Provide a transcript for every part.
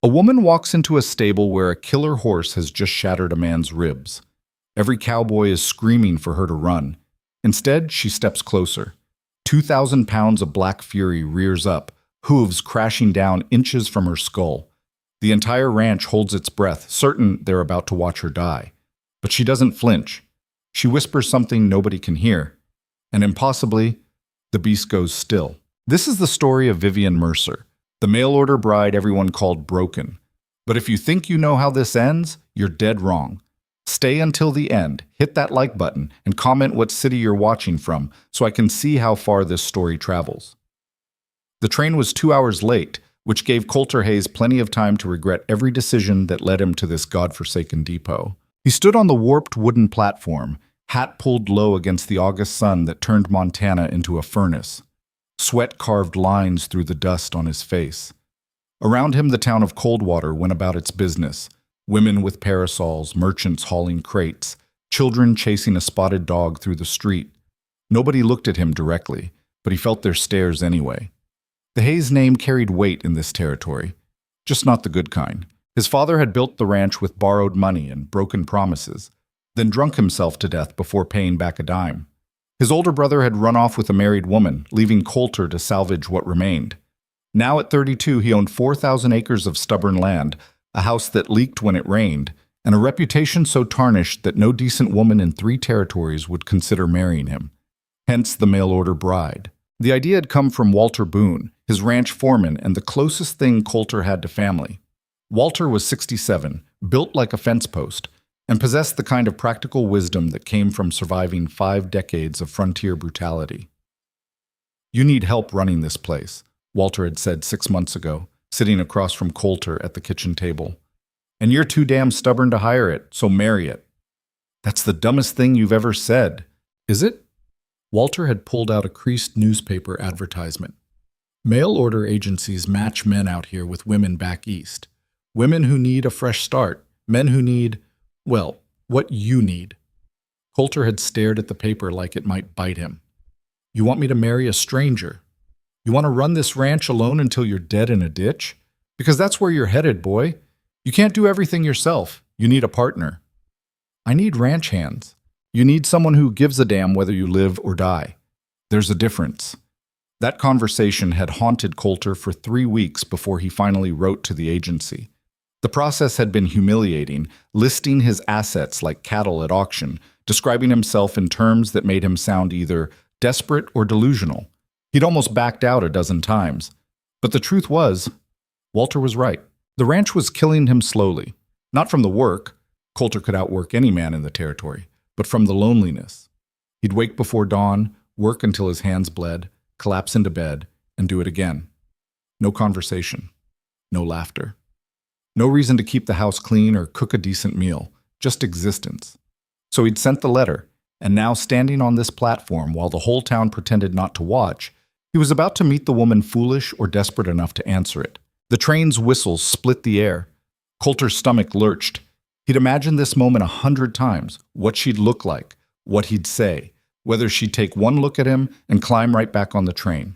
A woman walks into a stable where a killer horse has just shattered a man's ribs. Every cowboy is screaming for her to run. Instead, she steps closer. 2,000 pounds of black fury rears up, hooves crashing down inches from her skull. The entire ranch holds its breath, certain they're about to watch her die. But she doesn't flinch. She whispers something nobody can hear. And impossibly, the beast goes still. This is the story of Vivian Mercer, the mail-order bride everyone called broken. But if you think you know how this ends, you're dead wrong. Stay until the end, hit that like button, and comment what city you're watching from so I can see how far this story travels. The train was 2 hours late, which gave Coulter Hayes plenty of time to regret every decision that led him to this godforsaken depot. He stood on the warped wooden platform, hat pulled low against the August sun that turned Montana into a furnace. Sweat carved lines through the dust on his face. Around him, the town of Coldwater went about its business. Women with parasols, merchants hauling crates, children chasing a spotted dog through the street. Nobody looked at him directly, but he felt their stares anyway. The Hayes name carried weight in this territory, just not the good kind. His father had built the ranch with borrowed money and broken promises, then drunk himself to death before paying back a dime. His older brother had run off with a married woman, leaving Coulter to salvage what remained. Now at 32, he owned 4,000 acres of stubborn land, a house that leaked when it rained, and a reputation so tarnished that no decent woman in 3 territories would consider marrying him. Hence the mail-order bride. The idea had come from Walter Boone, his ranch foreman and the closest thing Coulter had to family. Walter was 67, built like a fence post, and possessed the kind of practical wisdom that came from surviving 5 decades of frontier brutality. "You need help running this place," Walter had said 6 months ago, sitting across from Coulter at the kitchen table. "And you're too damn stubborn to hire it, so marry it." "That's the dumbest thing you've ever said." "Is it?" Walter had pulled out a creased newspaper advertisement. "Mail-order agencies match men out here with women back east. Women who need a fresh start. Men who need, well, what you need." Coulter had stared at the paper like it might bite him. "You want me to marry a stranger? You want to run this ranch alone until you're dead in a ditch? Because that's where you're headed, boy. You can't do everything yourself. You need a partner." "I need ranch hands. You need someone who gives a damn whether you live or die. There's a difference." That conversation had haunted Coulter for 3 weeks before he finally wrote to the agency. The process had been humiliating, listing his assets like cattle at auction, describing himself in terms that made him sound either desperate or delusional. He'd almost backed out a dozen times. But the truth was, Walter was right. The ranch was killing him slowly. Not from the work. Coulter could outwork any man in the territory. But from the loneliness. He'd wake before dawn, work until his hands bled, collapse into bed, and do it again. No conversation. No laughter. No reason to keep the house clean or cook a decent meal. Just existence. So he'd sent the letter, and now standing on this platform while the whole town pretended not to watch, he was about to meet the woman foolish or desperate enough to answer it. The train's whistles split the air. Coulter's stomach lurched. He'd imagined this moment 100 times, what she'd look like, what he'd say, whether she'd take one look at him and climb right back on the train.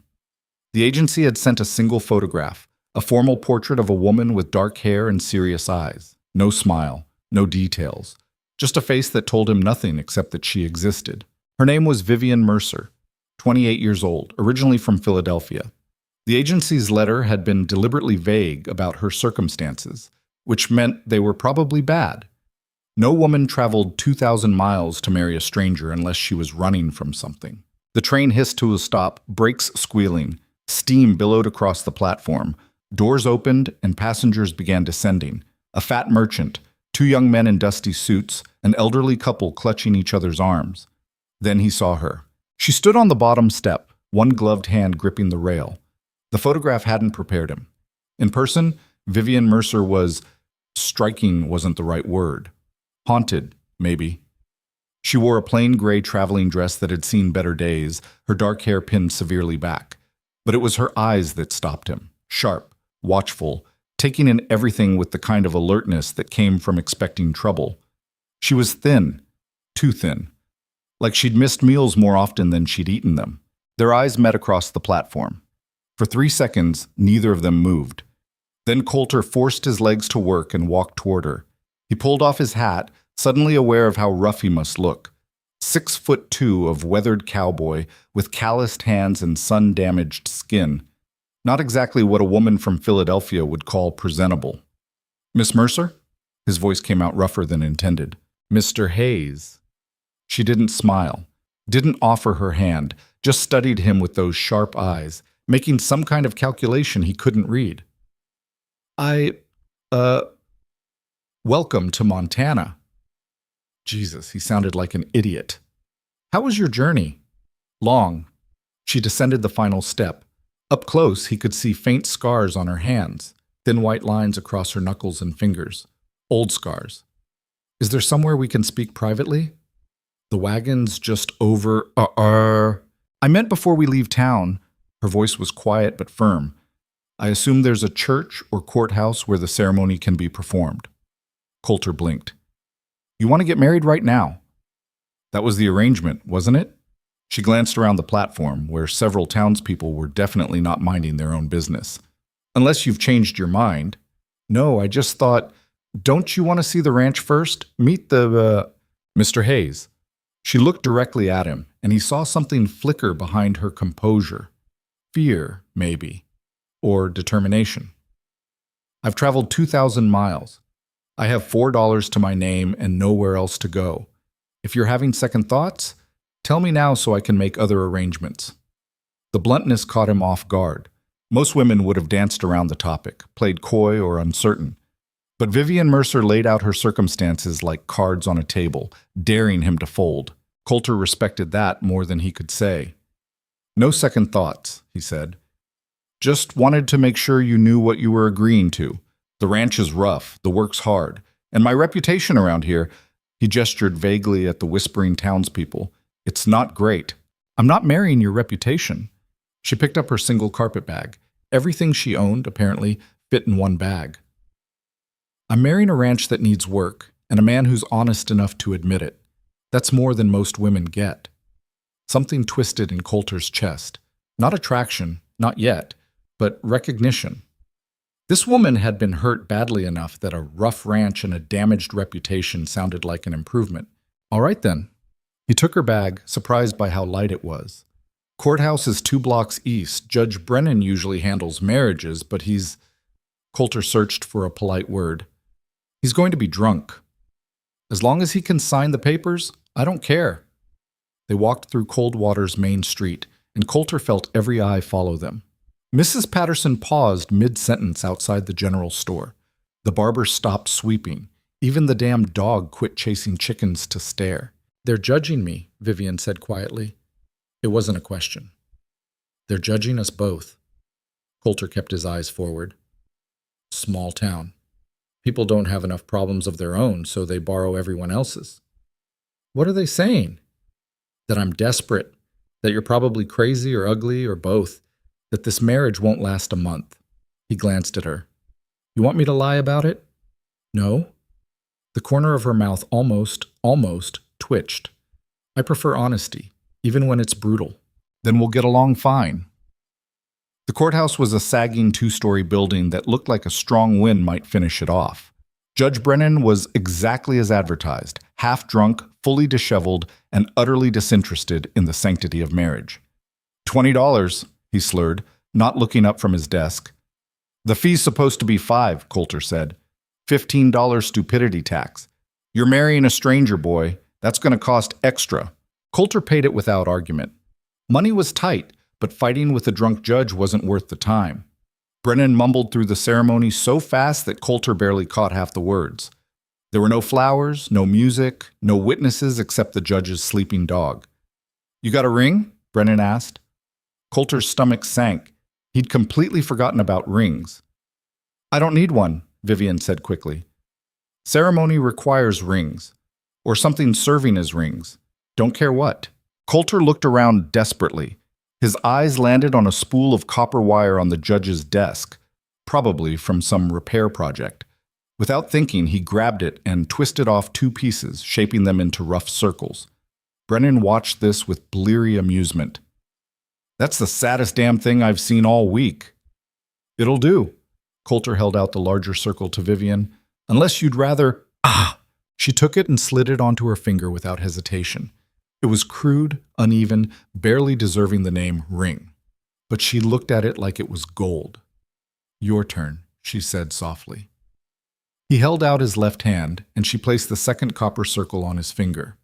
The agency had sent a single photograph, a formal portrait of a woman with dark hair and serious eyes. No smile, no details, just a face that told him nothing except that she existed. Her name was Vivian Mercer, 28 years old, originally from Philadelphia. The agency's letter had been deliberately vague about her circumstances, which meant they were probably bad. No woman traveled 2,000 miles to marry a stranger unless she was running from something. The train hissed to a stop, brakes squealing. Steam billowed across the platform. Doors opened and passengers began descending. A fat merchant, 2 young men in dusty suits, an elderly couple clutching each other's arms. Then he saw her. She stood on the bottom step, one gloved hand gripping the rail. The photograph hadn't prepared him. In person, Vivian Mercer was, striking wasn't the right word. Haunted, maybe. She wore a plain gray traveling dress that had seen better days, her dark hair pinned severely back. But it was her eyes that stopped him, sharp, watchful, taking in everything with the kind of alertness that came from expecting trouble. She was thin, too thin. Like she'd missed meals more often than she'd eaten them. Their eyes met across the platform. For 3 seconds, neither of them moved. Then Coulter forced his legs to work and walked toward her. He pulled off his hat, suddenly aware of how rough he must look. 6'2" of weathered cowboy with calloused hands and sun-damaged skin. Not exactly what a woman from Philadelphia would call presentable. "Miss Mercer?" His voice came out rougher than intended. "Mr. Hayes." She didn't smile, didn't offer her hand, just studied him with those sharp eyes, making some kind of calculation he couldn't read. Welcome to Montana." Jesus, he sounded like an idiot. "How was your journey?" "Long." She descended the final step. Up close, he could see faint scars on her hands, thin white lines across her knuckles and fingers. Old scars. "Is there somewhere we can speak privately?" "The wagon's just over. I meant before we leave town." Her voice was quiet but firm. "I assume there's a church or courthouse where the ceremony can be performed." Coulter blinked. "You want to get married right now?" That was the arrangement, wasn't it? She glanced around the platform, where several townspeople were definitely not minding their own business. "Unless you've changed your mind." "No, I just thought, don't you want to see the ranch first? Meet the, Mr. Hayes." She looked directly at him, and he saw something flicker behind her composure. Fear, maybe. Or determination. "I've traveled 2,000 miles. I have $4 to my name and nowhere else to go. If you're having second thoughts, tell me now so I can make other arrangements." The bluntness caught him off guard. Most women would have danced around the topic, played coy or uncertain. But Vivian Mercer laid out her circumstances like cards on a table, daring him to fold. Coulter respected that more than he could say. "No second thoughts," he said. "Just wanted to make sure you knew what you were agreeing to. The ranch is rough, the work's hard, and my reputation around here," he gestured vaguely at the whispering townspeople, "it's not great. I'm not marrying your reputation." She picked up her single carpet bag. Everything she owned, apparently, fit in one bag. "I'm marrying a ranch that needs work, and a man who's honest enough to admit it. That's more than most women get." Something twisted in Coulter's chest. Not attraction, not yet, but recognition. This woman had been hurt badly enough that a rough ranch and a damaged reputation sounded like an improvement. "All right then." He took her bag, surprised by how light it was. "Courthouse is 2 blocks east. Judge Brennan usually handles marriages, but he's—" Coulter searched for a polite word. "He's going to be drunk. As long as he can sign the papers, I don't care." They walked through Coldwater's main street, and Coulter felt every eye follow them. Mrs. Patterson paused mid-sentence outside the general store. The barber stopped sweeping. Even the damn dog quit chasing chickens to stare. "They're judging me," Vivian said quietly. It wasn't a question. "They're judging us both." Coulter kept his eyes forward. Small town. People don't have enough problems of their own, so they borrow everyone else's. "What are they saying?" "That I'm desperate, that you're probably crazy or ugly or both, that this marriage won't last a month." He glanced at her. "You want me to lie about it?" "No." The corner of her mouth almost twitched. "I prefer honesty, even when it's brutal." "Then we'll get along fine." The courthouse was a sagging 2-story building that looked like a strong wind might finish it off. Judge Brennan was exactly as advertised, half drunk, fully disheveled, and utterly disinterested in the sanctity of marriage. $20, he slurred, not looking up from his desk. "The fee's supposed to be $5, Coulter said. $15 stupidity tax. You're marrying a stranger, boy. That's going to cost extra." Coulter paid it without argument. Money was tight, but fighting with a drunk judge wasn't worth the time. Brennan mumbled through the ceremony so fast that Coulter barely caught half the words. There were no flowers, no music, no witnesses except the judge's sleeping dog. "You got a ring?" Brennan asked. Coulter's stomach sank. He'd completely forgotten about rings. "I don't need one," Vivian said quickly. "Ceremony requires rings, or something serving as rings. Don't care what." Coulter looked around desperately. His eyes landed on a spool of copper wire on the judge's desk, probably from some repair project. Without thinking, he grabbed it and twisted off 2 pieces, shaping them into rough circles. Brennan watched this with bleary amusement. "That's the saddest damn thing I've seen all week." "It'll do." Coulter held out the larger circle to Vivian. Unless you'd rather... Ah! She took it and slid it onto her finger without hesitation. It was crude, uneven, barely deserving the name ring. But she looked at it like it was gold. Your turn, she said softly. He held out his left hand, and she placed the second copper circle on his finger.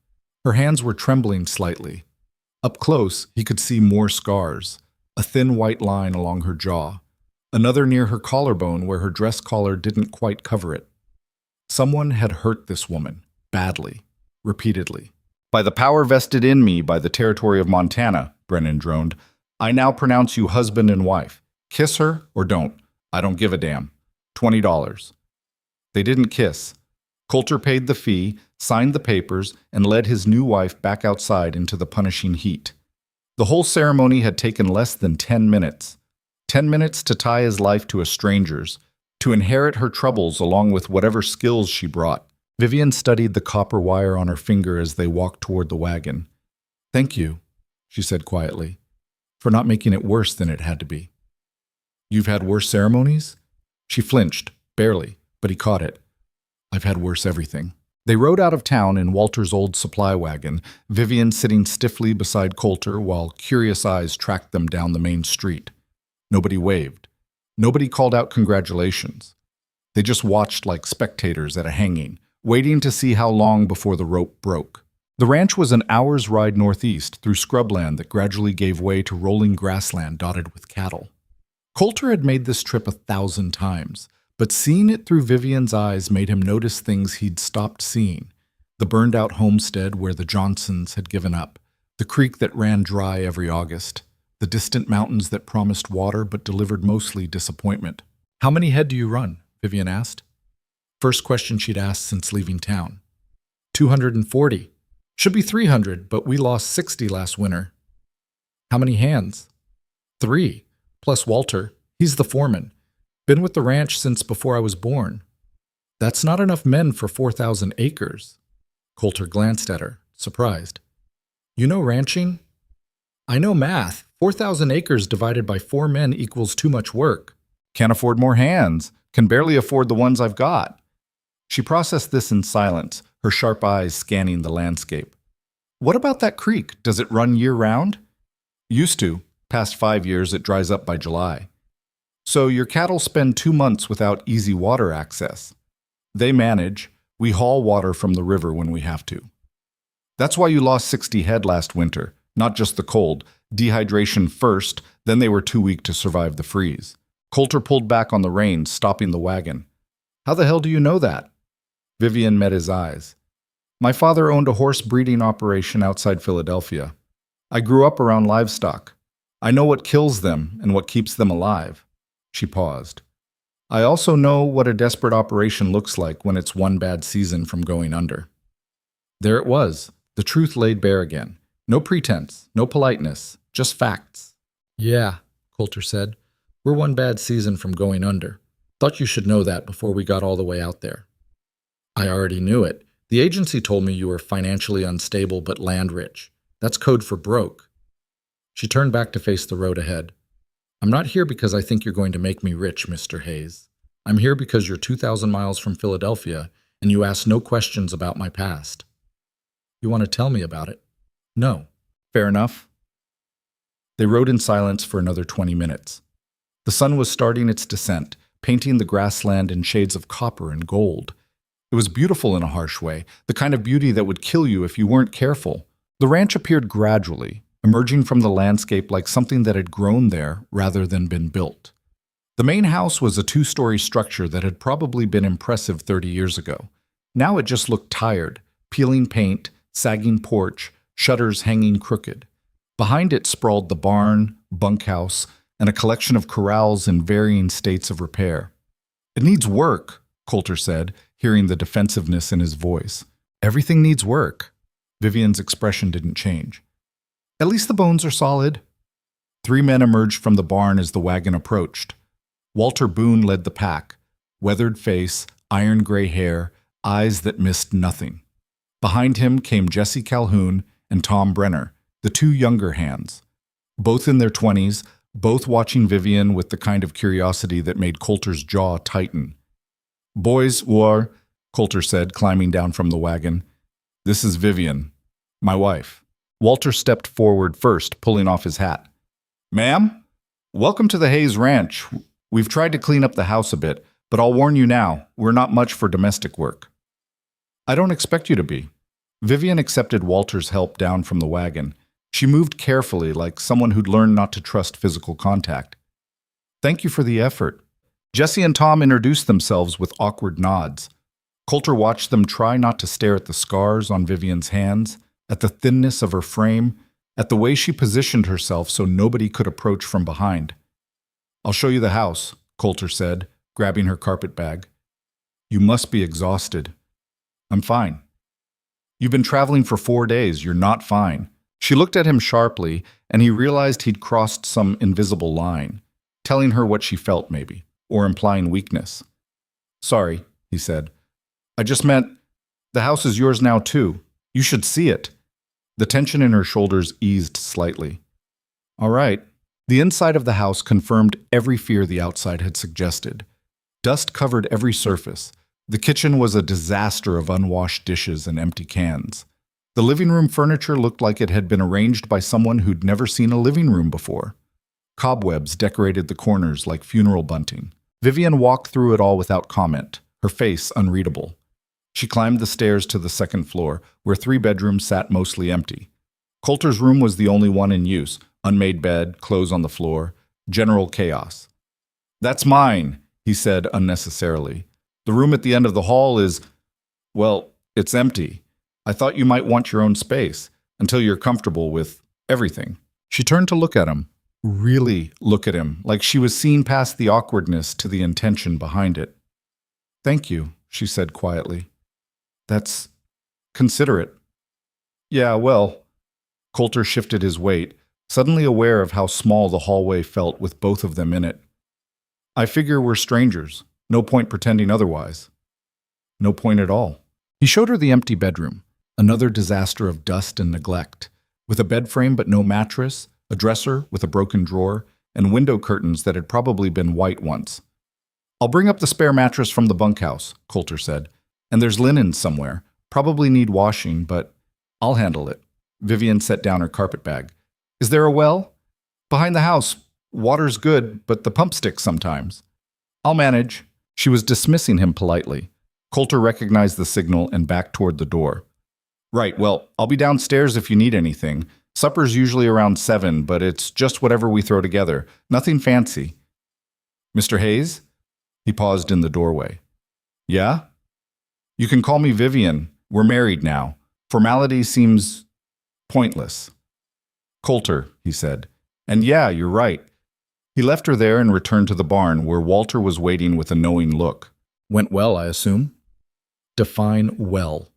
Her hands were trembling slightly. Up close, he could see more scars, a thin white line along her jaw, another near her collarbone where her dress collar didn't quite cover it. Someone had hurt this woman, badly, repeatedly. By the power vested in me by the territory of Montana, Brennan droned, I now pronounce you husband and wife. Kiss her or don't. I don't give a damn. $20. They didn't kiss. Coulter paid the fee, signed the papers, and led his new wife back outside into the punishing heat. The whole ceremony had taken less than 10 minutes. 10 minutes to tie his life to a stranger's, to inherit her troubles along with whatever skills she brought. Vivian studied the copper wire on her finger as they walked toward the wagon. Thank you, she said quietly, for not making it worse than it had to be. You've had worse ceremonies? She flinched, barely, but he caught it. I've had worse everything. They rode out of town in Walter's old supply wagon, Vivian sitting stiffly beside Coulter while curious eyes tracked them down the main street. Nobody waved. Nobody called out congratulations. They just watched like spectators at a hanging, waiting to see how long before the rope broke. The ranch was an hour's ride northeast through scrubland that gradually gave way to rolling grassland dotted with cattle. Coulter had made this trip 1,000 times, but seeing it through Vivian's eyes made him notice things he'd stopped seeing. The burned-out homestead where the Johnsons had given up, the creek that ran dry every August, the distant mountains that promised water but delivered mostly disappointment. How many head do you run? Vivian asked. First question she'd asked since leaving town. 240. Should be 300, but we lost 60 last winter. How many hands? 3, plus Walter. He's the foreman. Been with the ranch since before I was born. That's not enough men for 4,000 acres. Coulter glanced at her, surprised. You know ranching? I know math. 4,000 acres divided by 4 men equals too much work. Can't afford more hands. Can barely afford the ones I've got. She processed this in silence, her sharp eyes scanning the landscape. What about that creek? Does it run year-round? Used to. Past 5 years, it dries up by July. So your cattle spend 2 months without easy water access. They manage. We haul water from the river when we have to. That's why you lost 60 head last winter. Not just the cold. Dehydration first, then they were too weak to survive the freeze. Coulter pulled back on the reins, stopping the wagon. How the hell do you know that? Vivian met his eyes. My father owned a horse breeding operation outside Philadelphia. I grew up around livestock. I know what kills them and what keeps them alive. She paused. I also know what a desperate operation looks like when it's one bad season from going under. There it was, the truth laid bare again. No pretense, no politeness, just facts. Yeah, Coulter said. We're one bad season from going under. Thought you should know that before we got all the way out there. I already knew it. The agency told me you were financially unstable but land rich. That's code for broke. She turned back to face the road ahead. I'm not here because I think you're going to make me rich, Mr. Hayes. I'm here because you're 2,000 miles from Philadelphia and you ask no questions about my past. You want to tell me about it? No. Fair enough. They rode in silence for another 20 minutes. The sun was starting its descent, painting the grassland in shades of copper and gold. It was beautiful in a harsh way, the kind of beauty that would kill you if you weren't careful. The ranch appeared gradually, emerging from the landscape like something that had grown there rather than been built. The main house was a 2-story structure that had probably been impressive 30 years ago. Now it just looked tired, peeling paint, sagging porch, shutters hanging crooked. Behind it sprawled the barn, bunkhouse, and a collection of corrals in varying states of repair. It needs work, Coulter said, hearing the defensiveness in his voice. Everything needs work. Vivian's expression didn't change. At least the bones are solid. 3 men emerged from the barn as the wagon approached. Walter Boone led the pack, weathered face, iron gray hair, eyes that missed nothing. Behind him came Jesse Calhoun and Tom Brenner, the 2 younger hands. Both in their 20s, both watching Vivian with the kind of curiosity that made Coulter's jaw tighten. "Boys, war," Coulter said, climbing down from the wagon. "This is Vivian, my wife." Walter stepped forward first, pulling off his hat. "Ma'am, welcome to the Hayes Ranch. We've tried to clean up the house a bit, but I'll warn you now, we're not much for domestic work." "I don't expect you to be." Vivian accepted Walter's help down from the wagon. She moved carefully, like someone who'd learned not to trust physical contact. "Thank you for the effort." Jesse and Tom introduced themselves with awkward nods. Coulter watched them try not to stare at the scars on Vivian's hands, at the thinness of her frame, at the way she positioned herself so nobody could approach from behind. "I'll show you the house," Coulter said, grabbing her carpet bag. "You must be exhausted." "I'm fine." "You've been traveling for 4 days. You're not fine." She looked at him sharply, and he realized he'd crossed some invisible line, telling her what she felt maybe, or implying weakness. "Sorry," he said. "I just meant, the house is yours now too. You should see it." The tension in her shoulders eased slightly. "All right." The inside of the house confirmed every fear the outside had suggested. Dust covered every surface. The kitchen was a disaster of unwashed dishes and empty cans. The living room furniture looked like it had been arranged by someone who'd never seen a living room before. Cobwebs decorated the corners like funeral bunting. Vivian walked through it all without comment, her face unreadable. She climbed the stairs to the second floor, where 3 bedrooms sat mostly empty. Coulter's room was the only one in use, unmade bed, clothes on the floor, general chaos. "That's mine," he said unnecessarily. "The room at the end of the hall is, well, it's empty. I thought you might want your own space, until you're comfortable with everything." She turned to look at him, really look at him, like she was seeing past the awkwardness to the intention behind it. "Thank you," she said quietly. "That's considerate." "Yeah, well." Coulter shifted his weight, suddenly aware of how small the hallway felt with both of them in it. "I figure we're strangers. No point pretending otherwise." "No point at all." He showed her the empty bedroom, another disaster of dust and neglect, with a bed frame but no mattress, a dresser with a broken drawer, and window curtains that had probably been white once. "I'll bring up the spare mattress from the bunkhouse," Coulter said. "And there's linen somewhere. Probably need washing, but I'll handle it." Vivian set down her carpet bag. "Is there a well?" "Behind the house. Water's good, but the pump sticks sometimes." "I'll manage." She was dismissing him politely. Coulter recognized the signal and backed toward the door. "Right, well, I'll be downstairs if you need anything. Supper's usually around 7, but it's just whatever we throw together. Nothing fancy." "Mr. Hayes?" He paused in the doorway. "Yeah?" "You can call me Vivian. We're married now. Formality seems pointless." "Coulter," he said. "And yeah, you're right." He left her there and returned to the barn, where Walter was waiting with a knowing look. "Went well, I assume?" "Define well."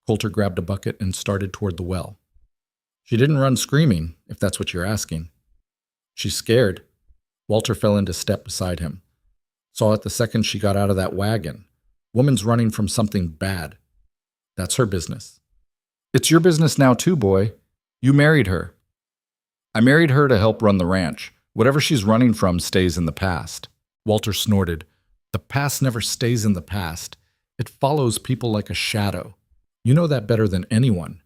Coulter grabbed a bucket and started toward the well. "She didn't run screaming, if that's what you're asking." "She's scared." Walter fell into step beside him. "Saw it the second she got out of that wagon. Woman's running from something bad. That's her business." "It's your business now too, boy. You married her." "I married her to help run the ranch. Whatever she's running from stays in the past." Walter snorted. "The past never stays in the past. It follows people like a shadow. You know that better than anyone."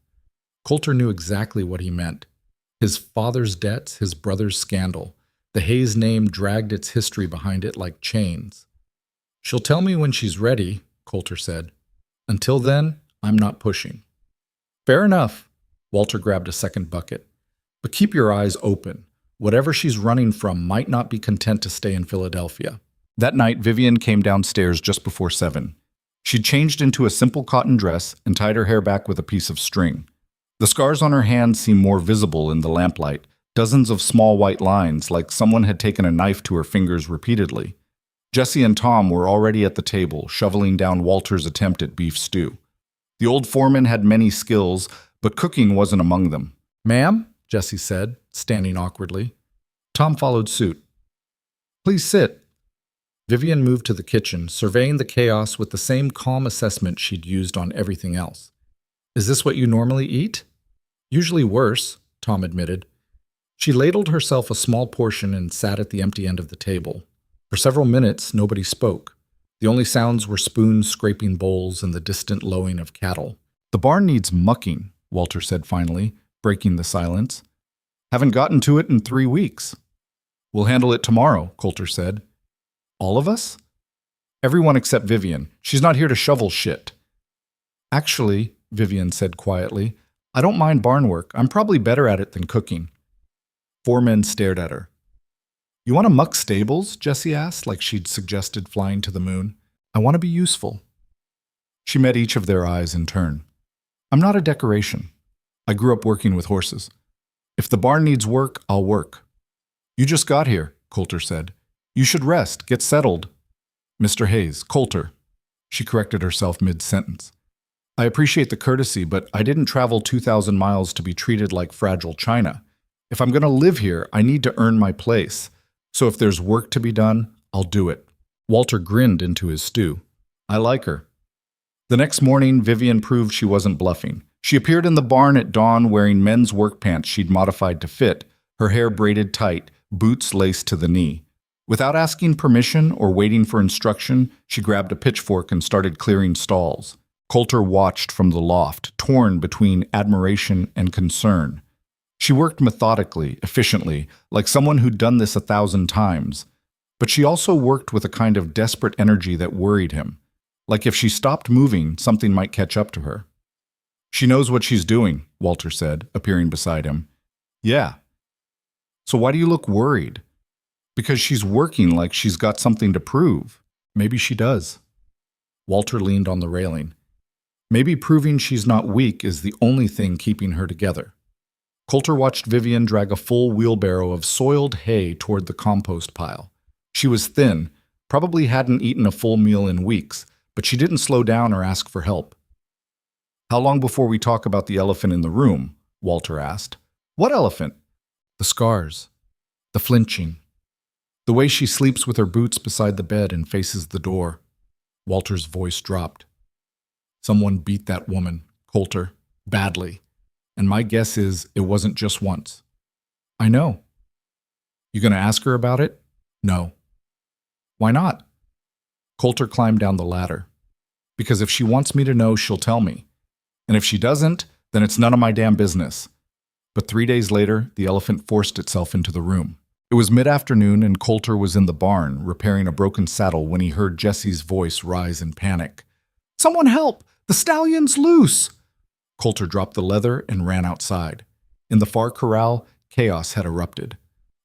Coulter knew exactly what he meant. His father's debts, his brother's scandal. The Hayes name dragged its history behind it like chains. "She'll tell me when she's ready," Coulter said. "Until then, I'm not pushing." "Fair enough." Walter grabbed a second bucket. "But keep your eyes open. Whatever she's running from might not be content to stay in Philadelphia." That night, Vivian came downstairs just before 7. She'd changed into a simple cotton dress and tied her hair back with a piece of string. The scars on her hands seemed more visible in the lamplight, dozens of small white lines, like someone had taken a knife to her fingers repeatedly. Jesse and Tom were already at the table, shoveling down Walter's attempt at beef stew. The old foreman had many skills, but cooking wasn't among them. "Ma'am?" Jesse said, standing awkwardly. Tom followed suit. "Please sit." Vivian moved to the kitchen, surveying the chaos with the same calm assessment she'd used on everything else. "Is this what you normally eat?" "Usually worse," Tom admitted. She ladled herself a small portion and sat at the empty end of the table. For several minutes, nobody spoke. The only sounds were spoons scraping bowls and the distant lowing of cattle. "The barn needs mucking," Walter said finally, breaking the silence. "Haven't gotten to it in 3 weeks." "We'll handle it tomorrow," Coulter said. "All of us?" "Everyone except Vivian. She's not here to shovel shit." "Actually," Vivian said quietly, "I don't mind barn work. I'm probably better at it than cooking." 4 men stared at her. "You want to muck stables?" Jessie asked, like she'd suggested flying to the moon. "I want to be useful." She met each of their eyes in turn. "I'm not a decoration. I grew up working with horses. If the barn needs work, I'll work." "You just got here," Coulter said. "You should rest, get settled." "Mr. Hayes, Coulter." She corrected herself mid-sentence. "I appreciate the courtesy, but I didn't travel 2,000 miles to be treated like fragile china. If I'm going to live here, I need to earn my place. So if there's work to be done, I'll do it." Walter grinned into his stew. "I like her." The next morning, Vivian proved she wasn't bluffing. She appeared in the barn at dawn wearing men's work pants she'd modified to fit, her hair braided tight, boots laced to the knee. Without asking permission or waiting for instruction, she grabbed a pitchfork and started clearing stalls. Coulter watched from the loft, torn between admiration and concern. She worked methodically, efficiently, like someone who'd done this 1,000 times. But she also worked with a kind of desperate energy that worried him. Like if she stopped moving, something might catch up to her. "She knows what she's doing," Walter said, appearing beside him. "Yeah." "So why do you look worried?" "Because she's working like she's got something to prove." "Maybe she does." Walter leaned on the railing. "Maybe proving she's not weak is the only thing keeping her together." Coulter watched Vivian drag a full wheelbarrow of soiled hay toward the compost pile. She was thin, probably hadn't eaten a full meal in weeks, but she didn't slow down or ask for help. "How long before we talk about the elephant in the room?" Walter asked. "What elephant?" "The scars. The flinching. The way she sleeps with her boots beside the bed and faces the door." Walter's voice dropped. "Someone beat that woman, Coulter, badly. And my guess is it wasn't just once." "I know." "You gonna ask her about it?" "No." "Why not?" Coulter climbed down the ladder. "Because if she wants me to know, she'll tell me. And if she doesn't, then it's none of my damn business." But 3 days later, the elephant forced itself into the room. It was mid-afternoon and Coulter was in the barn, repairing a broken saddle when he heard Jessie's voice rise in panic. "Someone help! The stallion's loose!" Coulter dropped the leather and ran outside. In the far corral, chaos had erupted.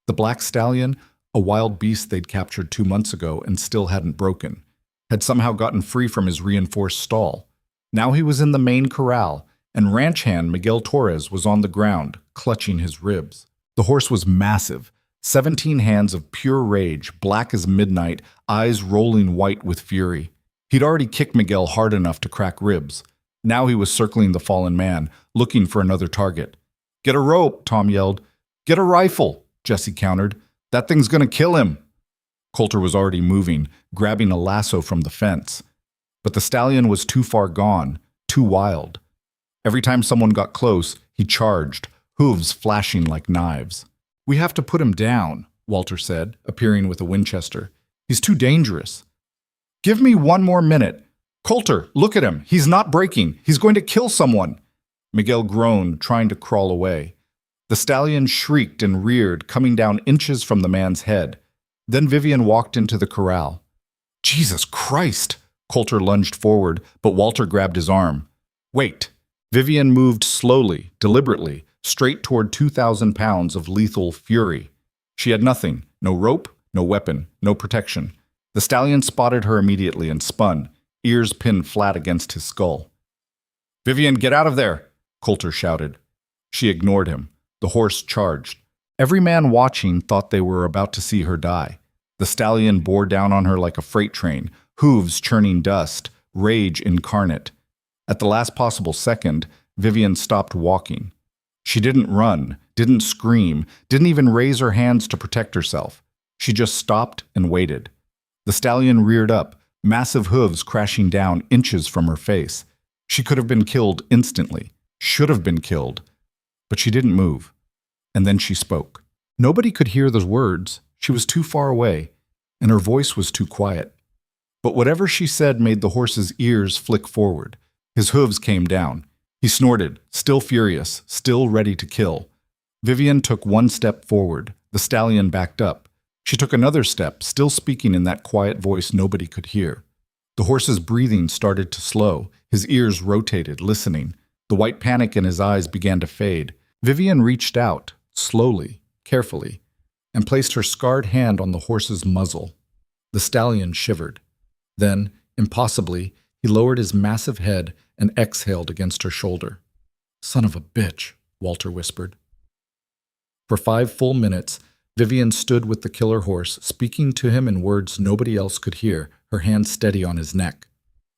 The black stallion, a wild beast they'd captured 2 months ago and still hadn't broken, had somehow gotten free from his reinforced stall. Now he was in the main corral, and ranch hand Miguel Torres was on the ground, clutching his ribs. The horse was massive, 17 hands of pure rage, black as midnight, eyes rolling white with fury. He'd already kicked Miguel hard enough to crack ribs. Now he was circling the fallen man, looking for another target. "Get a rope," Tom yelled. "Get a rifle," Jessie countered. "That thing's gonna kill him." Coulter was already moving, grabbing a lasso from the fence. But the stallion was too far gone, too wild. Every time someone got close, he charged, hooves flashing like knives. "We have to put him down," Walter said, appearing with a Winchester. "He's too dangerous." "Give me 1 more minute. Coulter, look at him. He's not breaking. He's going to kill someone." Miguel groaned, trying to crawl away. The stallion shrieked and reared, coming down inches from the man's head. Then Vivian walked into the corral. "Jesus Christ!" Coulter lunged forward, but Walter grabbed his arm. "Wait." Vivian moved slowly, deliberately, straight toward 2,000 pounds of lethal fury. She had nothing, no rope, no weapon, no protection. The stallion spotted her immediately and spun, ears pinned flat against his skull. "Vivian, get out of there!" Coulter shouted. She ignored him. The horse charged. Every man watching thought they were about to see her die. The stallion bore down on her like a freight train, hooves churning dust, rage incarnate. At the last possible second, Vivian stopped walking. She didn't run, didn't scream, didn't even raise her hands to protect herself. She just stopped and waited. The stallion reared up, massive hooves crashing down inches from her face. She could have been killed instantly, should have been killed. But she didn't move. And then she spoke. Nobody could hear those words. She was too far away, and her voice was too quiet. But whatever she said made the horse's ears flick forward. His hooves came down. He snorted, still furious, still ready to kill. Vivian took one step forward. The stallion backed up. She took another step, still speaking in that quiet voice nobody could hear. The horse's breathing started to slow. His ears rotated, listening. The white panic in his eyes began to fade. Vivian reached out, slowly, carefully, and placed her scarred hand on the horse's muzzle. The stallion shivered. Then, impossibly, he lowered his massive head and exhaled against her shoulder. "Son of a bitch," Walter whispered. For 5 full minutes, Vivian stood with the killer horse, speaking to him in words nobody else could hear, her hand steady on his neck.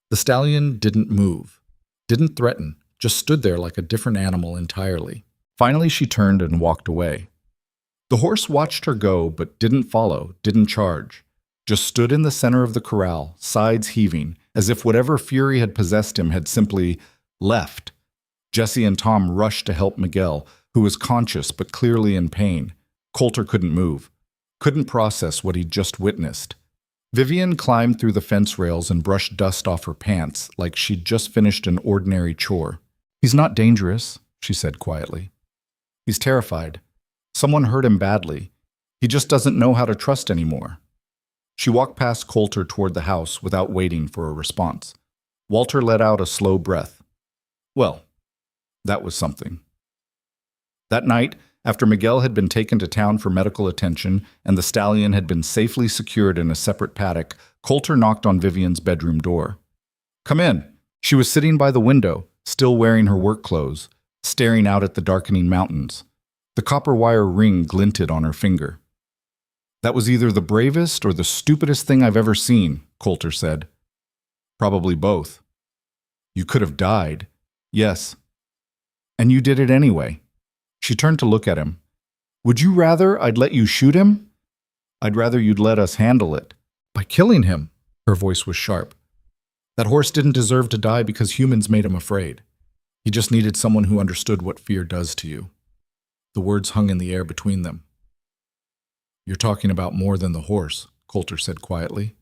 The stallion didn't move, didn't threaten, just stood there like a different animal entirely. Finally, she turned and walked away. The horse watched her go, but didn't follow, didn't charge. Just stood in the center of the corral, sides heaving, as if whatever fury had possessed him had simply left. Jesse and Tom rushed to help Miguel, who was conscious but clearly in pain. Coulter couldn't move, couldn't process what he'd just witnessed. Vivian climbed through the fence rails and brushed dust off her pants like she'd just finished an ordinary chore. "He's not dangerous," she said quietly. "He's terrified. Someone hurt him badly. He just doesn't know how to trust anymore." She walked past Coulter toward the house without waiting for a response. Walter let out a slow breath. Well, that was something. That night, after Miguel had been taken to town for medical attention and the stallion had been safely secured in a separate paddock, Coulter knocked on Vivian's bedroom door. "Come in." She was sitting by the window, still wearing her work clothes, staring out at the darkening mountains. The copper wire ring glinted on her finger. "That was either the bravest or the stupidest thing I've ever seen," Coulter said. "Probably both." "You could have died." "Yes." "And you did it anyway." She turned to look at him. "Would you rather I'd let you shoot him?" "I'd rather you'd let us handle it." "By killing him." Her voice was sharp. "That horse didn't deserve to die because humans made him afraid. He just needed someone who understood what fear does to you." The words hung in the air between them. "You're talking about more than the horse," Coulter said quietly.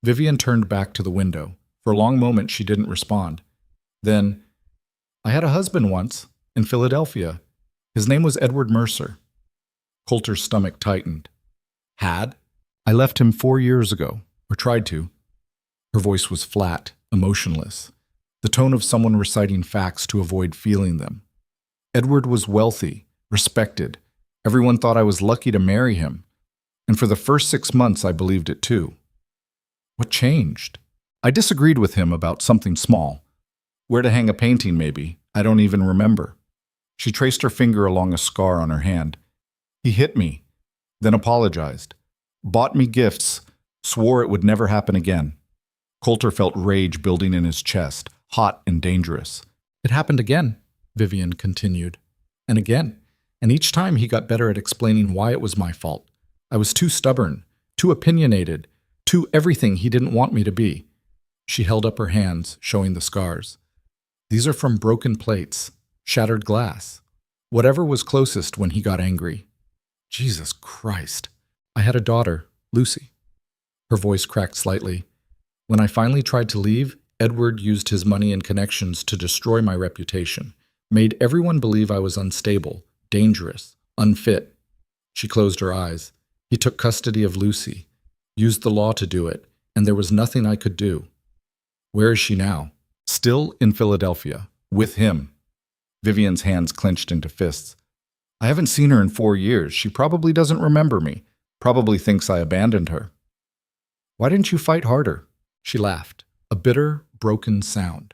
Vivian turned back to the window. For a long moment she didn't respond. Then, "I had a husband once, in Philadelphia. His name was Edward Mercer." Coulter's stomach tightened. "Had?" "I left him 4 years ago, or tried to." Her voice was flat, emotionless, the tone of someone reciting facts to avoid feeling them. "Edward was wealthy, respected. Everyone thought I was lucky to marry him. And for the first 6 months I believed it too." "What changed?" "I disagreed with him about something small. Where to hang a painting, maybe. I don't even remember." She traced her finger along a scar on her hand. "He hit me, then apologized, bought me gifts, swore it would never happen again." Coulter felt rage building in his chest, hot and dangerous. "It happened again," Vivian continued. "And again. And each time he got better at explaining why it was my fault. I was too stubborn, too opinionated, too everything he didn't want me to be." She held up her hands, showing the scars. "These are from broken plates, shattered glass, whatever was closest when he got angry." "Jesus Christ. I had a daughter, Lucy." Her voice cracked slightly. "When I finally tried to leave, Edward used his money and connections to destroy my reputation, made everyone believe I was unstable, dangerous, unfit." She closed her eyes. "He took custody of Lucy, used the law to do it, and there was nothing I could do." "Where is she now?" "Still in Philadelphia, with him." Vivian's hands clenched into fists. "I haven't seen her in 4 years. She probably doesn't remember me. Probably thinks I abandoned her." "Why didn't you fight harder?" She laughed, a bitter, broken sound.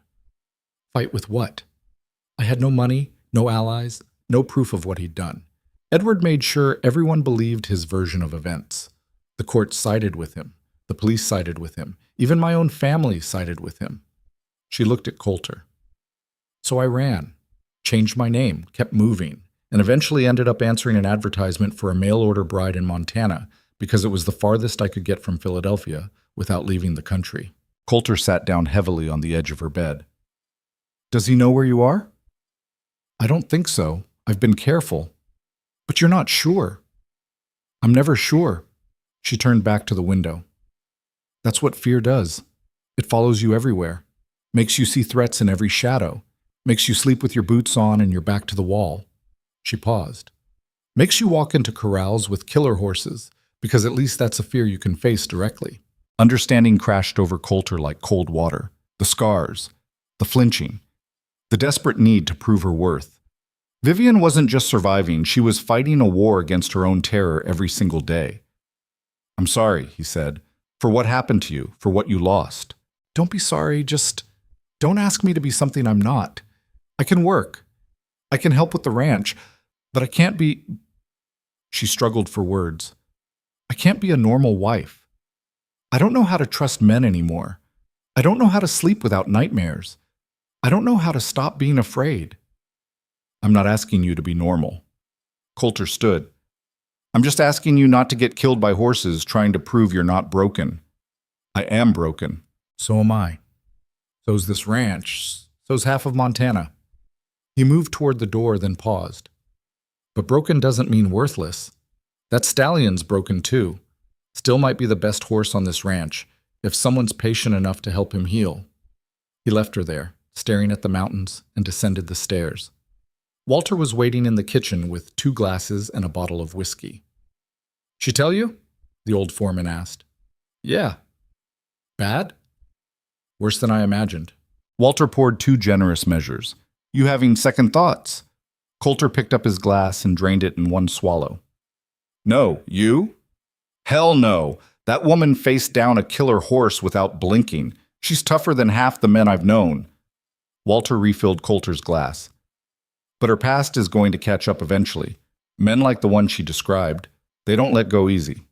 "Fight with what?" "I had no money, no allies, no proof of what he'd done. Edward made sure everyone believed his version of events. The court sided with him. The police sided with him. Even my own family sided with him." She looked at Coulter. "So I ran, changed my name, kept moving, and eventually ended up answering an advertisement for a mail-order bride in Montana because it was the farthest I could get from Philadelphia without leaving the country." Coulter sat down heavily on the edge of her bed. "Does he know where you are?" "I don't think so. I've been careful." But you're not sure. I'm never sure. She turned back to the window. That's what fear does. It follows you everywhere, makes you see threats in every shadow, makes you sleep with your boots on and your back to the wall. She paused. Makes you walk into corrals with killer horses, because at least that's a fear you can face directly. Understanding crashed over Coulter like cold water. The scars, the flinching, the desperate need to prove her worth. Vivian wasn't just surviving, she was fighting a war against her own terror every single day. I'm sorry, he said, for what happened to you, for what you lost. Don't be sorry, just don't ask me to be something I'm not. I can work. I can help with the ranch, but I can't be... She struggled for words. I can't be a normal wife. I don't know how to trust men anymore. I don't know how to sleep without nightmares. I don't know how to stop being afraid. I'm not asking you to be normal. Coulter stood. I'm just asking you not to get killed by horses trying to prove you're not broken. I am broken. So am I. So's this ranch. So's half of Montana. He moved toward the door, then paused. But broken doesn't mean worthless. That stallion's broken too. Still might be the best horse on this ranch, if someone's patient enough to help him heal. He left her there, staring at the mountains, and descended the stairs. Walter was waiting in the kitchen with 2 glasses and a bottle of whiskey. She tell you? The old foreman asked. Yeah. Bad? Worse than I imagined. Walter poured 2 generous measures. You having second thoughts? Coulter picked up his glass and drained it in one swallow. No, you? Hell no. That woman faced down a killer horse without blinking. She's tougher than half the men I've known. Walter refilled Coulter's glass. But her past is going to catch up eventually. Men like the one she described, they don't let go easy.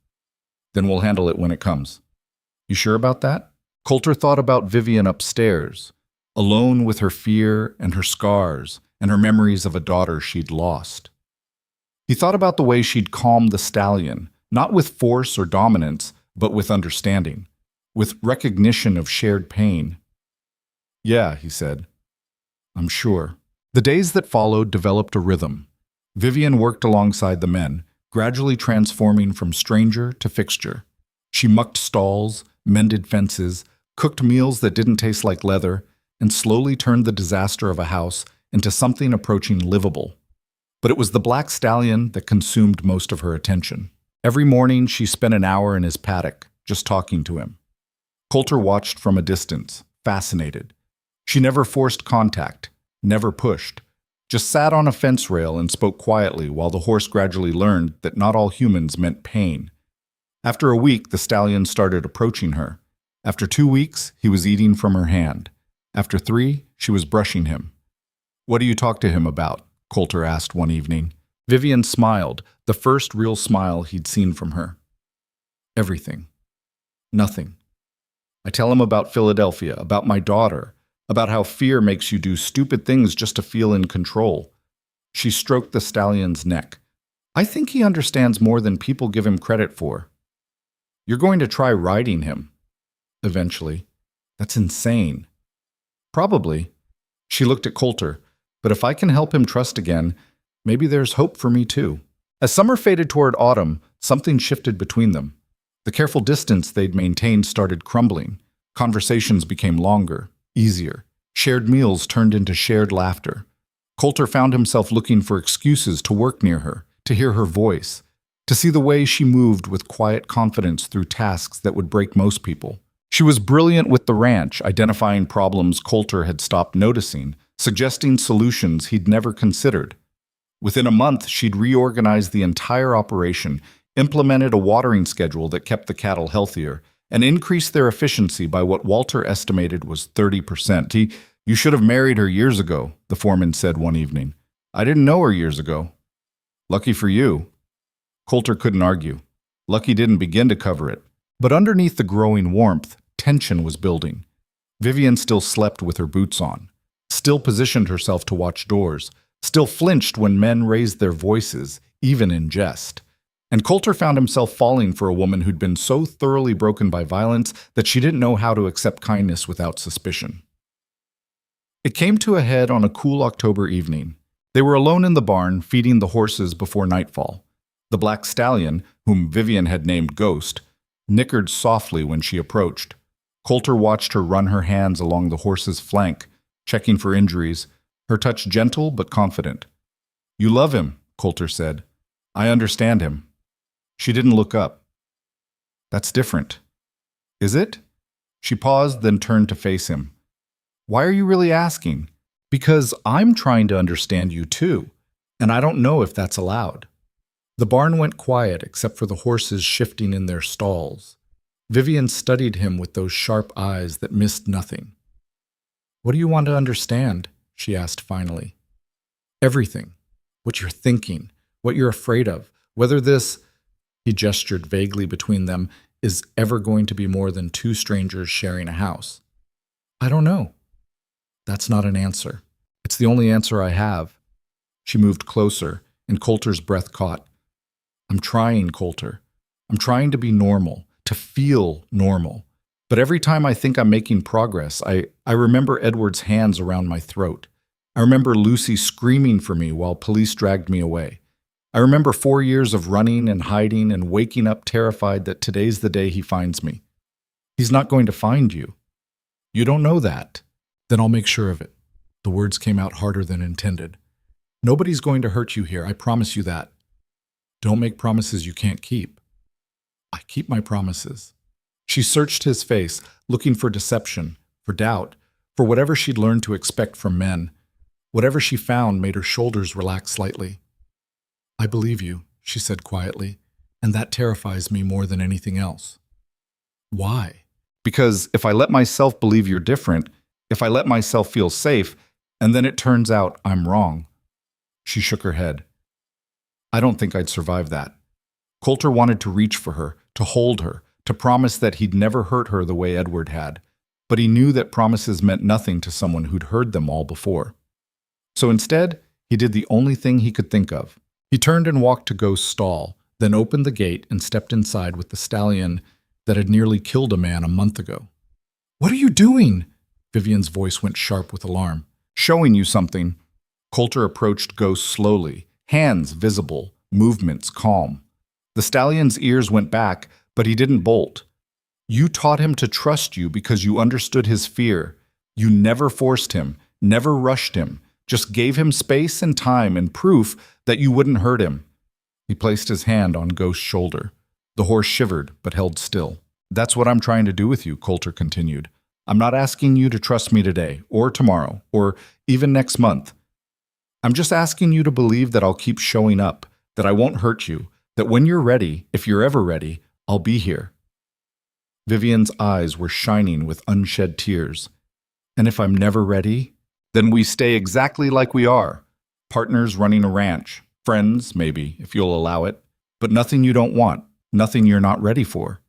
Then we'll handle it when it comes. You sure about that? Coulter thought about Vivian upstairs, alone with her fear and her scars and her memories of a daughter she'd lost. He thought about the way she'd calm the stallion, not with force or dominance, but with understanding, with recognition of shared pain. Yeah, he said. I'm sure. The days that followed developed a rhythm. Vivian worked alongside the men, gradually transforming from stranger to fixture. She mucked stalls, mended fences, cooked meals that didn't taste like leather, and slowly turned the disaster of a house into something approaching livable. But it was the black stallion that consumed most of her attention. Every morning she spent an hour in his paddock, just talking to him. Coulter watched from a distance, fascinated. She never forced contact, never pushed, just sat on a fence rail and spoke quietly while the horse gradually learned that not all humans meant pain. After a week, the stallion started approaching her. After 2 weeks, he was eating from her hand. After 3, she was brushing him. What do you talk to him about? Coulter asked one evening. Vivian smiled, the first real smile he'd seen from her. Everything. Nothing. I tell him about Philadelphia, about my daughter, about how fear makes you do stupid things just to feel in control. She stroked the stallion's neck. I think he understands more than people give him credit for. You're going to try riding him. Eventually. That's insane. Probably. She looked at Coulter. But if I can help him trust again, maybe there's hope for me too. As summer faded toward autumn, something shifted between them. The careful distance they'd maintained started crumbling. Conversations became longer, easier. Shared meals turned into shared laughter. Coulter found himself looking for excuses to work near her, to hear her voice, to see the way she moved with quiet confidence through tasks that would break most people. She was brilliant with the ranch, identifying problems Coulter had stopped noticing, suggesting solutions he'd never considered. Within a month, she'd reorganized the entire operation, implemented a watering schedule that kept the cattle healthier, and increased their efficiency by what Walter estimated was 30%. You should have married her years ago, the foreman said one evening. I didn't know her years ago. Lucky for you. Coulter couldn't argue. Lucky didn't begin to cover it. But underneath the growing warmth, tension was building. Vivian still slept with her boots on, still positioned herself to watch doors, still flinched when men raised their voices, even in jest. And Coulter found himself falling for a woman who'd been so thoroughly broken by violence that she didn't know how to accept kindness without suspicion. It came to a head on a cool October evening. They were alone in the barn, feeding the horses before nightfall. The black stallion, whom Vivian had named Ghost, nickered softly when she approached. Coulter watched her run her hands along the horse's flank, checking for injuries, her touch gentle but confident. "You love him," Coulter said. "I understand him." She didn't look up. "That's different." "Is it?" She paused, then turned to face him. "Why are you really asking?" "Because I'm trying to understand you too, and I don't know if that's allowed." The barn went quiet except for the horses shifting in their stalls. Vivian studied him with those sharp eyes that missed nothing. "What do you want to understand?" she asked finally. "Everything. What you're thinking, what you're afraid of, whether this," he gestured vaguely between them, "is ever going to be more than two strangers sharing a house." "I don't know." "That's not an answer. It's the only answer I have." She moved closer, and Coulter's breath caught. "I'm trying, Coulter. I'm trying to be normal, to feel normal. But every time I think I'm making progress, I remember Edward's hands around my throat. I remember Lucy screaming for me while police dragged me away. I remember 4 years of running and hiding and waking up terrified that today's the day he finds me. He's not going to find you." "You don't know that." "Then I'll make sure of it." The words came out harder than intended. "Nobody's going to hurt you here, I promise you that." "Don't make promises you can't keep." "I keep my promises." She searched his face, looking for deception, for doubt, for whatever she'd learned to expect from men. Whatever she found made her shoulders relax slightly. "I believe you," she said quietly, "and that terrifies me more than anything else." "Why?" "Because if I let myself believe you're different, if I let myself feel safe, and then it turns out I'm wrong." She shook her head. "I don't think I'd survive that." Coulter wanted to reach for her, to hold her, to promise that he'd never hurt her the way Edward had, but he knew that promises meant nothing to someone who'd heard them all before. So instead, he did the only thing he could think of. He turned and walked to Ghost's stall, then opened the gate and stepped inside with the stallion that had nearly killed a man a month ago. "What are you doing?" Vivian's voice went sharp with alarm. "Showing you something." Coulter approached Ghost slowly, hands visible, movements calm. The stallion's ears went back, but he didn't bolt. "You taught him to trust you because you understood his fear. You never forced him, never rushed him, just gave him space and time and proof that you wouldn't hurt him." He placed his hand on Ghost's shoulder. The horse shivered, but held still. "That's what I'm trying to do with you," Coulter continued. "I'm not asking you to trust me today, or tomorrow, or even next month. I'm just asking you to believe that I'll keep showing up, that I won't hurt you, that when you're ready, if you're ever ready, I'll be here." Vivian's eyes were shining with unshed tears. "And if I'm never ready, then we stay exactly like we are. Partners running a ranch, friends, maybe, if you'll allow it, but nothing you don't want, nothing you're not ready for."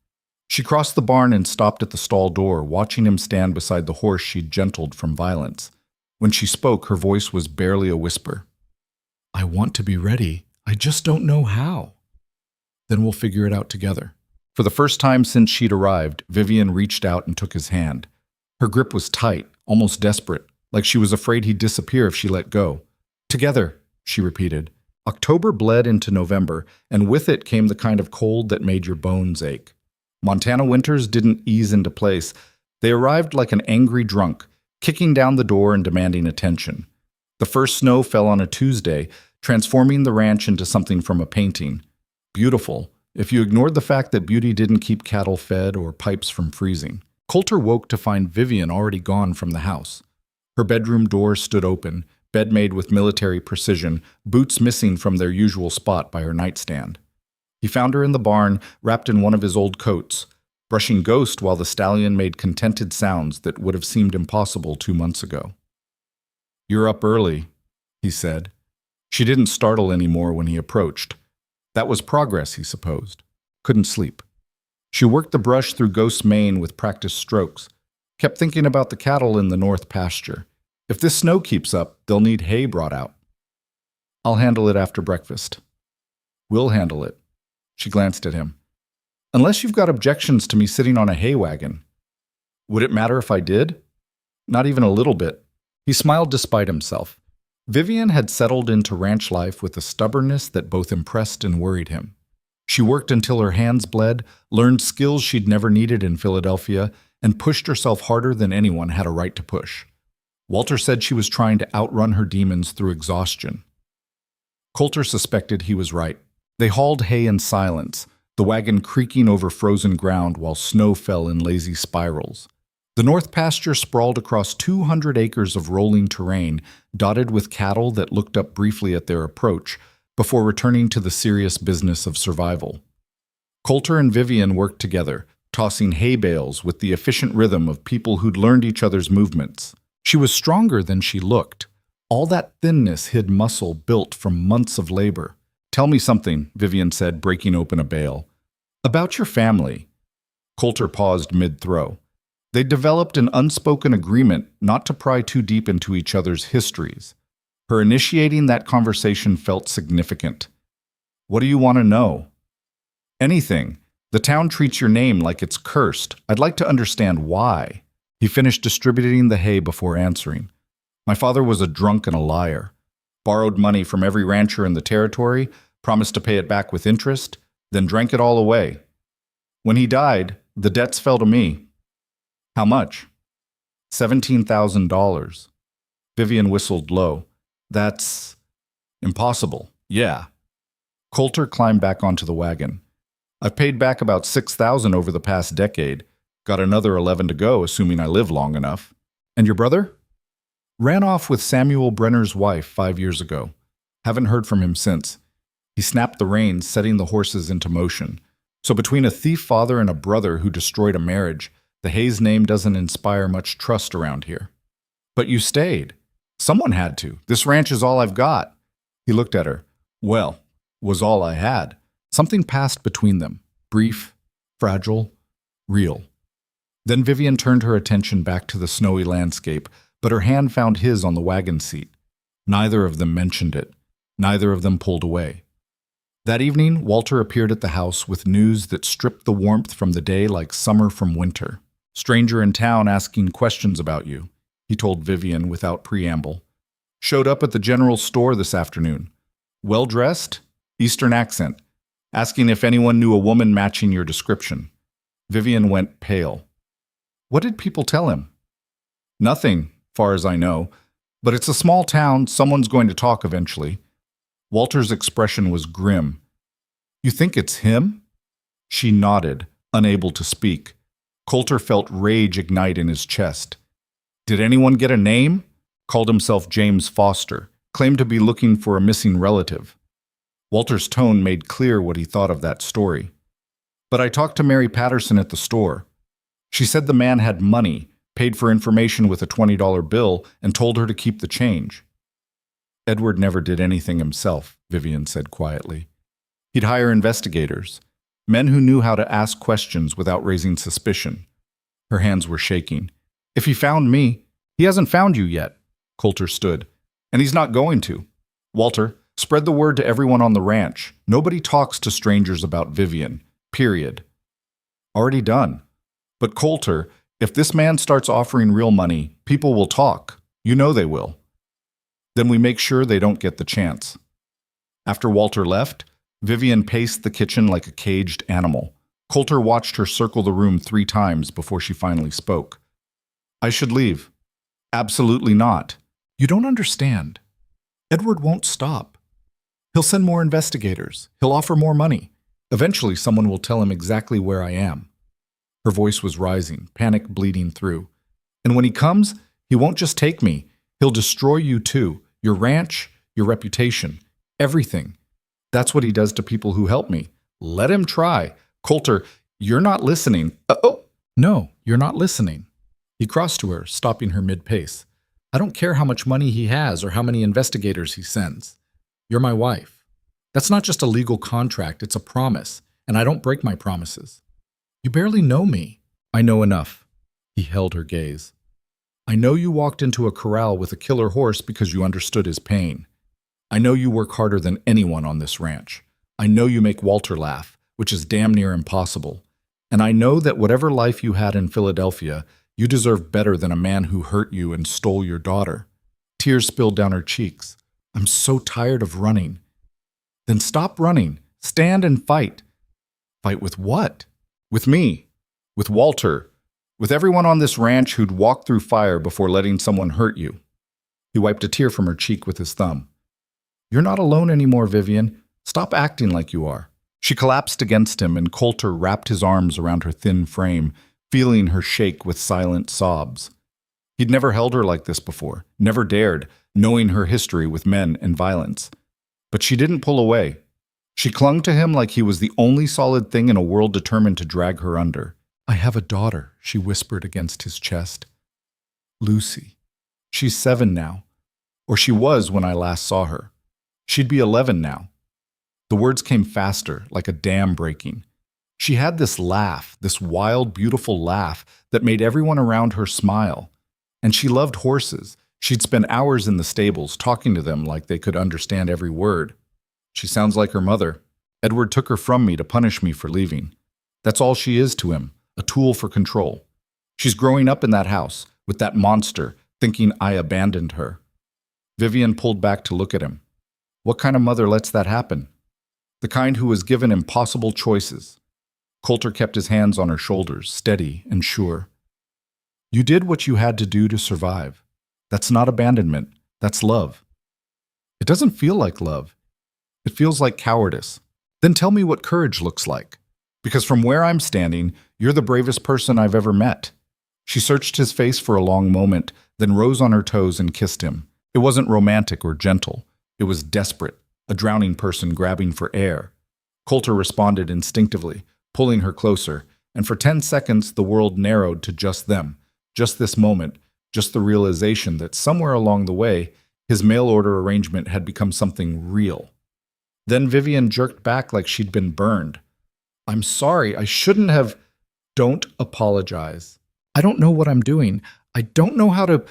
She crossed the barn and stopped at the stall door, watching him stand beside the horse she'd gentled from violence. When she spoke, her voice was barely a whisper. "I want to be ready. I just don't know how." "Then we'll figure it out together." For the first time since she'd arrived, Vivian reached out and took his hand. Her grip was tight, almost desperate, like she was afraid he'd disappear if she let go. "Together," she repeated. October bled into November, and with it came the kind of cold that made your bones ache. Montana winters didn't ease into place. They arrived like an angry drunk, kicking down the door and demanding attention. The first snow fell on a Tuesday, transforming the ranch into something from a painting. Beautiful, if you ignored the fact that beauty didn't keep cattle fed or pipes from freezing. Coulter woke to find Vivian already gone from the house. Her bedroom door stood open, bed made with military precision, boots missing from their usual spot by her nightstand. He found her in the barn, wrapped in one of his old coats, brushing Ghost while the stallion made contented sounds that would have seemed impossible 2 months ago. "You're up early," he said. She didn't startle anymore when he approached. That was progress, he supposed. Couldn't sleep. She worked the brush through Ghost's mane with practiced strokes, kept thinking about the cattle in the north pasture. If this snow keeps up, they'll need hay brought out. "I'll handle it after breakfast." "We'll handle it." She glanced at him. "Unless you've got objections to me sitting on a hay wagon." "Would it matter if I did?" "Not even a little bit." He smiled despite himself. Vivian had settled into ranch life with a stubbornness that both impressed and worried him. She worked until her hands bled, learned skills she'd never needed in Philadelphia, and pushed herself harder than anyone had a right to push. Walter said she was trying to outrun her demons through exhaustion. Coulter suspected he was right. They hauled hay in silence, the wagon creaking over frozen ground while snow fell in lazy spirals. The north pasture sprawled across 200 acres of rolling terrain, dotted with cattle that looked up briefly at their approach, before returning to the serious business of survival. Coulter and Vivian worked together, tossing hay bales with the efficient rhythm of people who'd learned each other's movements. She was stronger than she looked. All that thinness hid muscle built from months of labor. "Tell me something," Vivian said, breaking open a bale. "About your family." Coulter paused mid-throw. They'd developed an unspoken agreement not to pry too deep into each other's histories. Her initiating that conversation felt significant. "What do you want to know?" "Anything. The town treats your name like it's cursed. I'd like to understand why." He finished distributing the hay before answering. "My father was a drunk and a liar. Borrowed money from every rancher in the territory, promised to pay it back with interest, then drank it all away. When he died, the debts fell to me." "How much?" $17,000. Vivian whistled low. "That's impossible." "Yeah." Coulter climbed back onto the wagon. "I've paid back about $6,000 over the past decade. Got another 11 to go, assuming I live long enough." "And your brother?" "Ran off with Samuel Brenner's wife 5 years ago. Haven't heard from him since." He snapped the reins, setting the horses into motion. "So between a thief father and a brother who destroyed a marriage, the Hayes name doesn't inspire much trust around here." "But you stayed." "Someone had to. This ranch is all I've got." He looked at her. "Well, was all I had." Something passed between them. Brief, fragile, real. Then Vivian turned her attention back to the snowy landscape, but her hand found his on the wagon seat. Neither of them mentioned it. Neither of them pulled away. That evening, Walter appeared at the house with news that stripped the warmth from the day like summer from winter. "Stranger in town asking questions about you," he told Vivian without preamble. "Showed up at the general store this afternoon. Well-dressed, Eastern accent, asking if anyone knew a woman matching your description." Vivian went pale. "What did people tell him?" "Nothing, far as I know. But it's a small town, someone's going to talk eventually." Walter's expression was grim. "You think it's him?" She nodded, unable to speak. Coulter felt rage ignite in his chest. "Did anyone get a name?" Called himself James Foster. Claimed to be looking for a missing relative. Walter's tone made clear what he thought of that story. "But I talked to Mary Patterson at the store. She said the man had money, paid for information with a $20 bill, and told her to keep the change." "Edward never did anything himself," Vivian said quietly. "He'd hire investigators, men who knew how to ask questions without raising suspicion." Her hands were shaking. "If he found me, he hasn't found you yet." Coulter stood. "And he's not going to. Walter, spread the word to everyone on the ranch. Nobody talks to strangers about Vivian. Period." "Already done." "But Coulter, if this man starts offering real money, people will talk. You know they will." "Then we make sure they don't get the chance." After Walter left, Vivian paced the kitchen like a caged animal. Coulter watched her circle the room 3 times before she finally spoke. "I should leave." "Absolutely not." "You don't understand. Edward won't stop. He'll send more investigators. He'll offer more money. Eventually, someone will tell him exactly where I am." Her voice was rising, panic bleeding through. "And when he comes, he won't just take me. He'll destroy you too. Your ranch, your reputation, everything. That's what he does to people who help me. Let him try." "Coulter, you're not listening." "No, you're not listening." He crossed to her, stopping her mid-pace. "I don't care how much money he has or how many investigators he sends. You're my wife. That's not just a legal contract, it's a promise, and I don't break my promises. You barely know me." "I know enough." He held her gaze. "I know you walked into a corral with a killer horse because you understood his pain. I know you work harder than anyone on this ranch. I know you make Walter laugh, which is damn near impossible. And I know that whatever life you had in Philadelphia, you deserve better than a man who hurt you and stole your daughter. Tears spilled down her cheeks. I'm so tired of running. Then stop running. Stand and fight. Fight with what? With me. With Walter. With everyone on this ranch who'd walk through fire before letting someone hurt you. He wiped a tear from her cheek with his thumb. You're not alone anymore, Vivian. Stop acting like you are. She collapsed against him, and Coulter wrapped his arms around her thin frame, feeling her shake with silent sobs. He'd never held her like this before, never dared, knowing her history with men and violence. But she didn't pull away. She clung to him like he was the only solid thing in a world determined to drag her under. I have a daughter, she whispered against his chest. Lucy. She's 7 now. Or she was when I last saw her. She'd be 11 now. The words came faster, like a dam breaking. She had this laugh, this wild, beautiful laugh that made everyone around her smile. And she loved horses. She'd spend hours in the stables talking to them like they could understand every word. She sounds like her mother. Edward took her from me to punish me for leaving. That's all she is to him, a tool for control. She's growing up in that house, with that monster, thinking I abandoned her. Vivian pulled back to look at him. What kind of mother lets that happen? The kind who was given impossible choices. Coulter kept his hands on her shoulders, steady and sure. You did what you had to do to survive. That's not abandonment. That's love. It doesn't feel like love. It feels like cowardice. Then tell me what courage looks like. Because from where I'm standing, you're the bravest person I've ever met. She searched his face for a long moment, then rose on her toes and kissed him. It wasn't romantic or gentle. It was desperate, a drowning person grabbing for air. Coulter responded instinctively, pulling her closer, and for 10 seconds the world narrowed to just them, just this moment, just the realization that somewhere along the way, his mail-order arrangement had become something real. Then Vivian jerked back like she'd been burned. I'm sorry, I shouldn't have... Don't apologize. I don't know what I'm doing. I don't know how to...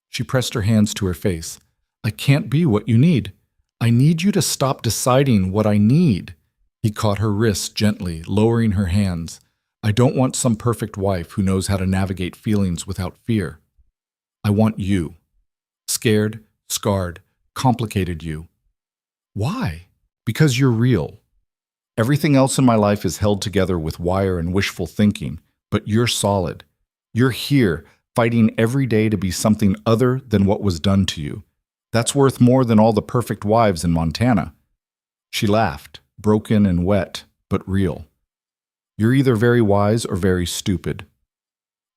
She pressed her hands to her face. I can't be what you need. I need you to stop deciding what I need. He caught her wrist gently, lowering her hands. I don't want some perfect wife who knows how to navigate feelings without fear. I want you. Scared, scarred, complicated you. Why? Because you're real. Everything else in my life is held together with wire and wishful thinking, but you're solid. You're here, fighting every day to be something other than what was done to you. That's worth more than all the perfect wives in Montana. She laughed, broken and wet, but real. You're either very wise or very stupid.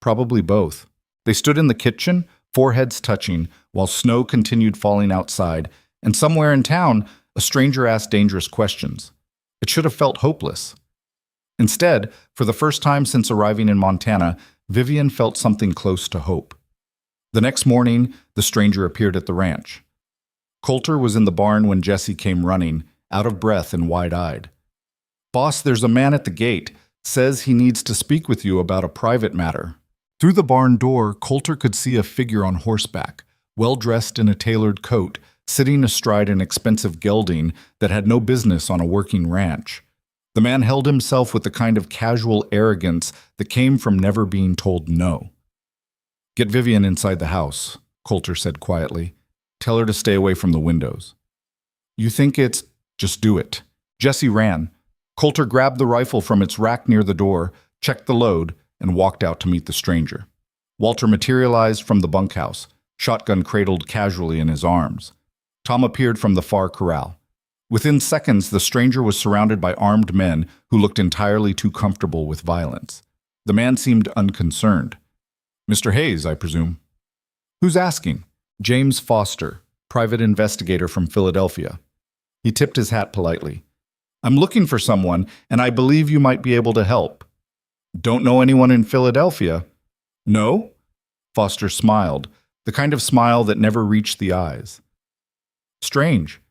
Probably both. They stood in the kitchen, foreheads touching, while snow continued falling outside, and somewhere in town, a stranger asked dangerous questions. It should have felt hopeless. Instead, for the first time since arriving in Montana, Vivian felt something close to hope. The next morning, the stranger appeared at the ranch. Coulter was in the barn when Jesse came running, out of breath and wide-eyed. Boss, there's a man at the gate. Says he needs to speak with you about a private matter. Through the barn door, Coulter could see a figure on horseback, well-dressed in a tailored coat, sitting astride an expensive gelding that had no business on a working ranch. The man held himself with the kind of casual arrogance that came from never being told no. Get Vivian inside the house, Coulter said quietly. Tell her to stay away from the windows. You think it's... Just do it. Jesse ran. Coulter grabbed the rifle from its rack near the door, checked the load, and walked out to meet the stranger. Walter materialized from the bunkhouse, shotgun cradled casually in his arms. Tom appeared from the far corral. Within seconds, the stranger was surrounded by armed men who looked entirely too comfortable with violence. The man seemed unconcerned. Mr. Hayes, I presume. Who's asking? James Foster, private investigator from Philadelphia. He tipped his hat politely. I'm looking for someone, and I believe you might be able to help. Don't know anyone in Philadelphia? No? Foster smiled, the kind of smile that never reached the eyes. Strange,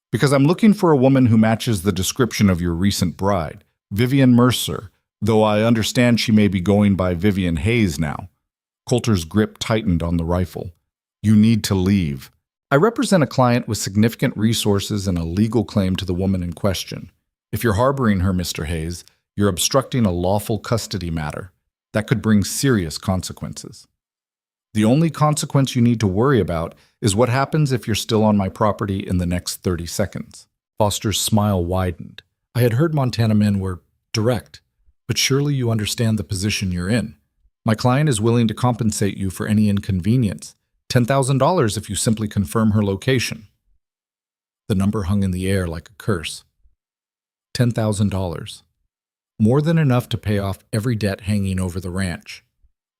because I'm looking for a woman who matches the description of your recent bride, Vivian Mercer, though I understand she may be going by Vivian Hayes now. Coulter's grip tightened on the rifle. You need to leave. I represent a client with significant resources and a legal claim to the woman in question. If you're harboring her, Mr. Hayes, you're obstructing a lawful custody matter. That could bring serious consequences. The only consequence you need to worry about is what happens if you're still on my property in the next 30 seconds. Foster's smile widened. I had heard Montana men were direct, but surely you understand the position you're in. My client is willing to compensate you for any inconvenience. $10,000 if you simply confirm her location. The number hung in the air like a curse. $10,000. More than enough to pay off every debt hanging over the ranch.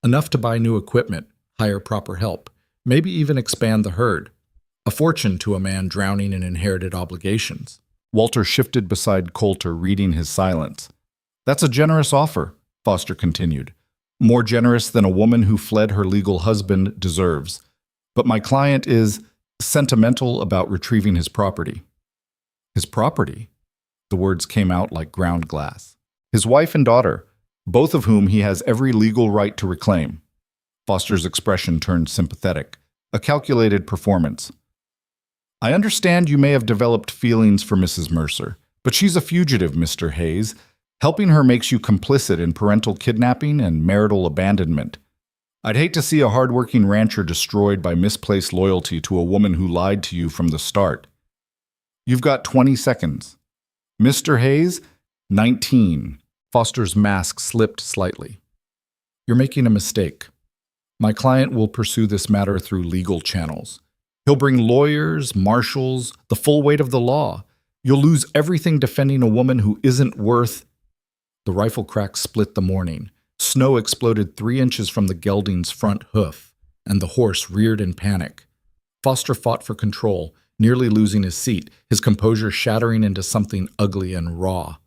Enough to buy new equipment, hire proper help, maybe even expand the herd. A fortune to a man drowning in inherited obligations. Walter shifted beside Coulter, reading his silence. That's a generous offer, Foster continued. More generous than a woman who fled her legal husband deserves. But my client is sentimental about retrieving his property. His property? The words came out like ground glass. His wife and daughter, both of whom he has every legal right to reclaim. Foster's expression turned sympathetic, a calculated performance. I understand you may have developed feelings for Mrs. Mercer, but she's a fugitive, Mr. Hayes. Helping her makes you complicit in parental kidnapping and marital abandonment. I'd hate to see a hardworking rancher destroyed by misplaced loyalty to a woman who lied to you from the start. You've got 20 seconds. Mr. Hayes, 19. Foster's mask slipped slightly. You're making a mistake. My client will pursue this matter through legal channels. He'll bring lawyers, marshals, the full weight of the law. You'll lose everything defending a woman who isn't worth... The rifle crack split the morning. Snow exploded 3 inches from the gelding's front hoof, and the horse reared in panic. Foster fought for control, nearly losing his seat, his composure shattering into something ugly and raw.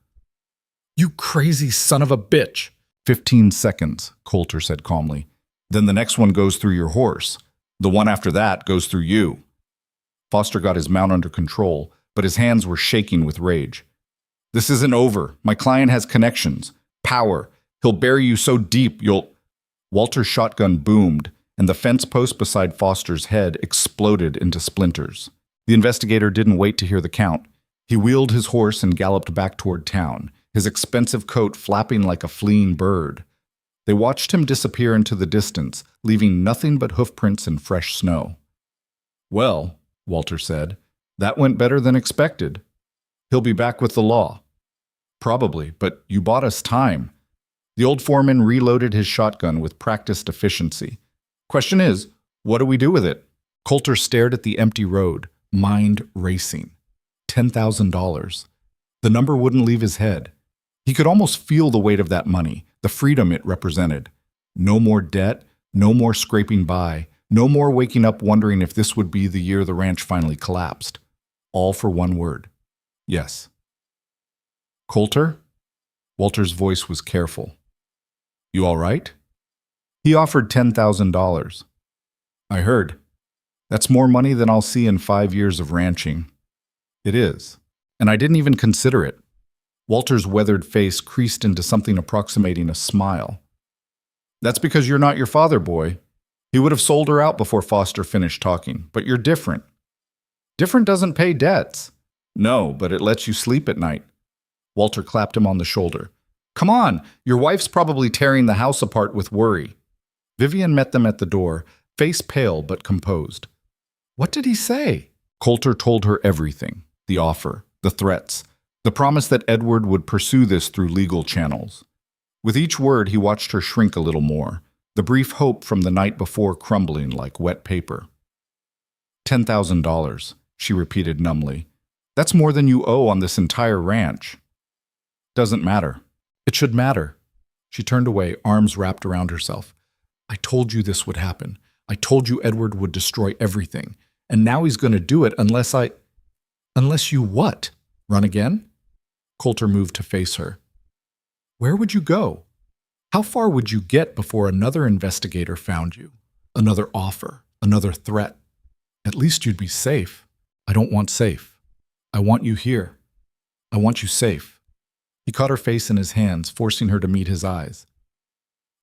You crazy son of a bitch! 15 seconds, Coulter said calmly. Then the next one goes through your horse. The one after that goes through you. Foster got his mount under control, but his hands were shaking with rage. This isn't over. My client has connections, power. He'll bury you so deep you'll... Walter's shotgun boomed, and the fence post beside Foster's head exploded into splinters. The investigator didn't wait to hear the count. He wheeled his horse and galloped back toward town, his expensive coat flapping like a fleeing bird. They watched him disappear into the distance, leaving nothing but hoofprints and fresh snow. Well, Walter said, that went better than expected. He'll be back with the law. Probably, but you bought us time. The old foreman reloaded his shotgun with practiced efficiency. Question is, what do we do with it? Coulter stared at the empty road, mind racing. $10,000. The number wouldn't leave his head. He could almost feel the weight of that money, the freedom it represented. No more debt, no more scraping by, no more waking up wondering if this would be the year the ranch finally collapsed. All for one word. Yes. Coulter? Walter's voice was careful. You all right? He offered $10,000. I heard. That's more money than I'll see in 5 years of ranching. It is. And I didn't even consider it. Walter's weathered face creased into something approximating a smile. That's because you're not your father, boy. He would have sold her out before Foster finished talking, but you're different. Different doesn't pay debts. No, but it lets you sleep at night. Walter clapped him on the shoulder. Come on, your wife's probably tearing the house apart with worry. Vivian met them at the door, face pale but composed. What did he say? Coulter told her everything. The offer, the threats, the promise that Edward would pursue this through legal channels. With each word, he watched her shrink a little more, the brief hope from the night before crumbling like wet paper. $10,000, she repeated numbly. That's more than you owe on this entire ranch. Doesn't matter. It should matter. She turned away, arms wrapped around herself. I told you this would happen. I told you Edward would destroy everything. And now he's going to do it unless I... Unless you what? Run again? Coulter moved to face her. Where would you go? How far would you get before another investigator found you? Another offer? Another threat? At least you'd be safe. I don't want safe. I want you here. I want you safe. He caught her face in his hands, forcing her to meet his eyes.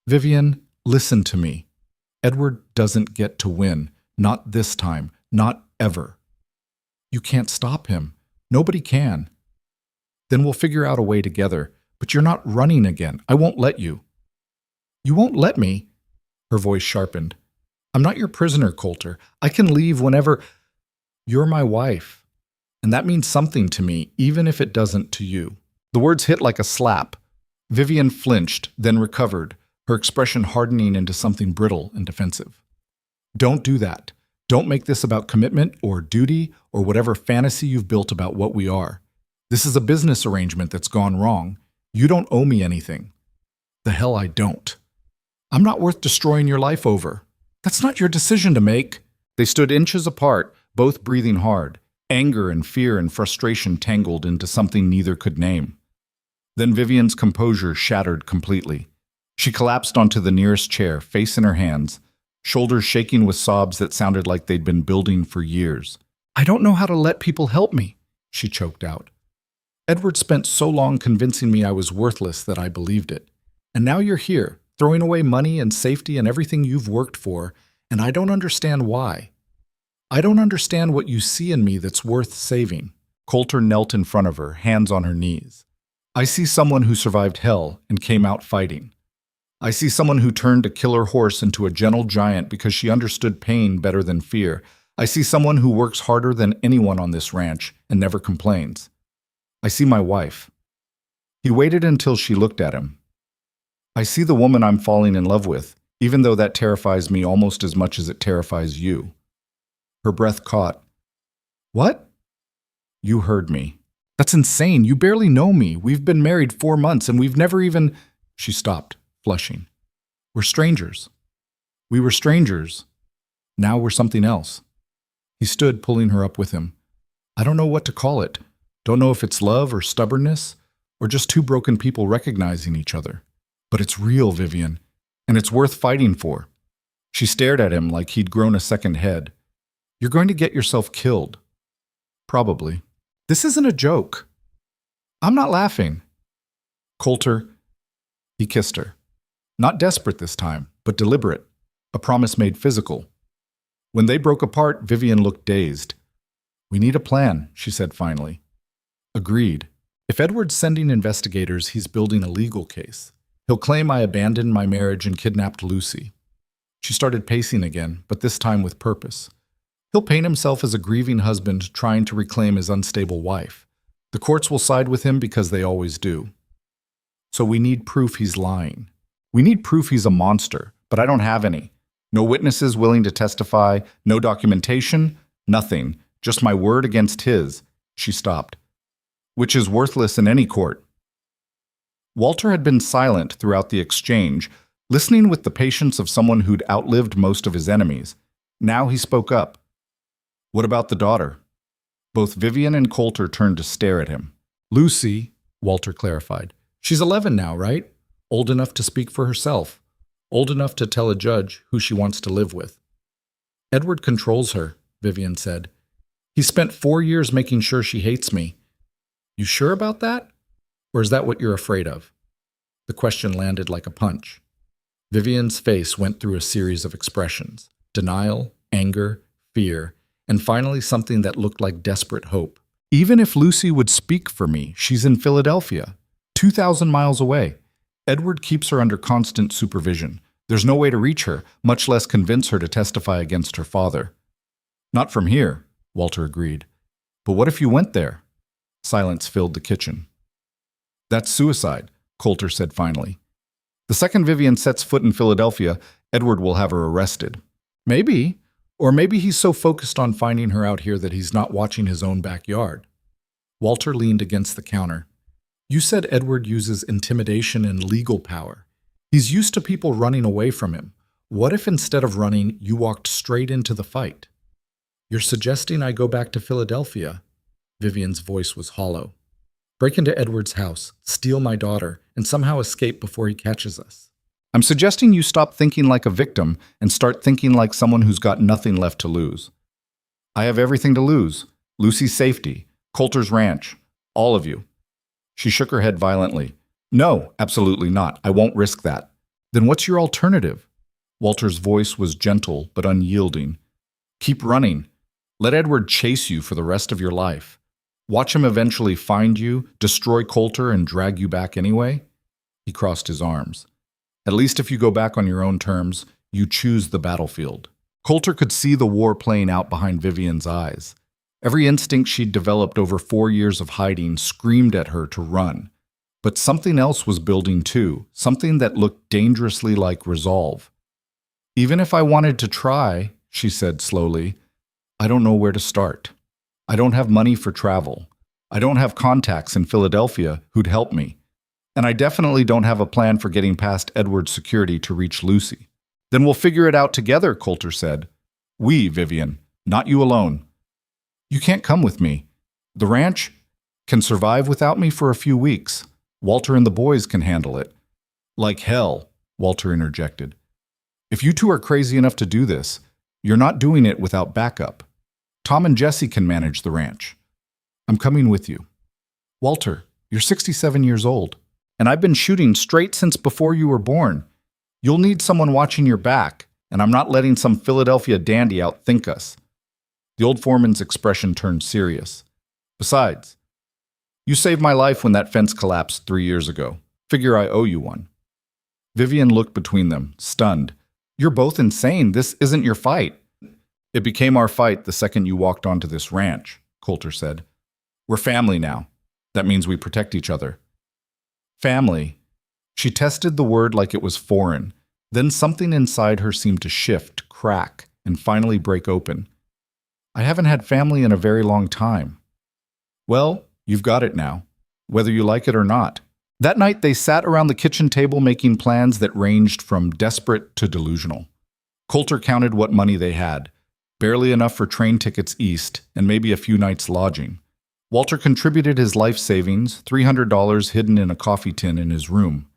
Vivian, listen to me. Edward doesn't get to win. Not this time. Not ever. You can't stop him. Nobody can. Then we'll figure out a way together. But you're not running again. I won't let you. You won't let me? Her voice sharpened. I'm not your prisoner, Coulter. I can leave whenever. You're my wife. And that means something to me, even if it doesn't to you. The words hit like a slap. Vivian flinched, then recovered, her expression hardening into something brittle and defensive. Don't do that. Don't make this about commitment or duty or whatever fantasy you've built about what we are. This is a business arrangement that's gone wrong. You don't owe me anything. The hell I don't. I'm not worth destroying your life over. That's not your decision to make. They stood inches apart, both breathing hard, anger and fear and frustration tangled into something neither could name. Then Vivian's composure shattered completely. She collapsed onto the nearest chair, face in her hands, shoulders shaking with sobs that sounded like they'd been building for years. I don't know how to let people help me, she choked out. Edward spent so long convincing me I was worthless that I believed it. And now you're here, throwing away money and safety and everything you've worked for, and I don't understand why. I don't understand what you see in me that's worth saving. Coulter knelt in front of her, hands on her knees. I see someone who survived hell and came out fighting. I see someone who turned a killer horse into a gentle giant because she understood pain better than fear. I see someone who works harder than anyone on this ranch and never complains. I see my wife. He waited until she looked at him. I see the woman I'm falling in love with, even though that terrifies me almost as much as it terrifies you. Her breath caught. What? You heard me. That's insane. You barely know me. We've been married 4 months and we've never even... She stopped, flushing. We're strangers. We were strangers. Now we're something else. He stood, pulling her up with him. I don't know what to call it. Don't know if it's love or stubbornness, or just two broken people recognizing each other. But it's real, Vivian, and it's worth fighting for. She stared at him like he'd grown a second head. You're going to get yourself killed. Probably. This isn't a joke. I'm not laughing. Coulter, he kissed her. Not desperate this time, but deliberate. A promise made physical. When they broke apart, Vivian looked dazed. We need a plan, she said finally. Agreed. If Edward's sending investigators, he's building a legal case. He'll claim I abandoned my marriage and kidnapped Lucy. She started pacing again, but this time with purpose. He'll paint himself as a grieving husband trying to reclaim his unstable wife. The courts will side with him because they always do. So we need proof he's lying. We need proof he's a monster, but I don't have any. No witnesses willing to testify, no documentation, nothing. Just my word against his. She stopped. Which is worthless in any court. Walter had been silent throughout the exchange, listening with the patience of someone who'd outlived most of his enemies. Now he spoke up. What about the daughter? Both Vivian and Coulter turned to stare at him. Lucy, Walter clarified. She's 11 now, right? Old enough to speak for herself. Old enough to tell a judge who she wants to live with. Edward controls her, Vivian said. He spent 4 years making sure she hates me. You sure about that? Or is that what you're afraid of? The question landed like a punch. Vivian's face went through a series of expressions. Denial, anger, fear, and finally something that looked like desperate hope. Even if Lucy would speak for me, she's in Philadelphia, 2,000 miles away. Edward keeps her under constant supervision. There's no way to reach her, much less convince her to testify against her father. Not from here, Walter agreed. But what if you went there? Silence filled the kitchen. That's suicide, Coulter said finally. The second Vivian sets foot in Philadelphia, Edward will have her arrested. Maybe. Or maybe he's so focused on finding her out here that he's not watching his own backyard. Walter leaned against the counter. You said Edward uses intimidation and legal power. He's used to people running away from him. What if instead of running, you walked straight into the fight? You're suggesting I go back to Philadelphia? Vivian's voice was hollow. Break into Edward's house, steal my daughter, and somehow escape before he catches us. I'm suggesting you stop thinking like a victim and start thinking like someone who's got nothing left to lose. I have everything to lose. Lucy's safety, Coulter's ranch, all of you. She shook her head violently. No, absolutely not. I won't risk that. Then what's your alternative? Walter's voice was gentle but unyielding. Keep running. Let Edward chase you for the rest of your life. Watch him eventually find you, destroy Coulter, and drag you back anyway? He crossed his arms. At least if you go back on your own terms, you choose the battlefield. Coulter could see the war playing out behind Vivian's eyes. Every instinct she'd developed over 4 years of hiding screamed at her to run. But something else was building too, something that looked dangerously like resolve. "Even if I wanted to try," she said slowly, "I don't know where to start. I don't have money for travel. I don't have contacts in Philadelphia who'd help me. And I definitely don't have a plan for getting past Edward's security to reach Lucy." "Then we'll figure it out together," Coulter said. "We, Vivian, not you alone." "You can't come with me. The ranch can survive without me for a few weeks. Walter and the boys can handle it." "Like hell," Walter interjected. "If you two are crazy enough to do this, you're not doing it without backup. Tom and Jesse can manage the ranch. I'm coming with you." "Walter, you're 67 years old, and I've been shooting straight since before you were born. You'll need someone watching your back, and I'm not letting some Philadelphia dandy outthink us." The old foreman's expression turned serious. "Besides, you saved my life when that fence collapsed 3 years ago. Figure I owe you one." Vivian looked between them, stunned. "You're both insane. This isn't your fight." "It became our fight the second you walked onto this ranch," Coulter said. "We're family now. That means we protect each other." Family. She tested the word like it was foreign. Then something inside her seemed to shift, crack, and finally break open. "I haven't had family in a very long time." "Well, you've got it now, whether you like it or not." That night they sat around the kitchen table making plans that ranged from desperate to delusional. Coulter counted what money they had, barely enough for train tickets east and maybe a few nights' lodging. Walter contributed his life savings, $300 hidden in a coffee tin in his room.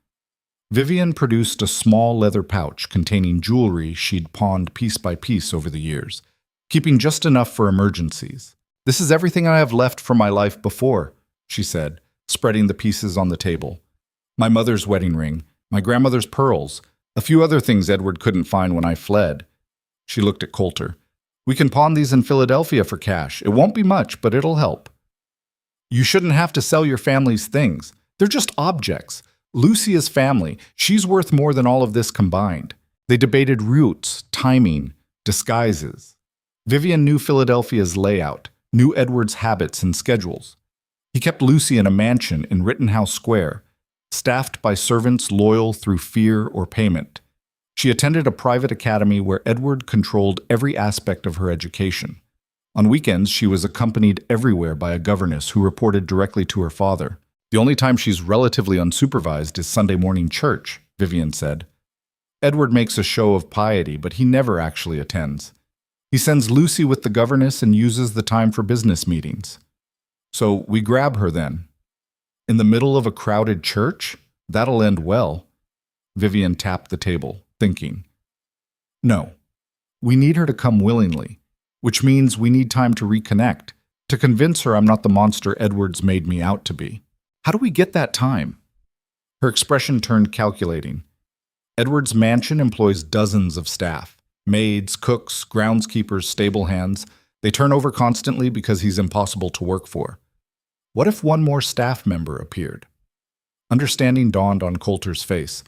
Vivian produced a small leather pouch containing jewelry she'd pawned piece by piece over the years, keeping just enough for emergencies. "This is everything I have left from my life before," she said, spreading the pieces on the table. "My mother's wedding ring, my grandmother's pearls, a few other things Edward couldn't find when I fled." She looked at Coulter. "We can pawn these in Philadelphia for cash. It won't be much, but it'll help." "You shouldn't have to sell your family's things. They're just objects. Lucy is family. She's worth more than all of this combined." They debated routes, timing, disguises. Vivian knew Philadelphia's layout, knew Edward's habits and schedules. He kept Lucy in a mansion in Rittenhouse Square, staffed by servants loyal through fear or payment. She attended a private academy where Edward controlled every aspect of her education. On weekends, she was accompanied everywhere by a governess who reported directly to her father. "The only time she's relatively unsupervised is Sunday morning church," Vivian said. "Edward makes a show of piety, but he never actually attends. He sends Lucy with the governess and uses the time for business meetings. So we grab her then." "In the middle of a crowded church? That'll end well." Vivian tapped the table, thinking. "No. We need her to come willingly, which means we need time to reconnect, to convince her I'm not the monster Edward's made me out to be. How do we get that time?" Her expression turned calculating. "Edward's mansion employs dozens of staff. Maids, cooks, groundskeepers, stable hands. They turn over constantly because he's impossible to work for. What if one more staff member appeared?" Understanding dawned on Coulter's face.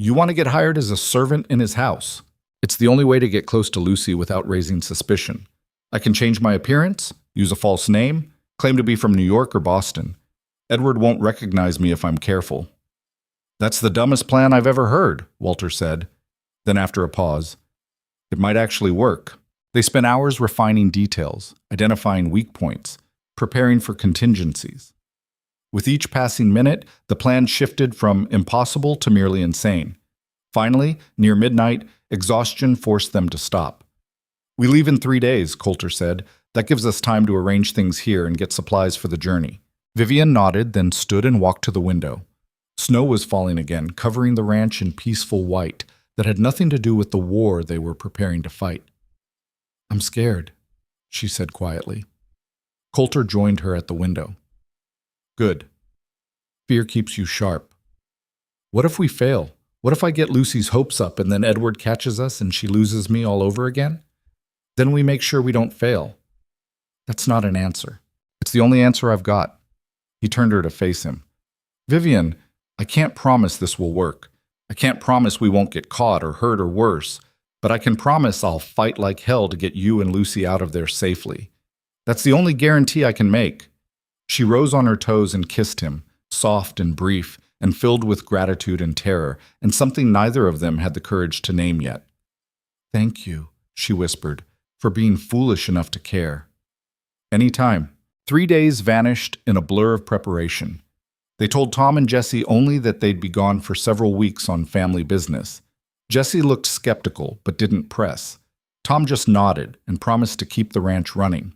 "You want to get hired as a servant in his house? It's the only way to get close to Lucy without raising suspicion. I can change my appearance, use a false name, claim to be from New York or Boston. Edward won't recognize me if I'm careful." "That's the dumbest plan I've ever heard," Walter said. Then after a pause, "It might actually work." They spent hours refining details, identifying weak points, preparing for contingencies. With each passing minute, the plan shifted from impossible to merely insane. Finally, near midnight, exhaustion forced them to stop. "We leave in 3 days," Coulter said. "That gives us time to arrange things here and get supplies for the journey." Vivian nodded, then stood and walked to the window. Snow was falling again, covering the ranch in peaceful white that had nothing to do with the war they were preparing to fight. "I'm scared," she said quietly. Coulter joined her at the window. "Good. Fear keeps you sharp. What if we fail? What if I get Lucy's hopes up and then Edward catches us and she loses me all over again? Then we make sure we don't fail." "That's not an answer. It's the only answer I've got." He turned her to face him. "Vivian, I can't promise this will work. I can't promise we won't get caught or hurt or worse. but I can promise I'll fight like hell to get you and Lucy out of there safely. That's the only guarantee I can make." She rose on her toes and kissed him, soft and brief, and filled with gratitude and terror, and something neither of them had the courage to name yet. "Thank you," she whispered, "for being foolish enough to care." "Any time." 3 days vanished in a blur of preparation. They told Tom and Jesse only that they'd be gone for several weeks on family business. Jesse looked skeptical, but didn't press. Tom just nodded and promised to keep the ranch running.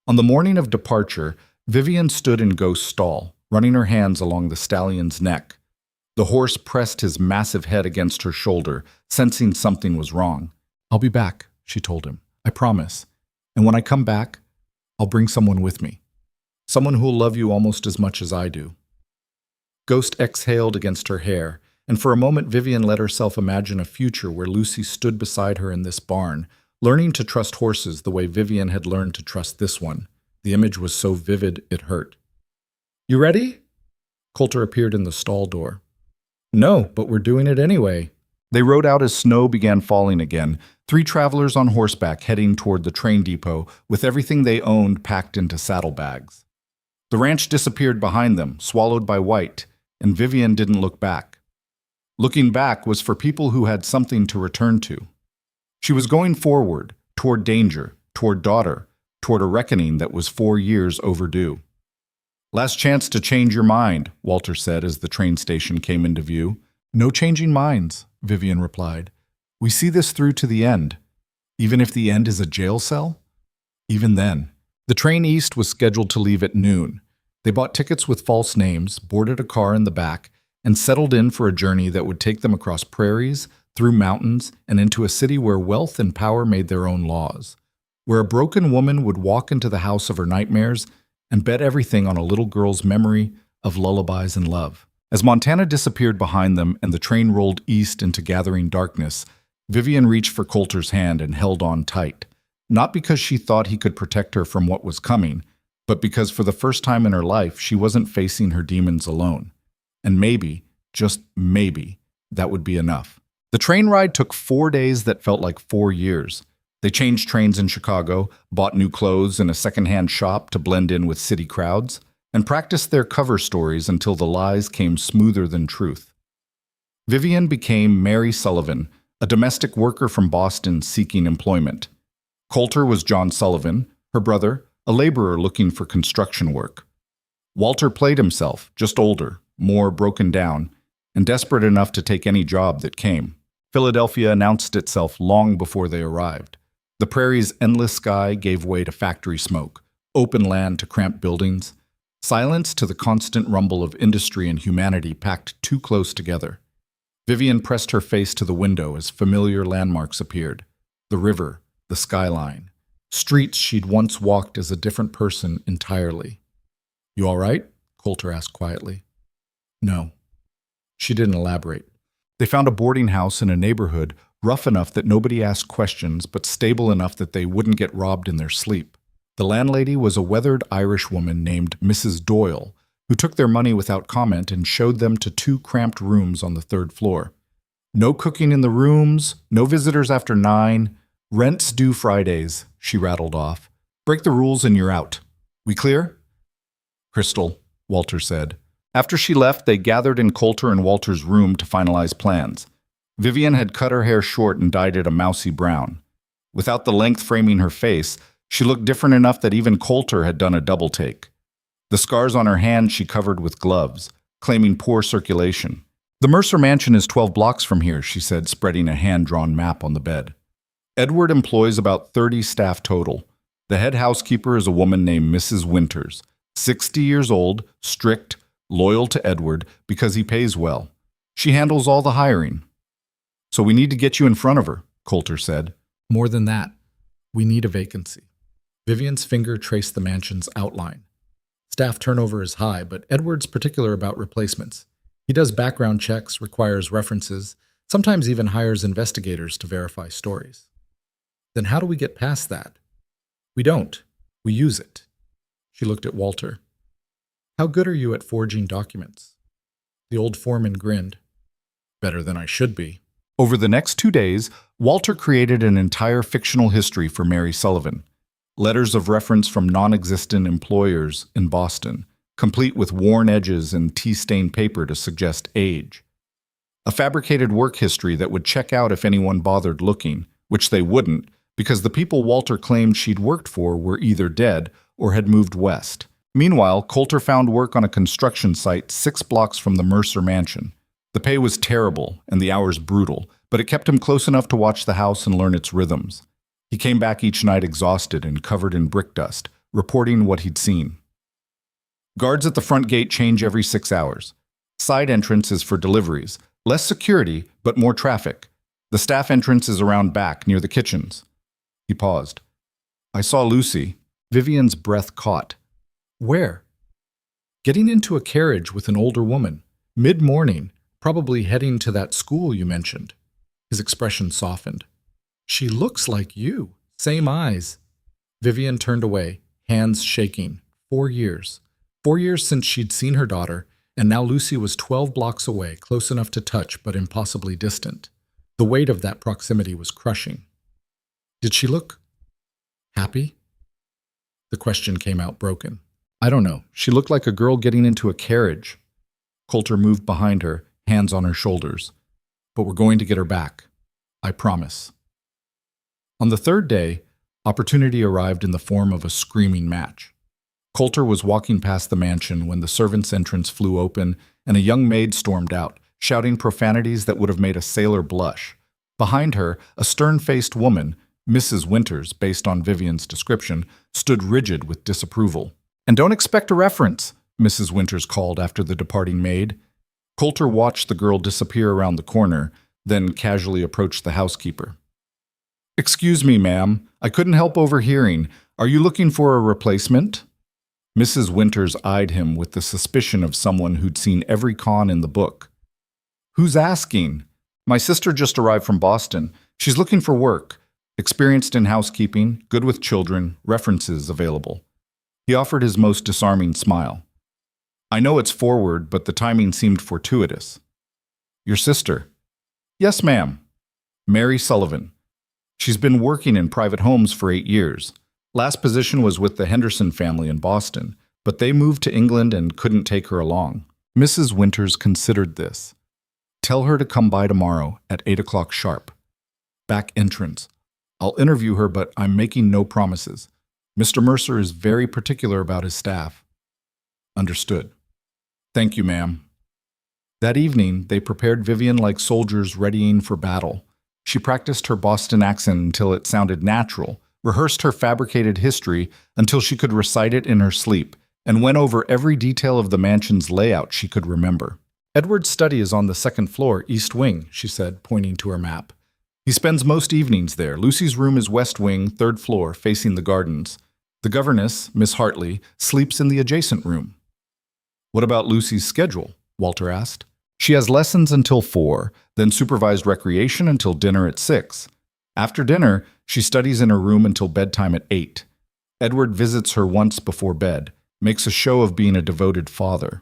On the morning of departure, Vivian stood in Ghost's stall, running her hands along the stallion's neck. The horse pressed his massive head against her shoulder, sensing something was wrong. "I'll be back," she told him. "I promise. And when I come back, I'll bring someone with me. Someone who'll love you almost as much as I do." Ghost exhaled against her hair, and for a moment Vivian let herself imagine a future where Lucy stood beside her in this barn, learning to trust horses the way Vivian had learned to trust this one. The image was so vivid it hurt. "You ready?" Coulter appeared in the stall door. "No, but we're doing it anyway." They rode out as snow began falling again, 3 travelers on horseback heading toward the train depot with everything they owned packed into saddlebags. The ranch disappeared behind them, swallowed by white, and Vivian didn't look back. Looking back was for people who had something to return to. She was going forward, toward danger, toward daughter, toward a reckoning that was 4 years overdue. "Last chance to change your mind," Walter said as the train station came into view. "No changing minds," Vivian replied. "We see this through to the end. Even if the end is a jail cell? Even then." The train east was scheduled to leave at noon. They bought tickets with false names, boarded a car in the back, and settled in for a journey that would take them across prairies, through mountains, and into a city where wealth and power made their own laws, where a broken woman would walk into the house of her nightmares and bet everything on a little girl's memory of lullabies and love. As Montana disappeared behind them and the train rolled east into gathering darkness, Vivian reached for Coulter's hand and held on tight, not because she thought he could protect her from what was coming, but because for the first time in her life she wasn't facing her demons alone. And maybe, just maybe, that would be enough. The train ride took 4 days that felt like 4 years. They changed trains in Chicago, bought new clothes in a secondhand shop to blend in with city crowds, and practiced their cover stories until the lies came smoother than truth. Vivian became Mary Sullivan, a domestic worker from Boston seeking employment. Coulter was John Sullivan, her brother, a laborer looking for construction work. Walter played himself, just older, more broken down, and desperate enough to take any job that came. Philadelphia announced itself long before they arrived. The prairie's endless sky gave way to factory smoke, open land to cramped buildings, silence to the constant rumble of industry and humanity packed too close together. Vivian pressed her face to the window as familiar landmarks appeared. The river, the skyline, streets she'd once walked as a different person entirely. "You all right?" Coulter asked quietly. "No." She didn't elaborate. They found a boarding house in a neighborhood rough enough that nobody asked questions, but stable enough that they wouldn't get robbed in their sleep. The landlady was a weathered Irish woman named Mrs. Doyle, who took their money without comment and showed them to 2 cramped rooms on the 3rd floor. "No cooking in the rooms, no visitors after 9, rent's due Fridays," she rattled off. "Break the rules and you're out. We clear?" "Crystal," Walter said. After she left, they gathered in Coulter and Walter's room to finalize plans. Vivian had cut her hair short and dyed it a mousy brown. Without the length framing her face, she looked different enough that even Coulter had done a double take. The scars on her hands she covered with gloves, claiming poor circulation. "The Mercer Mansion is 12 blocks from here," she said, spreading a hand-drawn map on the bed. Edward employs about 30 staff total. The head housekeeper is a woman named Mrs. Winters, 60 years old, strict, loyal to Edward because he pays well. She handles all the hiring. "So we need to get you in front of her," Coulter said. "More than that, we need a vacancy." Vivian's finger traced the mansion's outline. Staff turnover is high, but Edward's particular about replacements. He does background checks, requires references, sometimes even hires investigators to verify stories. "Then how do we get past that?" "We don't. We use it." She looked at Walter. "How good are you at forging documents?" The old foreman grinned. "Better than I should be." Over the next 2 days, Walter created an entire fictional history for Mary Sullivan. Letters of reference from non-existent employers in Boston, complete with worn edges and tea-stained paper to suggest age. A fabricated work history that would check out if anyone bothered looking, which they wouldn't, because the people Walter claimed she'd worked for were either dead or had moved west. Meanwhile, Coulter found work on a construction site 6 blocks from the Mercer mansion. The pay was terrible and the hours brutal, but it kept him close enough to watch the house and learn its rhythms. He came back each night exhausted and covered in brick dust, reporting what he'd seen. Guards at the front gate change every 6 hours. Side entrance is for deliveries. Less security, but more traffic. The staff entrance is around back, near the kitchens. He paused. I saw Lucy. Vivian's breath caught. Where? Getting into a carriage with an older woman. Mid-morning, probably heading to that school you mentioned. His expression softened. She looks like you. Same eyes. Vivian turned away, hands shaking. 4 years. 4 years since she'd seen her daughter, and now Lucy was 12 blocks away, close enough to touch but impossibly distant. The weight of that proximity was crushing. Did she look happy? The question came out broken. I don't know. She looked like a girl getting into a carriage. Coulter moved behind her, hands on her shoulders. But we're going to get her back. I promise. On the 3rd day, opportunity arrived in the form of a screaming match. Coulter was walking past the mansion when the servants' entrance flew open and a young maid stormed out, shouting profanities that would have made a sailor blush. Behind her, a stern-faced woman, Mrs. Winters, based on Vivian's description, stood rigid with disapproval. And don't expect a reference, Mrs. Winters called after the departing maid. Coulter watched the girl disappear around the corner, then casually approached the housekeeper. Excuse me, ma'am. I couldn't help overhearing. Are you looking for a replacement? Mrs. Winters eyed him with the suspicion of someone who'd seen every con in the book. Who's asking? My sister just arrived from Boston. She's looking for work. Experienced in housekeeping, good with children, references available. He offered his most disarming smile. I know it's forward, but the timing seemed fortuitous. Your sister? Yes, ma'am. Mary Sullivan. She's been working in private homes for 8 years. Last position was with the Henderson family in Boston, but they moved to England and couldn't take her along. Mrs. Winters considered this. Tell her to come by tomorrow at 8 o'clock sharp. Back entrance. I'll interview her, but I'm making no promises. Mr. Mercer is very particular about his staff. Understood. Thank you, ma'am. That evening, they prepared Vivian like soldiers readying for battle. She practiced her Boston accent until it sounded natural, rehearsed her fabricated history until she could recite it in her sleep, and went over every detail of the mansion's layout she could remember. Edward's study is on the 2nd floor, east wing, she said, pointing to her map. He spends most evenings there. Lucy's room is west wing, 3rd floor, facing the gardens. The governess, Miss Hartley, sleeps in the adjacent room. What about Lucy's schedule? Walter asked. She has lessons until 4, then supervised recreation until dinner at 6. After dinner, she studies in her room until bedtime at 8. Edward visits her once before bed, makes a show of being a devoted father.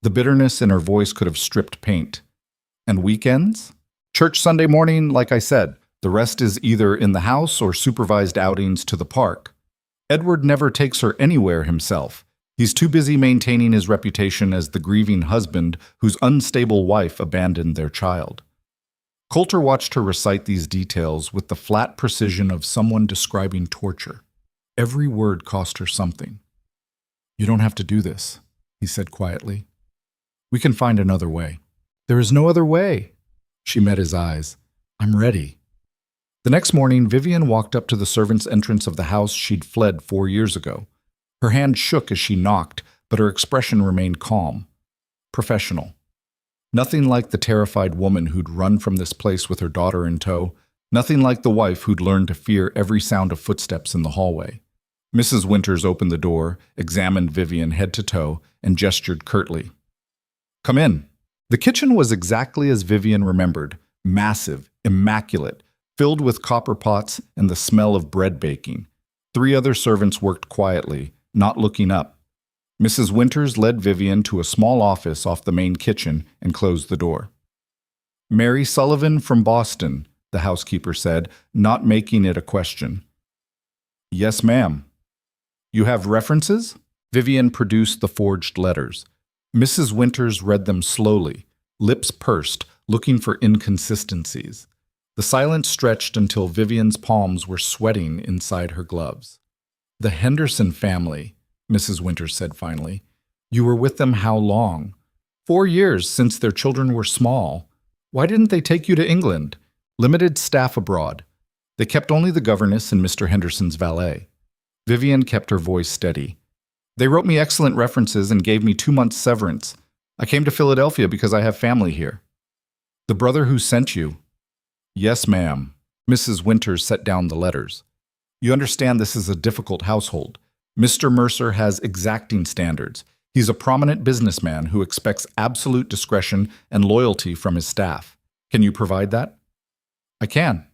The bitterness in her voice could have stripped paint. And weekends? Church Sunday morning, like I said. The rest is either in the house or supervised outings to the park. Edward never takes her anywhere himself. He's too busy maintaining his reputation as the grieving husband whose unstable wife abandoned their child. Coulter watched her recite these details with the flat precision of someone describing torture. Every word cost her something. You don't have to do this, he said quietly. We can find another way. There is no other way. She met his eyes. I'm ready. The next morning, Vivian walked up to the servants' entrance of the house she'd fled 4 years ago. Her hand shook as she knocked, but her expression remained calm. Professional. Nothing like the terrified woman who'd run from this place with her daughter in tow. Nothing like the wife who'd learned to fear every sound of footsteps in the hallway. Mrs. Winters opened the door, examined Vivian head to toe, and gestured curtly. Come in. The kitchen was exactly as Vivian remembered, massive, immaculate, filled with copper pots and the smell of bread baking. 3 other servants worked quietly, not looking up. Mrs. Winters led Vivian to a small office off the main kitchen and closed the door. Mary Sullivan from Boston, the housekeeper said, not making it a question. Yes, ma'am. You have references? Vivian produced the forged letters. Mrs. Winters read them slowly, lips pursed, looking for inconsistencies. The silence stretched until Vivian's palms were sweating inside her gloves. The Henderson family, Mrs. Winters said finally. You were with them how long? 4 years since their children were small. Why didn't they take you to England? Limited staff abroad. They kept only the governess and Mr. Henderson's valet. Vivian kept her voice steady. They wrote me excellent references and gave me 2 months' severance. I came to Philadelphia because I have family here. The brother who sent you? Yes, ma'am. Mrs. Winters set down the letters. You understand this is a difficult household. Mr. Mercer has exacting standards. He's a prominent businessman who expects absolute discretion and loyalty from his staff. Can you provide that? I can.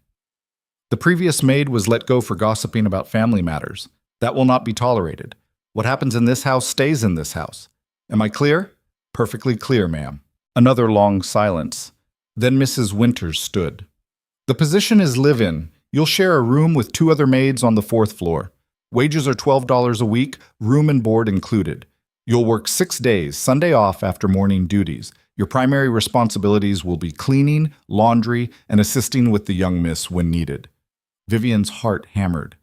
The previous maid was let go for gossiping about family matters. That will not be tolerated. What happens in this house stays in this house. Am I clear? Perfectly clear, ma'am. Another long silence. Then Mrs. Winters stood. The position is live-in. You'll share a room with 2 other maids on the 4th floor. Wages are $12 a week, room and board included. You'll work 6 days, Sunday off after morning duties. Your primary responsibilities will be cleaning, laundry, and assisting with the young miss when needed. Vivian's heart hammered.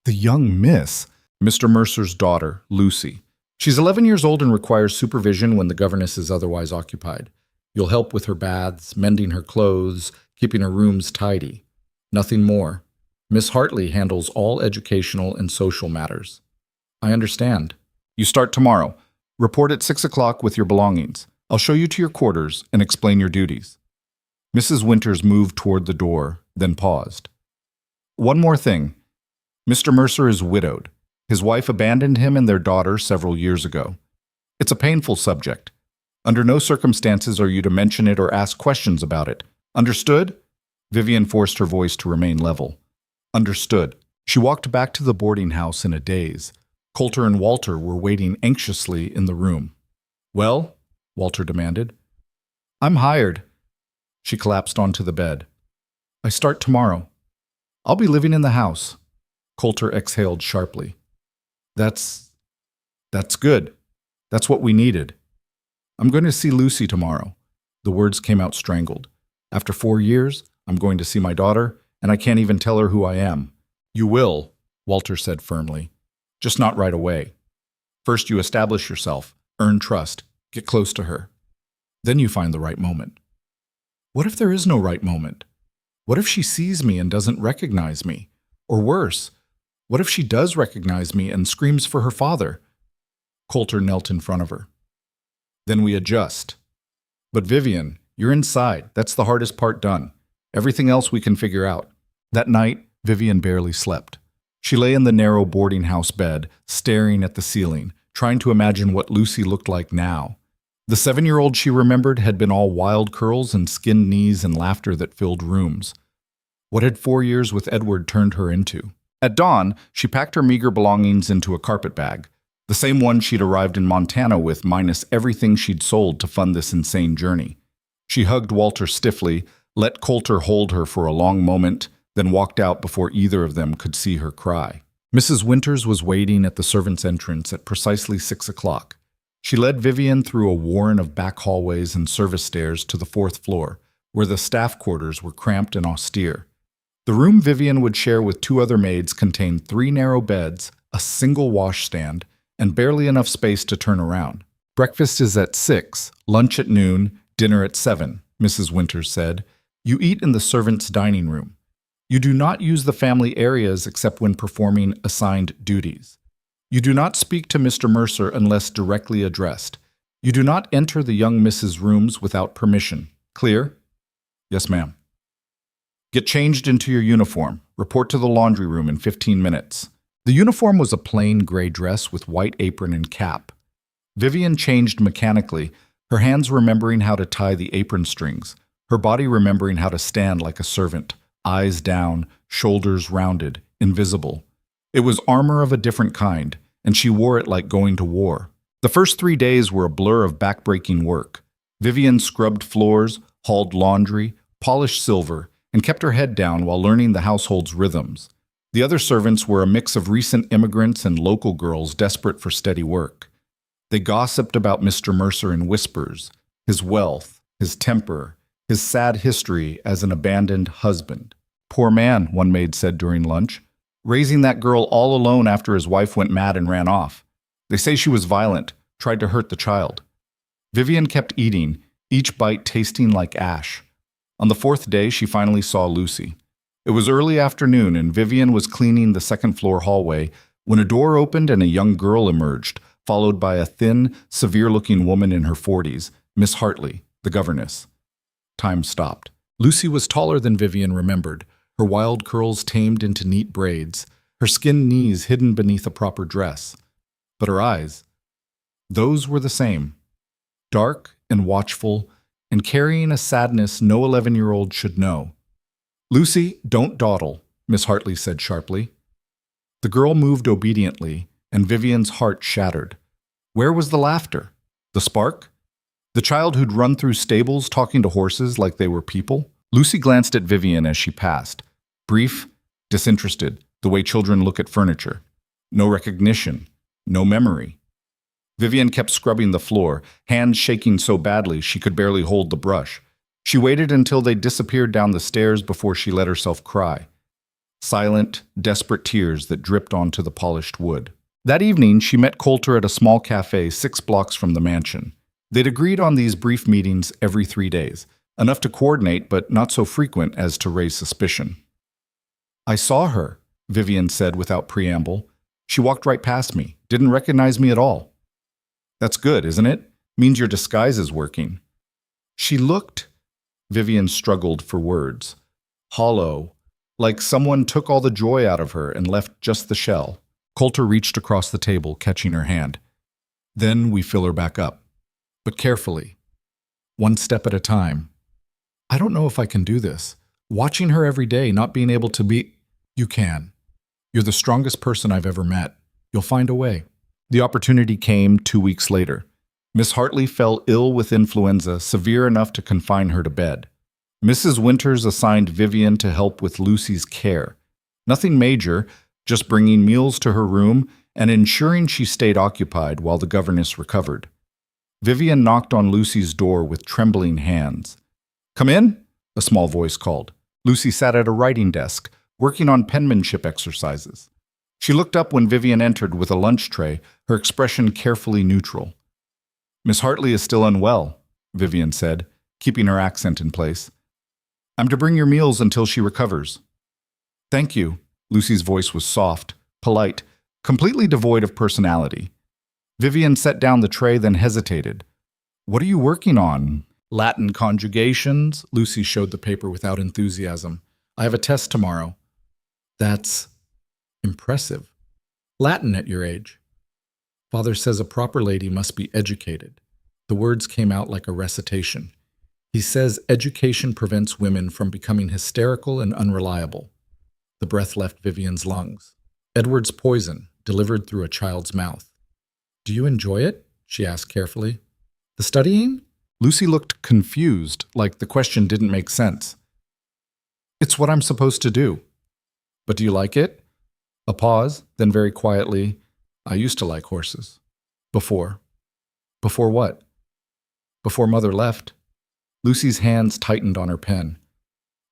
The young miss? Mr. Mercer's daughter, Lucy. She's 11 years old and requires supervision when the governess is otherwise occupied. You'll help with her baths, mending her clothes, keeping her rooms tidy. Nothing more. Miss Hartley handles all educational and social matters. I understand. You start tomorrow. Report at 6 o'clock with your belongings. I'll show you to your quarters and explain your duties. Mrs. Winters moved toward the door, then paused. One more thing. Mr. Mercer is widowed. His wife abandoned him and their daughter several years ago. It's a painful subject. Under no circumstances are you to mention it or ask questions about it. Understood? Vivian forced her voice to remain level. Understood. She walked back to the boarding house in a daze. Coulter and Walter were waiting anxiously in the room. Well? Walter demanded. I'm hired. She collapsed onto the bed. I start tomorrow. I'll be living in the house. Coulter exhaled sharply. That's good. That's what we needed. I'm going to see Lucy tomorrow. The words came out strangled. After 4 years, I'm going to see my daughter, and I can't even tell her who I am. You will, Walter said firmly. Just not right away. First you establish yourself, earn trust, get close to her. Then you find the right moment. What if there is no right moment? What if she sees me and doesn't recognize me? Or worse, what if she does recognize me and screams for her father? Coulter knelt in front of her. Then we adjust. But Vivian, you're inside. That's the hardest part done. Everything else we can figure out. That night, Vivian barely slept. She lay in the narrow boarding house bed, staring at the ceiling, trying to imagine what Lucy looked like now. The 7-year-old she remembered had been all wild curls and skinned knees and laughter that filled rooms. What had 4 years with Edward turned her into? At dawn, she packed her meager belongings into a carpet bag, the same one she'd arrived in Montana with minus everything she'd sold to fund this insane journey. She hugged Walter stiffly, let Coulter hold her for a long moment, then walked out before either of them could see her cry. Mrs. Winters was waiting at the servants' entrance at precisely 6 o'clock. She led Vivian through a warren of back hallways and service stairs to the 4th floor, where the staff quarters were cramped and austere. The room Vivian would share with 2 other maids contained 3 narrow beds, a single washstand, and barely enough space to turn around. Breakfast is at 6, lunch at noon, dinner at 7, Mrs. Winters said. You eat in the servants' dining room. You do not use the family areas except when performing assigned duties. You do not speak to Mr. Mercer unless directly addressed. You do not enter the young Mrs. rooms without permission. Clear? Yes, ma'am. Get changed into your uniform. Report to the laundry room in 15 minutes. The uniform was a plain gray dress with white apron and cap. Vivian changed mechanically, her hands remembering how to tie the apron strings, her body remembering how to stand like a servant, eyes down, shoulders rounded, invisible. It was armor of a different kind, and she wore it like going to war. The first 3 days were a blur of backbreaking work. Vivian scrubbed floors, hauled laundry, polished silver, and kept her head down while learning the household's rhythms. The other servants were a mix of recent immigrants and local girls desperate for steady work. They gossiped about Mr. Mercer in whispers, his wealth, his temper, his sad history as an abandoned husband. "Poor man," one maid said during lunch, "raising that girl all alone after his wife went mad and ran off. They say she was violent, tried to hurt the child." Vivian kept eating, each bite tasting like ash. On the fourth day, she finally saw Lucy. It was early afternoon, and Vivian was cleaning the second-floor hallway when a door opened and a young girl emerged, followed by a thin, severe-looking woman in her 40s, Miss Hartley, the governess. Time stopped. Lucy was taller than Vivian remembered, her wild curls tamed into neat braids, her skinned knees hidden beneath a proper dress. But her eyes, those were the same, dark and watchful, and carrying a sadness no 11-year-old should know. "Lucy, don't dawdle," Miss Hartley said sharply. The girl moved obediently, and Vivian's heart shattered. Where was the laughter? The spark? The child who'd run through stables talking to horses like they were people? Lucy glanced at Vivian as she passed. Brief, disinterested, the way children look at furniture. No recognition, no memory. Vivian kept scrubbing the floor, hands shaking so badly she could barely hold the brush. She waited until they disappeared down the stairs before she let herself cry. Silent, desperate tears that dripped onto the polished wood. That evening, she met Coulter at a small cafe 6 blocks from the mansion. They'd agreed on these brief meetings every 3 days, enough to coordinate but not so frequent as to raise suspicion. "I saw her," Vivian said without preamble. "She walked right past me, didn't recognize me at all." "That's good, isn't it? Means your disguise is working." "She looked," Vivian struggled for words, "hollow, like someone took all the joy out of her and left just the shell." Coulter reached across the table, catching her hand. "Then we fill her back up. But carefully. One step at a time. I don't know if I can do this. Watching her every day, not being able to be—" "You can. You're the strongest person I've ever met. You'll find a way." The opportunity came 2 weeks later. Miss Hartley fell ill with influenza, severe enough to confine her to bed. Mrs. Winters assigned Vivian to help with Lucy's care. Nothing major, just bringing meals to her room and ensuring she stayed occupied while the governess recovered. Vivian knocked on Lucy's door with trembling hands. "Come in," a small voice called. Lucy sat at a writing desk, working on penmanship exercises. She looked up when Vivian entered with a lunch tray, her expression carefully neutral. "Miss Hartley is still unwell," Vivian said, keeping her accent in place. "I'm to bring your meals until she recovers." "Thank you." Lucy's voice was soft, polite, completely devoid of personality. Vivian set down the tray, then hesitated. "What are you working on?" "Latin conjugations," Lucy showed the paper without enthusiasm. "I have a test tomorrow." "That's impressive. Latin at your age." "Father says a proper lady must be educated." The words came out like a recitation. "He says education prevents women from becoming hysterical and unreliable." The breath left Vivian's lungs. "Edward's poison, delivered through a child's mouth." "Do you enjoy it?" she asked carefully. "The studying?" Lucy looked confused, like the question didn't make sense. "It's what I'm supposed to do." "But do you like it?" A pause, then very quietly, "I used to like horses. Before." "Before what?" "Before Mother left." Lucy's hands tightened on her pen.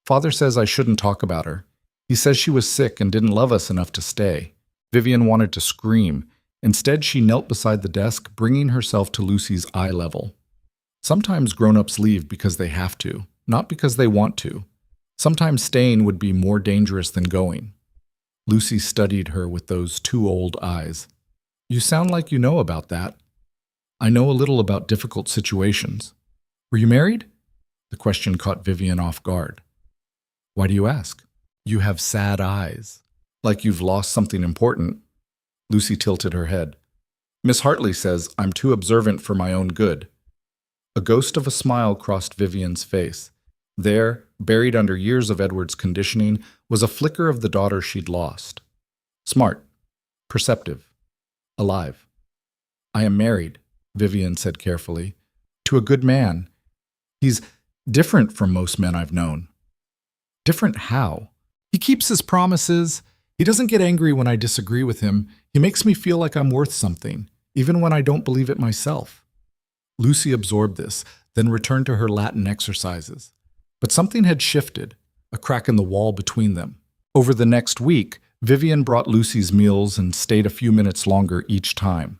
"Father says I shouldn't talk about her. He says she was sick and didn't love us enough to stay." Vivian wanted to scream. Instead, she knelt beside the desk, bringing herself to Lucy's eye level. Sometimes grown-ups leave because they have to, not because they want to. Sometimes staying would be more dangerous than going. Lucy studied her with those two old eyes. "You sound like you know about that." "I know a little about difficult situations." "Were you married?" The question caught Vivian off guard. "Why do you ask?" "You have sad eyes. Like you've lost something important." Lucy tilted her head. "Miss Hartley says I'm too observant for my own good." A ghost of a smile crossed Vivian's face. There, buried under years of Edward's conditioning, was a flicker of the daughter she'd lost. Smart, perceptive, alive. "I am married," Vivian said carefully, "to a good man. He's Different from most men I've known. Different how? He keeps his promises. He doesn't get angry when I disagree with him. He makes me feel like I'm worth something, even when I don't believe it myself. Lucy absorbed this, then returned to her Latin exercises. But something had shifted, a crack in the wall between them. Over the next week, Vivian brought Lucy's meals and stayed a few minutes longer each time.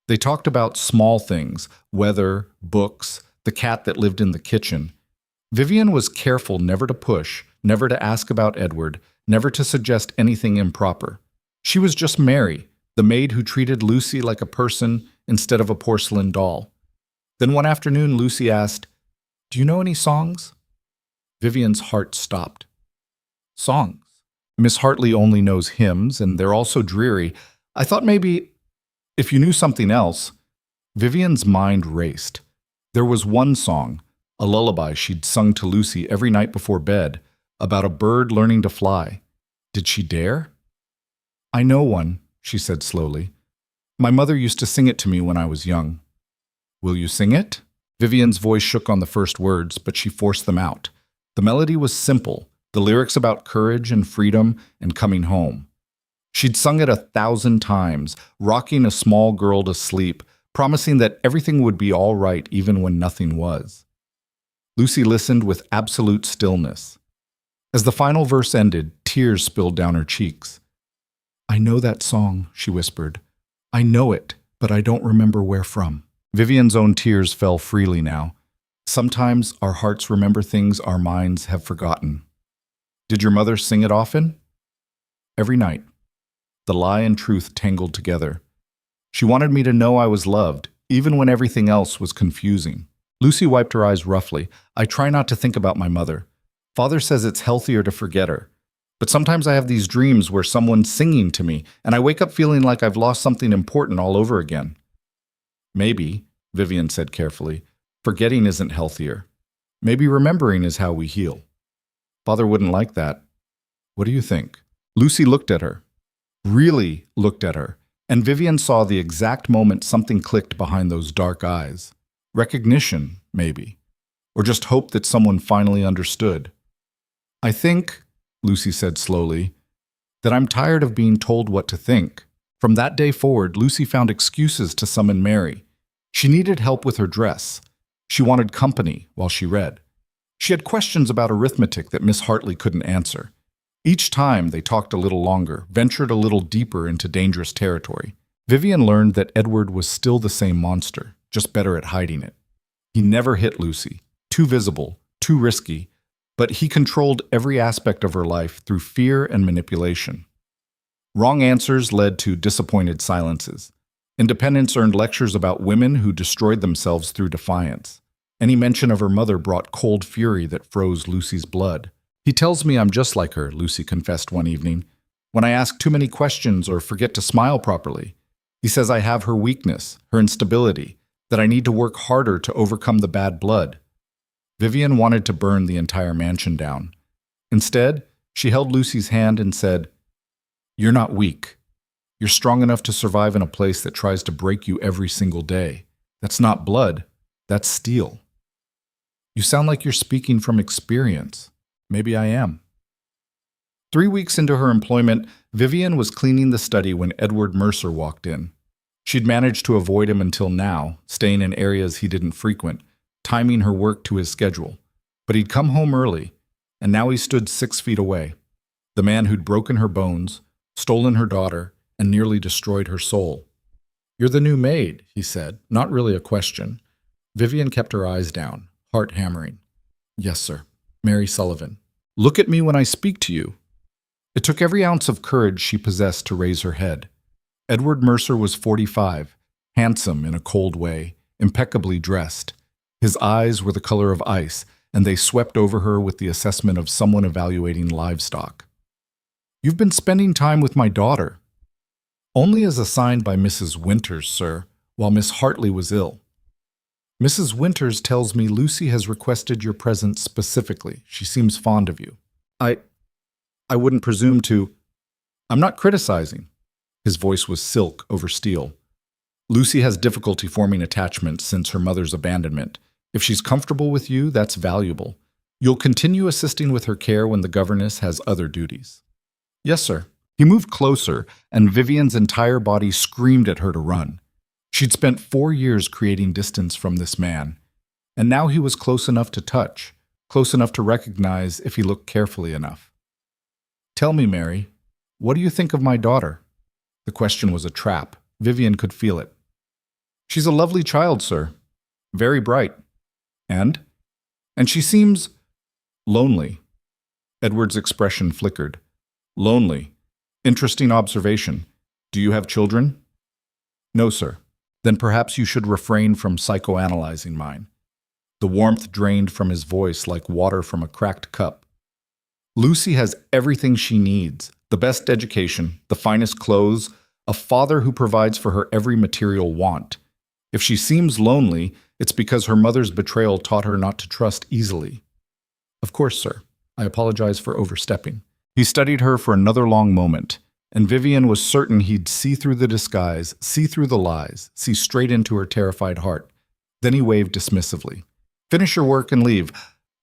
They talked about small things, weather, books, the cat that lived in the kitchen. Vivian was careful never to push, never to ask about Edward, never to suggest anything improper. She was just Mary, the maid who treated Lucy like a person instead of a porcelain doll. Then one afternoon, Lucy asked, "Do you know any songs?" Vivian's heart stopped. Songs? Miss Hartley only knows hymns, and they're all so dreary. I thought maybe, if you knew something else. Vivian's mind raced. There was one song, a lullaby she'd sung to Lucy every night before bed, about a bird learning to fly. Did she dare? "I know one," she said slowly. "My mother used to sing it to me when I was young." "Will you sing it?" Vivian's voice shook on the first words, but she forced them out. The melody was simple, the lyrics about courage and freedom and coming home. She'd sung it 1,000 times, rocking a small girl to sleep, promising that everything would be all right even when nothing was. Lucy listened with absolute stillness. As the final verse ended, tears spilled down her cheeks. "I know that song," she whispered. "I know it, but I don't remember where from." Vivian's own tears fell freely now. Sometimes our hearts remember things our minds have forgotten. "Did your mother sing it often?" "Every night." The lie and truth tangled together. She wanted me to know I was loved, even when everything else was confusing. Lucy wiped her eyes roughly. "I try not to think about my mother. Father says it's healthier to forget her. But sometimes I have these dreams where someone's singing to me, and I wake up feeling like I've lost something important all over again." "Maybe," Vivian said carefully, "forgetting isn't healthier. Maybe remembering is how we heal." "Father wouldn't like that. What do you think?" Lucy looked at her. Really looked at her, and Vivian saw the exact moment something clicked behind those dark eyes. Recognition, maybe. Or just hope that someone finally understood. "I think," Lucy said slowly, "that I'm tired of being told what to think." From that day forward, Lucy found excuses to summon Mary. She needed help with her dress. She wanted company while she read. She had questions about arithmetic that Miss Hartley couldn't answer. Each time they talked a little longer, ventured a little deeper into dangerous territory. Vivian learned that Edward was still the same monster, just better at hiding it. He never hit Lucy. Too visible, too risky, but he controlled every aspect of her life through fear and manipulation. Wrong answers led to disappointed silences. Independence earned lectures about women who destroyed themselves through defiance. Any mention of her mother brought cold fury that froze Lucy's blood. "He tells me I'm just like her," Lucy confessed one evening. "When I ask too many questions or forget to smile properly, he says I have her weakness, her instability, that I need to work harder to overcome the bad blood." Vivian wanted to burn the entire mansion down. Instead, she held Lucy's hand and said, "You're not weak. You're strong enough to survive in a place that tries to break you every single day. That's not blood, that's steel." "You sound like you're speaking from experience." "Maybe I am." 3 weeks into her employment, Vivian was cleaning the study when Edward Mercer walked in. She'd managed to avoid him until now, staying in areas he didn't frequent, timing her work to his schedule. But he'd come home early, and now he stood 6 feet away. The man who'd broken her bones, stolen her daughter, and nearly destroyed her soul. "You're the new maid," he said, not really a question. Vivian kept her eyes down, heart hammering. "Yes, sir. Mary Sullivan. Look at me when I speak to you." It took every ounce of courage she possessed to raise her head. Edward Mercer was 45, handsome in a cold way, impeccably dressed. His eyes were the color of ice, and they swept over her with the assessment of someone evaluating livestock. "You've been spending time with my daughter." "Only as assigned by Mrs. Winters, sir, while Miss Hartley was ill." "Mrs. Winters tells me Lucy has requested your presence specifically. She seems fond of you." I wouldn't presume to." "I'm not criticizing." His voice was silk over steel. "Lucy has difficulty forming attachment since her mother's abandonment. If she's comfortable with you, that's valuable. You'll continue assisting with her care when the governess has other duties. Yes, sir. He moved closer, and Vivian's entire body screamed at her to run. She'd spent 4 years creating distance from this man, and now he was close enough to touch, close enough to recognize if he looked carefully enough. Tell me, Mary, what do you think of my daughter? The question was a trap. Vivian could feel it. She's a lovely child, sir. Very bright. And? And she seems lonely. Edward's expression flickered. Lonely. Interesting observation. Do you have children? No, sir. Then perhaps you should refrain from psychoanalyzing mine. The warmth drained from his voice like water from a cracked cup. Lucy has everything she needs. The best education, the finest clothes, a father who provides for her every material want. If she seems lonely, it's because her mother's betrayal taught her not to trust easily. Of course, sir. I apologize for overstepping. He studied her for another long moment, and Vivian was certain he'd see through the disguise, see through the lies, see straight into her terrified heart. Then he waved dismissively. Finish your work and leave.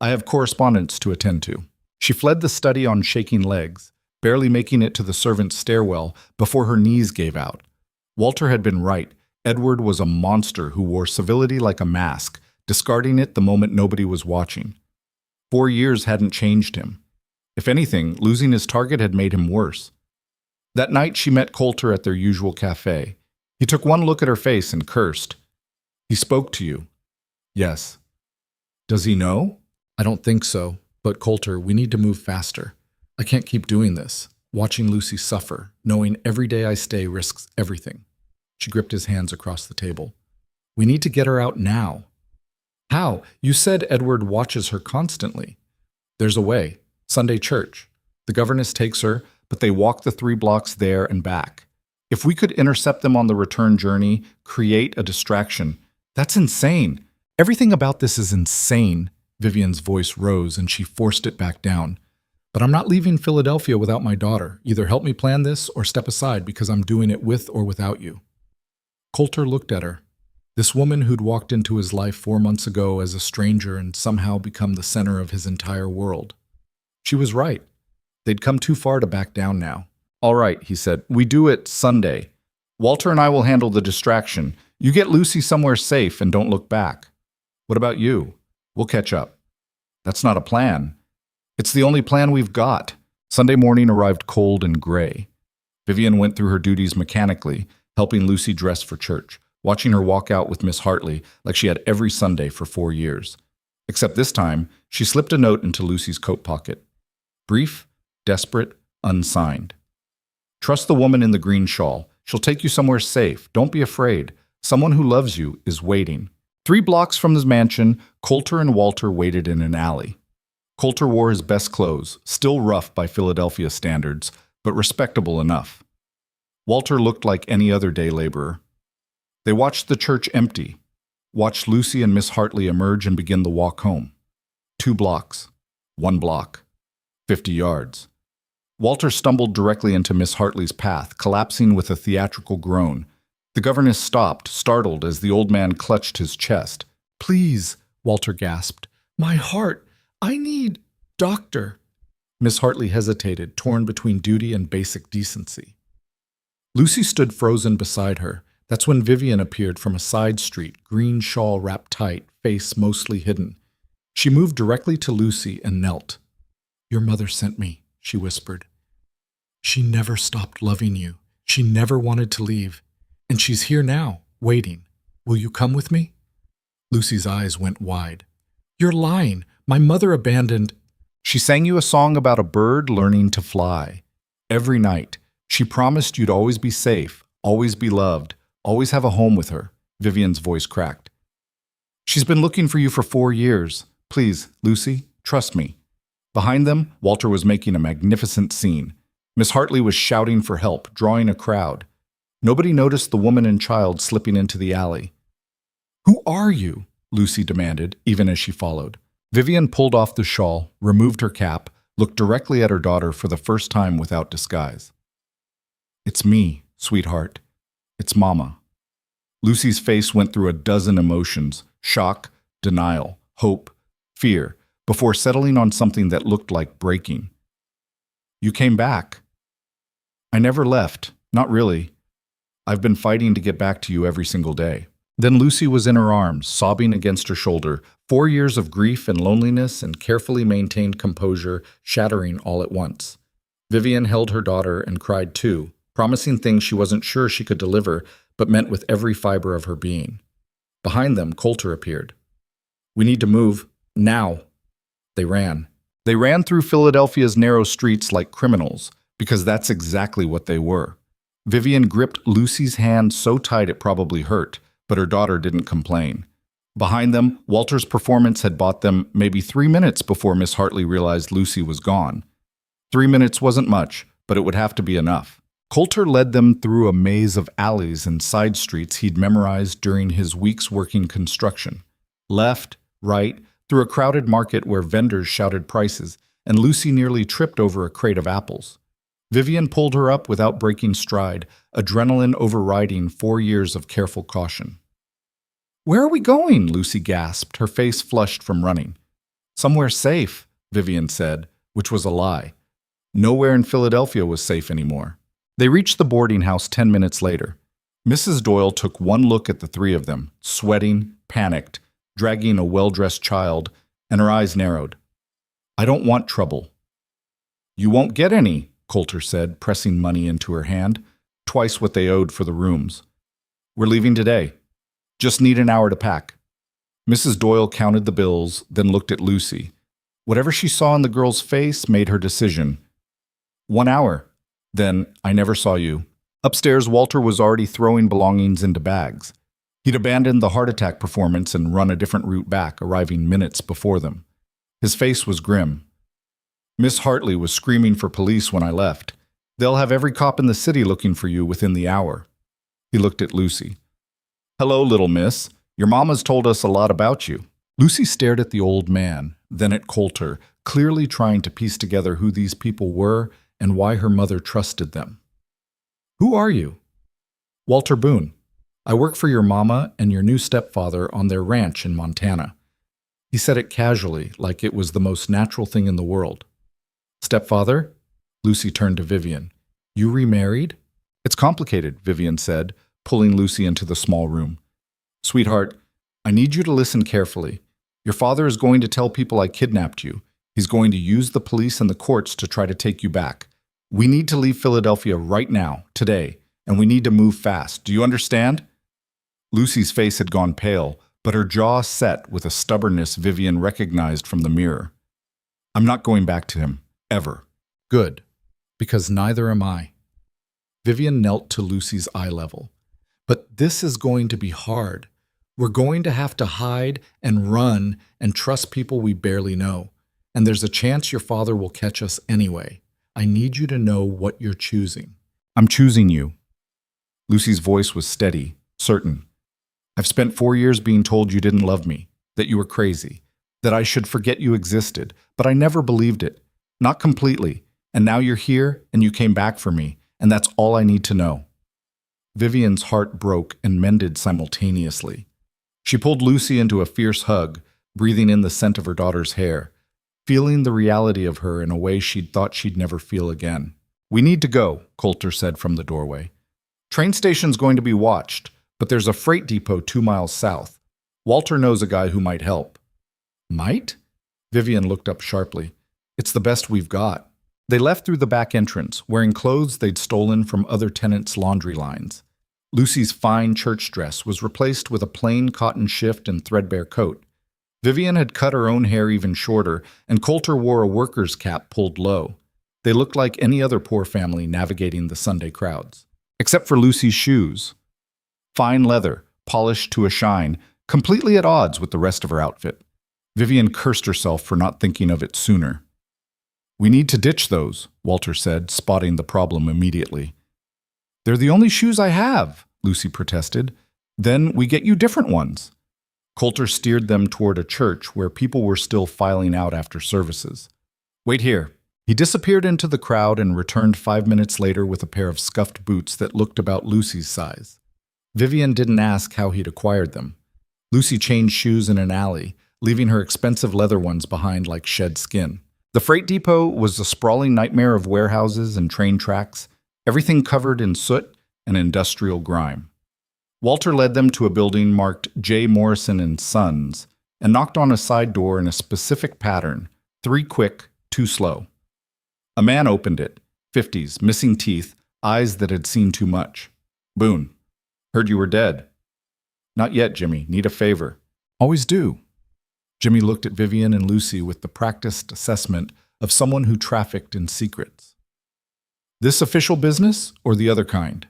I have correspondence to attend to. She fled the study on shaking legs, barely making it to the servants' stairwell before her knees gave out. Walter had been right. Edward was a monster who wore civility like a mask, discarding it the moment nobody was watching. 4 years hadn't changed him. If anything, losing his target had made him worse. That night she met Coulter at their usual cafe. He took one look at her face and cursed. He spoke to you. Yes. Does he know? I don't think so. But Coulter, we need to move faster. I can't keep doing this, watching Lucy suffer, knowing every day I stay risks everything. She gripped his hands across the table. We need to get her out now. How? You said Edward watches her constantly. There's a way. Sunday church. The governess takes her, but they walk the 3 blocks there and back. If we could intercept them on the return journey, create a distraction. That's insane. Everything about this is insane. Vivian's voice rose and she forced it back down. But I'm not leaving Philadelphia without my daughter. Either help me plan this or step aside because I'm doing it with or without you. Coulter looked at her. This woman who'd walked into his life 4 months ago as a stranger and somehow become the center of his entire world. She was right. They'd come too far to back down now. All right, he said. We do it Sunday. Walter and I will handle the distraction. You get Lucy somewhere safe and don't look back. What about you? We'll catch up. That's not a plan. It's the only plan we've got. Sunday morning arrived cold and gray. Vivian went through her duties mechanically, helping Lucy dress for church, watching her walk out with Miss Hartley like she had every Sunday for 4 years. Except this time, she slipped a note into Lucy's coat pocket. Brief, desperate, unsigned. Trust the woman in the green shawl. She'll take you somewhere safe. Don't be afraid. Someone who loves you is waiting. 3 blocks from his mansion, Coulter and Walter waited in an alley. Coulter wore his best clothes, still rough by Philadelphia standards, but respectable enough. Walter looked like any other day laborer. They watched the church empty, watched Lucy and Miss Hartley emerge and begin the walk home. 2 blocks. 1 block. 50 yards. Walter stumbled directly into Miss Hartley's path, collapsing with a theatrical groan. The governess stopped, startled, as the old man clutched his chest. Please, Walter gasped. My heart. I need... Doctor. Miss Hartley hesitated, torn between duty and basic decency. Lucy stood frozen beside her. That's when Vivian appeared from a side street, green shawl wrapped tight, face mostly hidden. She moved directly to Lucy and knelt. Your mother sent me, she whispered. She never stopped loving you. She never wanted to leave. And she's here now, waiting. Will you come with me? Lucy's eyes went wide. You're lying. My mother abandoned... She sang you a song about a bird learning to fly. Every night. She promised you'd always be safe, always be loved, always have a home with her. Vivian's voice cracked. She's been looking for you for 4 years. Please, Lucy, trust me. Behind them, Walter was making a magnificent scene. Miss Hartley was shouting for help, drawing a crowd. Nobody noticed the woman and child slipping into the alley. Who are you? Lucy demanded, even as she followed. Vivian pulled off the shawl, removed her cap, looked directly at her daughter for the first time without disguise. It's me, sweetheart. It's Mama. Lucy's face went through a dozen emotions: shock, denial, hope, fear, before settling on something that looked like breaking. You came back. I never left. Not really. I've been fighting to get back to you every single day. Then Lucy was in her arms, sobbing against her shoulder, 4 years of grief and loneliness and carefully maintained composure shattering all at once. Vivian held her daughter and cried too, promising things she wasn't sure she could deliver, but meant with every fiber of her being. Behind them, Coulter appeared. We need to move. Now. They ran. They ran through Philadelphia's narrow streets like criminals, because that's exactly what they were. Vivian gripped Lucy's hand so tight it probably hurt, but her daughter didn't complain. Behind them, Walter's performance had bought them maybe 3 minutes before Miss Hartley realized Lucy was gone. 3 minutes wasn't much, but it would have to be enough. Coulter led them through a maze of alleys and side streets he'd memorized during his weeks working construction. Left, right, through a crowded market where vendors shouted prices, and Lucy nearly tripped over a crate of apples. Vivian pulled her up without breaking stride, adrenaline overriding 4 years of careful caution. Where are we going? Lucy gasped, her face flushed from running. Somewhere safe, Vivian said, which was a lie. Nowhere in Philadelphia was safe anymore. They reached the boarding house 10 minutes later. Mrs. Doyle took one look at the three of them, sweating, panicked, dragging a well-dressed child, and her eyes narrowed. I don't want trouble. You won't get any, Coulter said, pressing money into her hand, twice what they owed for the rooms. We're leaving today. Just need an hour to pack. Mrs. Doyle counted the bills, then looked at Lucy. Whatever she saw in the girl's face made her decision. 1 hour. Then, I never saw you. Upstairs, Walter was already throwing belongings into bags. He'd abandoned the heart attack performance and run a different route back, arriving minutes before them. His face was grim. Miss Hartley was screaming for police when I left. They'll have every cop in the city looking for you within the hour. He looked at Lucy. Hello, little miss. Your mama's told us a lot about you. Lucy stared at the old man, then at Coulter, clearly trying to piece together who these people were and why her mother trusted them. Who are you? Walter Boone. I work for your mama and your new stepfather on their ranch in Montana. He said it casually, like it was the most natural thing in the world. Stepfather? Lucy turned to Vivian. You remarried? It's complicated, Vivian said, pulling Lucy into the small room. Sweetheart, I need you to listen carefully. Your father is going to tell people I kidnapped you. He's going to use the police and the courts to try to take you back. We need to leave Philadelphia right now, today, and we need to move fast. Do you understand? Lucy's face had gone pale, but her jaw set with a stubbornness Vivian recognized from the mirror. I'm not going back to him, ever. Good, because neither am I. Vivian knelt to Lucy's eye level. But this is going to be hard. We're going to have to hide and run and trust people we barely know. And there's a chance your father will catch us anyway. I need you to know what you're choosing. I'm choosing you. Lucy's voice was steady, certain. I've spent 4 years being told you didn't love me, that you were crazy, that I should forget you existed, but I never believed it. Not completely. And now you're here and you came back for me, and that's all I need to know. Vivian's heart broke and mended simultaneously. She pulled Lucy into a fierce hug, breathing in the scent of her daughter's hair, feeling the reality of her in a way she'd thought she'd never feel again. We need to go, Coulter said from the doorway. Train station's going to be watched, but there's a freight depot 2 miles south. Walter knows a guy who might help. Might? Vivian looked up sharply. It's the best we've got. They left through the back entrance, wearing clothes they'd stolen from other tenants' laundry lines. Lucy's fine church dress was replaced with a plain cotton shift and threadbare coat. Vivian had cut her own hair even shorter, and Coulter wore a worker's cap pulled low. They looked like any other poor family navigating the Sunday crowds. Except for Lucy's shoes. Fine leather, polished to a shine, completely at odds with the rest of her outfit. Vivian cursed herself for not thinking of it sooner. We need to ditch those, Walter said, spotting the problem immediately. They're the only shoes I have, Lucy protested. Then we get you different ones. Coulter steered them toward a church where people were still filing out after services. Wait here. He disappeared into the crowd and returned 5 minutes later with a pair of scuffed boots that looked about Lucy's size. Vivian didn't ask how he'd acquired them. Lucy changed shoes in an alley, leaving her expensive leather ones behind like shed skin. The freight depot was a sprawling nightmare of warehouses and train tracks, everything covered in soot and industrial grime. Walter led them to a building marked J. Morrison and Sons and knocked on a side door in a specific pattern, 3 quick, 2 slow. A man opened it, 50s, missing teeth, eyes that had seen too much. Boone, heard you were dead. Not yet, Jimmy. Need a favor. Always do. Jimmy looked at Vivian and Lucy with the practiced assessment of someone who trafficked in secrets. This official business or the other kind?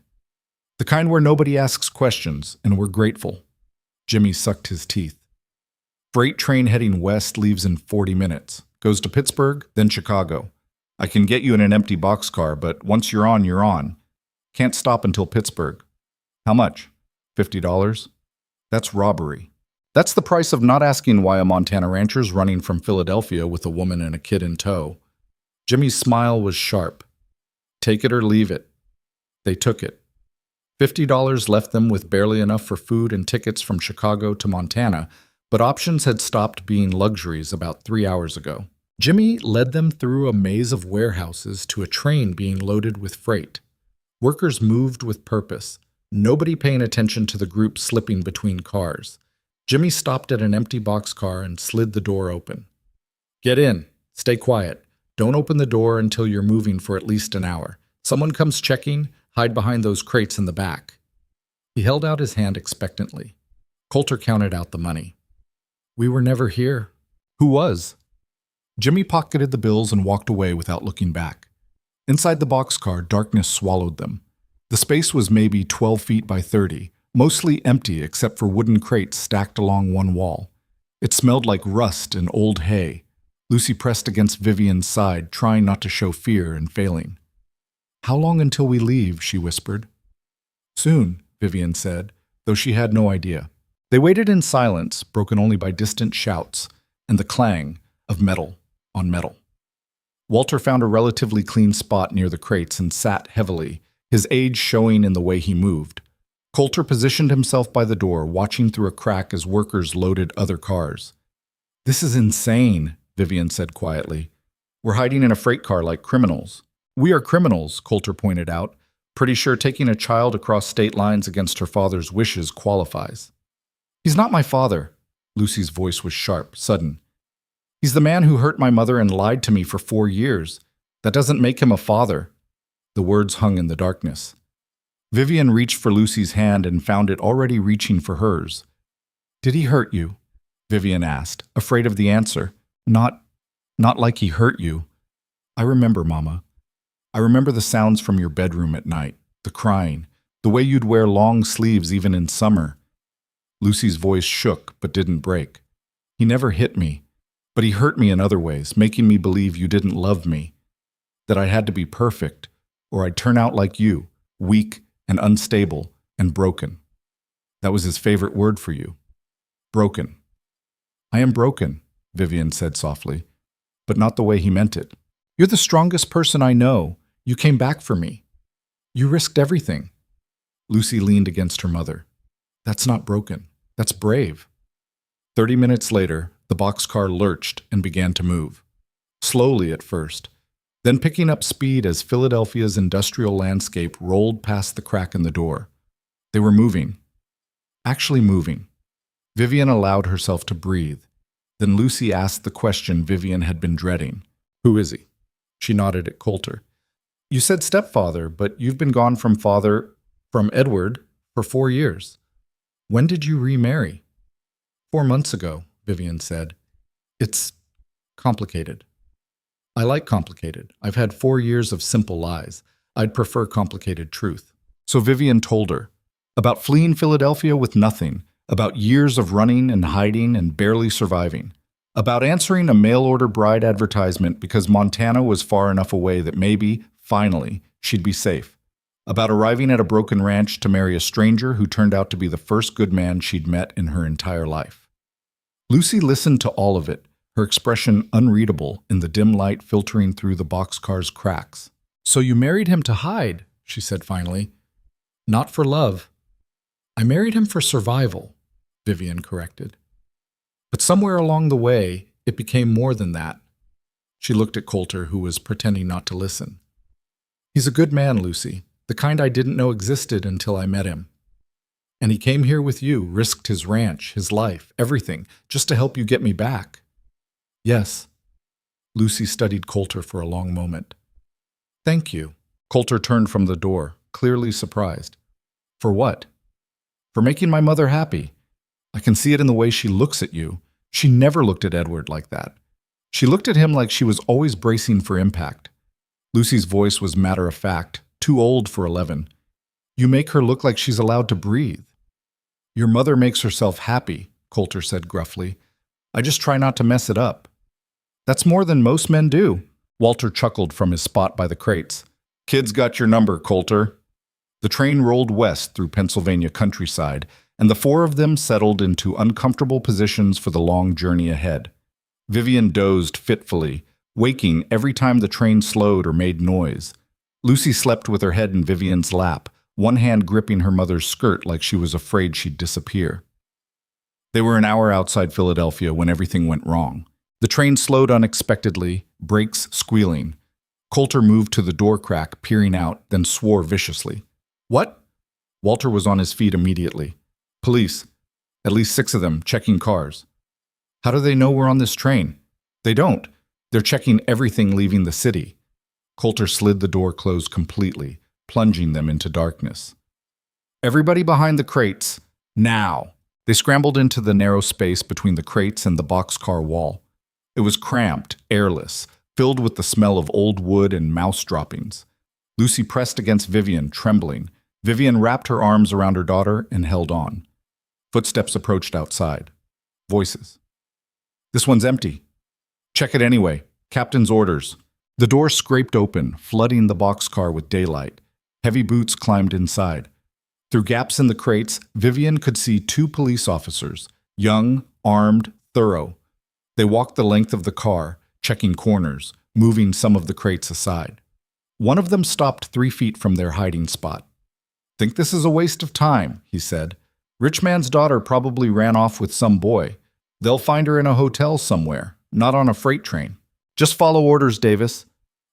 The kind where nobody asks questions and we're grateful. Jimmy sucked his teeth. Freight train heading west leaves in 40 minutes. Goes to Pittsburgh, then Chicago. I can get you in an empty boxcar, but once you're on, you're on. Can't stop until Pittsburgh. How much? $50? That's robbery. That's the price of not asking why a Montana rancher's running from Philadelphia with a woman and a kid in tow. Jimmy's smile was sharp. Take it or leave it. They took it. $50 left them with barely enough for food and tickets from Chicago to Montana, but options had stopped being luxuries about 3 hours ago. Jimmy led them through a maze of warehouses to a train being loaded with freight. Workers moved with purpose, nobody paying attention to the group slipping between cars. Jimmy stopped at an empty boxcar and slid the door open. Get in. Stay quiet. Don't open the door until you're moving for at least an hour. Someone comes checking, hide behind those crates in the back. He held out his hand expectantly. Coulter counted out the money. We were never here. Who was? Jimmy pocketed the bills and walked away without looking back. Inside the boxcar, darkness swallowed them. The space was maybe 12 feet by 30, mostly empty except for wooden crates stacked along one wall. It smelled like rust and old hay. Lucy pressed against Vivian's side, trying not to show fear and failing. How long until we leave? She whispered. Soon, Vivian said, though she had no idea. They waited in silence, broken only by distant shouts and the clang of metal on metal. Walter found a relatively clean spot near the crates and sat heavily, his age showing in the way he moved. Coulter positioned himself by the door, watching through a crack as workers loaded other cars. This is insane, Vivian said quietly. We're hiding in a freight car like criminals. We are criminals, Coulter pointed out. Pretty sure taking a child across state lines against her father's wishes qualifies. He's not my father. Lucy's voice was sharp, sudden. He's the man who hurt my mother and lied to me for 4 years. That doesn't make him a father. The words hung in the darkness. Vivian reached for Lucy's hand and found it already reaching for hers. Did he hurt you? Vivian asked, afraid of the answer. Not like he hurt you. I remember, Mama. I remember the sounds from your bedroom at night, the crying, the way you'd wear long sleeves even in summer. Lucy's voice shook but didn't break. He never hit me, but he hurt me in other ways, making me believe you didn't love me, that I had to be perfect, or I'd turn out like you, weak and unstable and broken. That was his favorite word for you. Broken. I am broken, Vivian said softly, but not the way he meant it. You're the strongest person I know. You came back for me. You risked everything. Lucy leaned against her mother. That's not broken. That's brave. 30 minutes later, the boxcar lurched and began to move. Slowly at first, then picking up speed as Philadelphia's industrial landscape rolled past the crack in the door. They were moving. Actually moving. Vivian allowed herself to breathe. Then Lucy asked the question Vivian had been dreading. Who is he? She nodded at Coulter. You said stepfather, but you've been gone from Edward, for 4 years. When did you remarry? 4 months ago, Vivian said. It's complicated. I like complicated. I've had 4 years of simple lies. I'd prefer complicated truth. So Vivian told her about fleeing Philadelphia with nothing, about years of running and hiding and barely surviving, about answering a mail-order bride advertisement because Montana was far enough away that maybe, finally, she'd be safe, about arriving at a broken ranch to marry a stranger who turned out to be the first good man she'd met in her entire life. Lucy listened to all of it, her expression unreadable in the dim light filtering through the boxcar's cracks. So you married him to hide, she said finally. Not for love. I married him for survival. Vivian corrected. But somewhere along the way, it became more than that. She looked at Coulter, who was pretending not to listen. He's a good man, Lucy, the kind I didn't know existed until I met him. And he came here with you, risked his ranch, his life, everything, just to help you get me back. Yes. Lucy studied Coulter for a long moment. Thank you. Coulter turned from the door, clearly surprised. For what? For making my mother happy. I can see it in the way she looks at you. She never looked at Edward like that. She looked at him like she was always bracing for impact. Lucy's voice was matter-of-fact, too old for 11. You make her look like she's allowed to breathe. Your mother makes herself happy, Coulter said gruffly. I just try not to mess it up. That's more than most men do. Walter chuckled from his spot by the crates. Kid's got your number, Coulter. The train rolled west through Pennsylvania countryside, and the four of them settled into uncomfortable positions for the long journey ahead. Vivian dozed fitfully, waking every time the train slowed or made noise. Lucy slept with her head in Vivian's lap, one hand gripping her mother's skirt like she was afraid she'd disappear. They were an hour outside Philadelphia when everything went wrong. The train slowed unexpectedly, brakes squealing. Coulter moved to the door crack, peering out, then swore viciously. What? Walter was on his feet immediately. Police. At least 6 of them, checking cars. How do they know we're on this train? They don't. They're checking everything leaving the city. Coulter slid the door closed completely, plunging them into darkness. Everybody behind the crates, now! They scrambled into the narrow space between the crates and the boxcar wall. It was cramped, airless, filled with the smell of old wood and mouse droppings. Lucy pressed against Vivian, trembling. Vivian wrapped her arms around her daughter and held on. Footsteps approached outside. Voices. This one's empty. Check it anyway. Captain's orders. The door scraped open, flooding the boxcar with daylight. Heavy boots climbed inside. Through gaps in the crates, Vivian could see 2 police officers, young, armed, thorough. They walked the length of the car, checking corners, moving some of the crates aside. One of them stopped 3 feet from their hiding spot. Think this is a waste of time, he said. Rich man's daughter probably ran off with some boy. They'll find her in a hotel somewhere, not on a freight train. Just follow orders, Davis.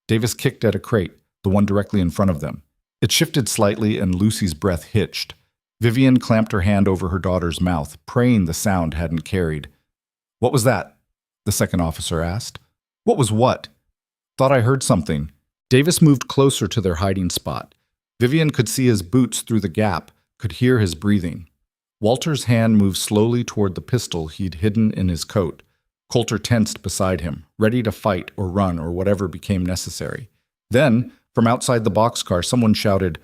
Davis kicked at a crate, the one directly in front of them. It shifted slightly and Lucy's breath hitched. Vivian clamped her hand over her daughter's mouth, praying the sound hadn't carried. What was that? The second officer asked. What was what? Thought I heard something. Davis moved closer to their hiding spot. Vivian could see his boots through the gap, could hear his breathing. Walter's hand moved slowly toward the pistol he'd hidden in his coat. Coulter tensed beside him, ready to fight or run or whatever became necessary. Then, from outside the boxcar, someone shouted,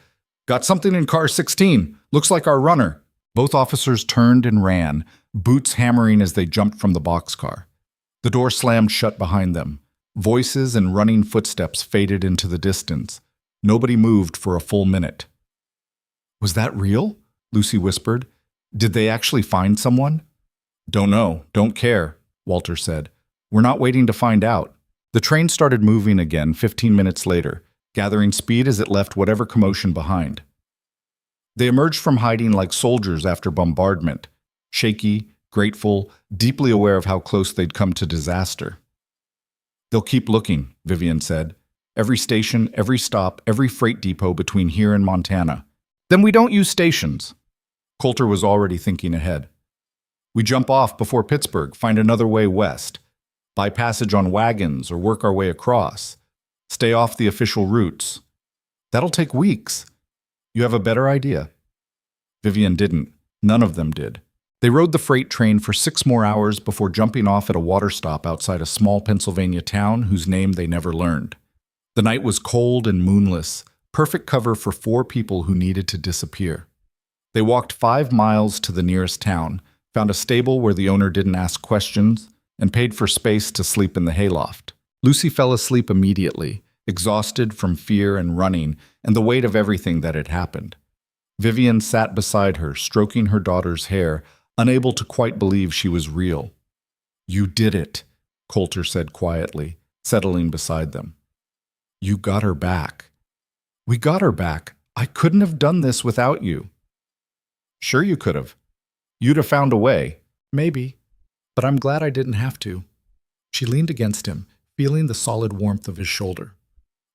Got something in car 16. Looks like our runner. Both officers turned and ran, boots hammering as they jumped from the boxcar. The door slammed shut behind them. Voices and running footsteps faded into the distance. Nobody moved for a full minute. Was that real? Lucy whispered. Did they actually find someone? Don't know. Don't care, Walter said. We're not waiting to find out. The train started moving again 15 minutes later, gathering speed as it left whatever commotion behind. They emerged from hiding like soldiers after bombardment, shaky, grateful, deeply aware of how close they'd come to disaster. They'll keep looking, Vivian said. Every station, every stop, every freight depot between here and Montana. Then we don't use stations. Coulter was already thinking ahead. We jump off before Pittsburgh, find another way west, buy passage on wagons or work our way across. Stay off the official routes. That'll take weeks. You have a better idea? Vivian didn't. None of them did. They rode the freight train for 6 more hours before jumping off at a water stop outside a small Pennsylvania town whose name they never learned. The night was cold and moonless, perfect cover for 4 people who needed to disappear. They walked 5 miles to the nearest town, found a stable where the owner didn't ask questions, and paid for space to sleep in the hayloft. Lucy fell asleep immediately, exhausted from fear and running and the weight of everything that had happened. Vivian sat beside her, stroking her daughter's hair, unable to quite believe she was real. You did it, Coulter said quietly, settling beside them. You got her back. We got her back. I couldn't have done this without you. Sure you could have. You'd have found a way. Maybe. But I'm glad I didn't have to. She leaned against him, feeling the solid warmth of his shoulder.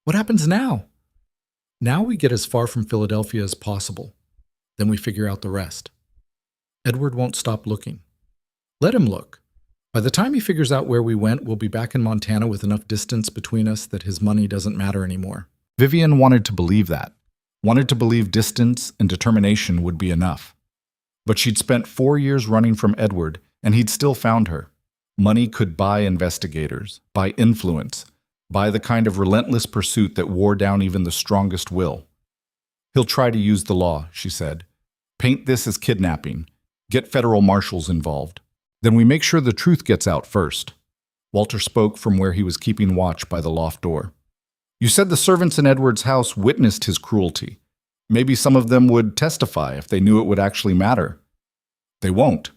What happens now? Now we get as far from Philadelphia as possible. Then we figure out the rest. Edward won't stop looking. Let him look. By the time he figures out where we went, we'll be back in Montana with enough distance between us that his money doesn't matter anymore. Vivian wanted to believe that. Wanted to believe distance and determination would be enough. But she'd spent 4 years running from Edward, and he'd still found her. Money could buy investigators, buy influence, buy the kind of relentless pursuit that wore down even the strongest will. He'll try to use the law, she said. Paint this as kidnapping. Get federal marshals involved. Then we make sure the truth gets out first. Walter spoke from where he was keeping watch by the loft door. You said the servants in Edward's house witnessed his cruelty. Maybe some of them would testify if they knew it would actually matter. They won't.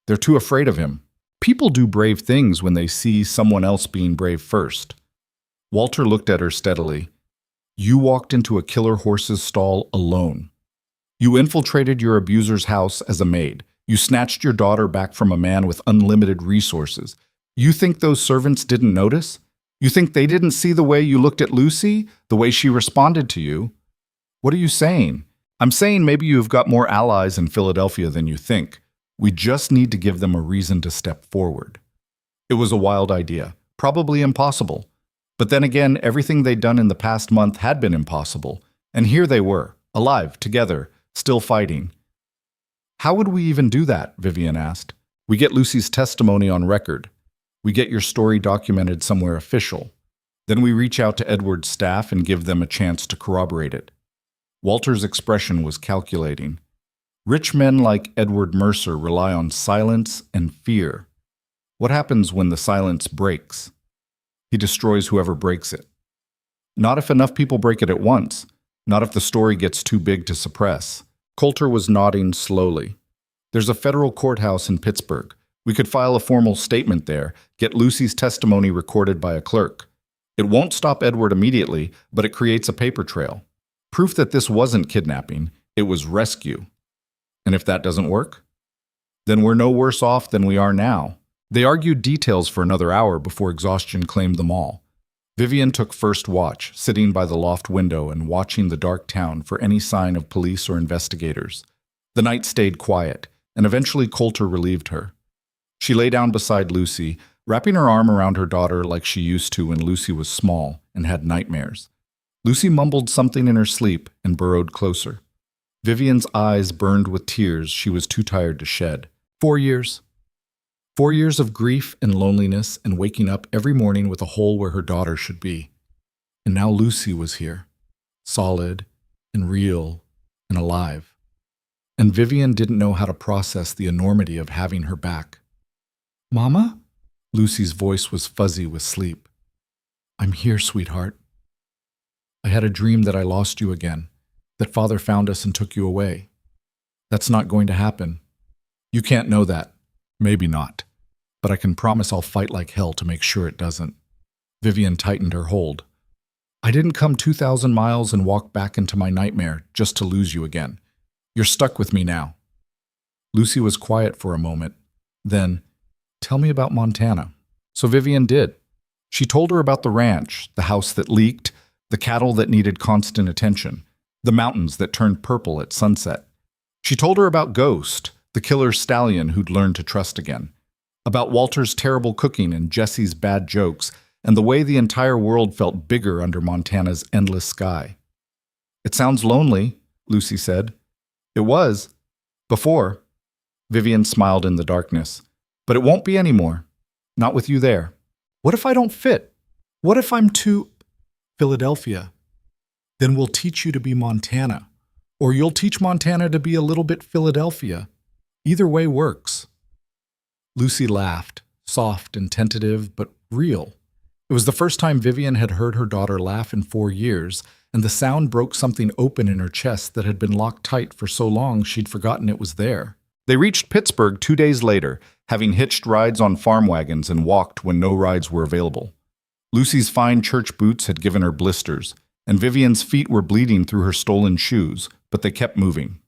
They're too afraid of him. People do brave things when they see someone else being brave first. Walter looked at her steadily. You walked into a killer horse's stall alone. You infiltrated your abuser's house as a maid. You snatched your daughter back from a man with unlimited resources. You think those servants didn't notice? You think they didn't see the way you looked at Lucy, the way she responded to you? What are you saying? I'm saying maybe you've got more allies in Philadelphia than you think. We just need to give them a reason to step forward. It was a wild idea, probably impossible. But then again, everything they'd done in the past month had been impossible. And here they were, alive, together, still fighting. How would we even do that? Vivian asked. We get Lucy's testimony on record. We get your story documented somewhere official. Then we reach out to Edward's staff and give them a chance to corroborate it. Walter's expression was calculating. Rich men like Edward Mercer rely on silence and fear. What happens when the silence breaks? He destroys whoever breaks it. Not if enough people break it at once. Not if the story gets too big to suppress. Coulter was nodding slowly. There's a federal courthouse in Pittsburgh. We could file a formal statement there, get Lucy's testimony recorded by a clerk. It won't stop Edward immediately, but it creates a paper trail. Proof that this wasn't kidnapping, it was rescue. And if that doesn't work? Then we're no worse off than we are now. They argued details for another hour before exhaustion claimed them all. Vivian took first watch, sitting by the loft window and watching the dark town for any sign of police or investigators. The night stayed quiet, and eventually Coulter relieved her. She lay down beside Lucy, wrapping her arm around her daughter like she used to when Lucy was small and had nightmares. Lucy mumbled something in her sleep and burrowed closer. Vivian's eyes burned with tears she was too tired to shed. 4 years. 4 years of grief and loneliness and waking up every morning with a hole where her daughter should be. And now Lucy was here, solid and real and alive. And Vivian didn't know how to process the enormity of having her back. Mama? Lucy's voice was fuzzy with sleep. I'm here, sweetheart. I had a dream that I lost you again, that Father found us and took you away. That's not going to happen. You can't know that. Maybe not. But I can promise I'll fight like hell to make sure it doesn't. Vivian tightened her hold. I didn't come 2,000 miles and walk back into my nightmare just to lose you again. You're stuck with me now. Lucy was quiet for a moment. Then, tell me about Montana. So Vivian did. She told her about the ranch, the house that leaked, the cattle that needed constant attention, the mountains that turned purple at sunset. She told her about Ghost, the killer stallion who'd learned to trust again, about Walter's terrible cooking and Jesse's bad jokes, and the way the entire world felt bigger under Montana's endless sky. It sounds lonely, Lucy said. It was. Before. Vivian smiled in the darkness. But it won't be anymore. Not with you there. What if I don't fit? What if I'm too... Philadelphia? Then we'll teach you to be Montana. Or you'll teach Montana to be a little bit Philadelphia. Either way works. Lucy laughed, soft and tentative, but real. It was the first time Vivian had heard her daughter laugh in 4 years, and the sound broke something open in her chest that had been locked tight for so long she'd forgotten it was there. They reached Pittsburgh 2 days later, having hitched rides on farm wagons and walked when no rides were available. Lucy's fine church boots had given her blisters, and Vivian's feet were bleeding through her stolen shoes, but they kept moving.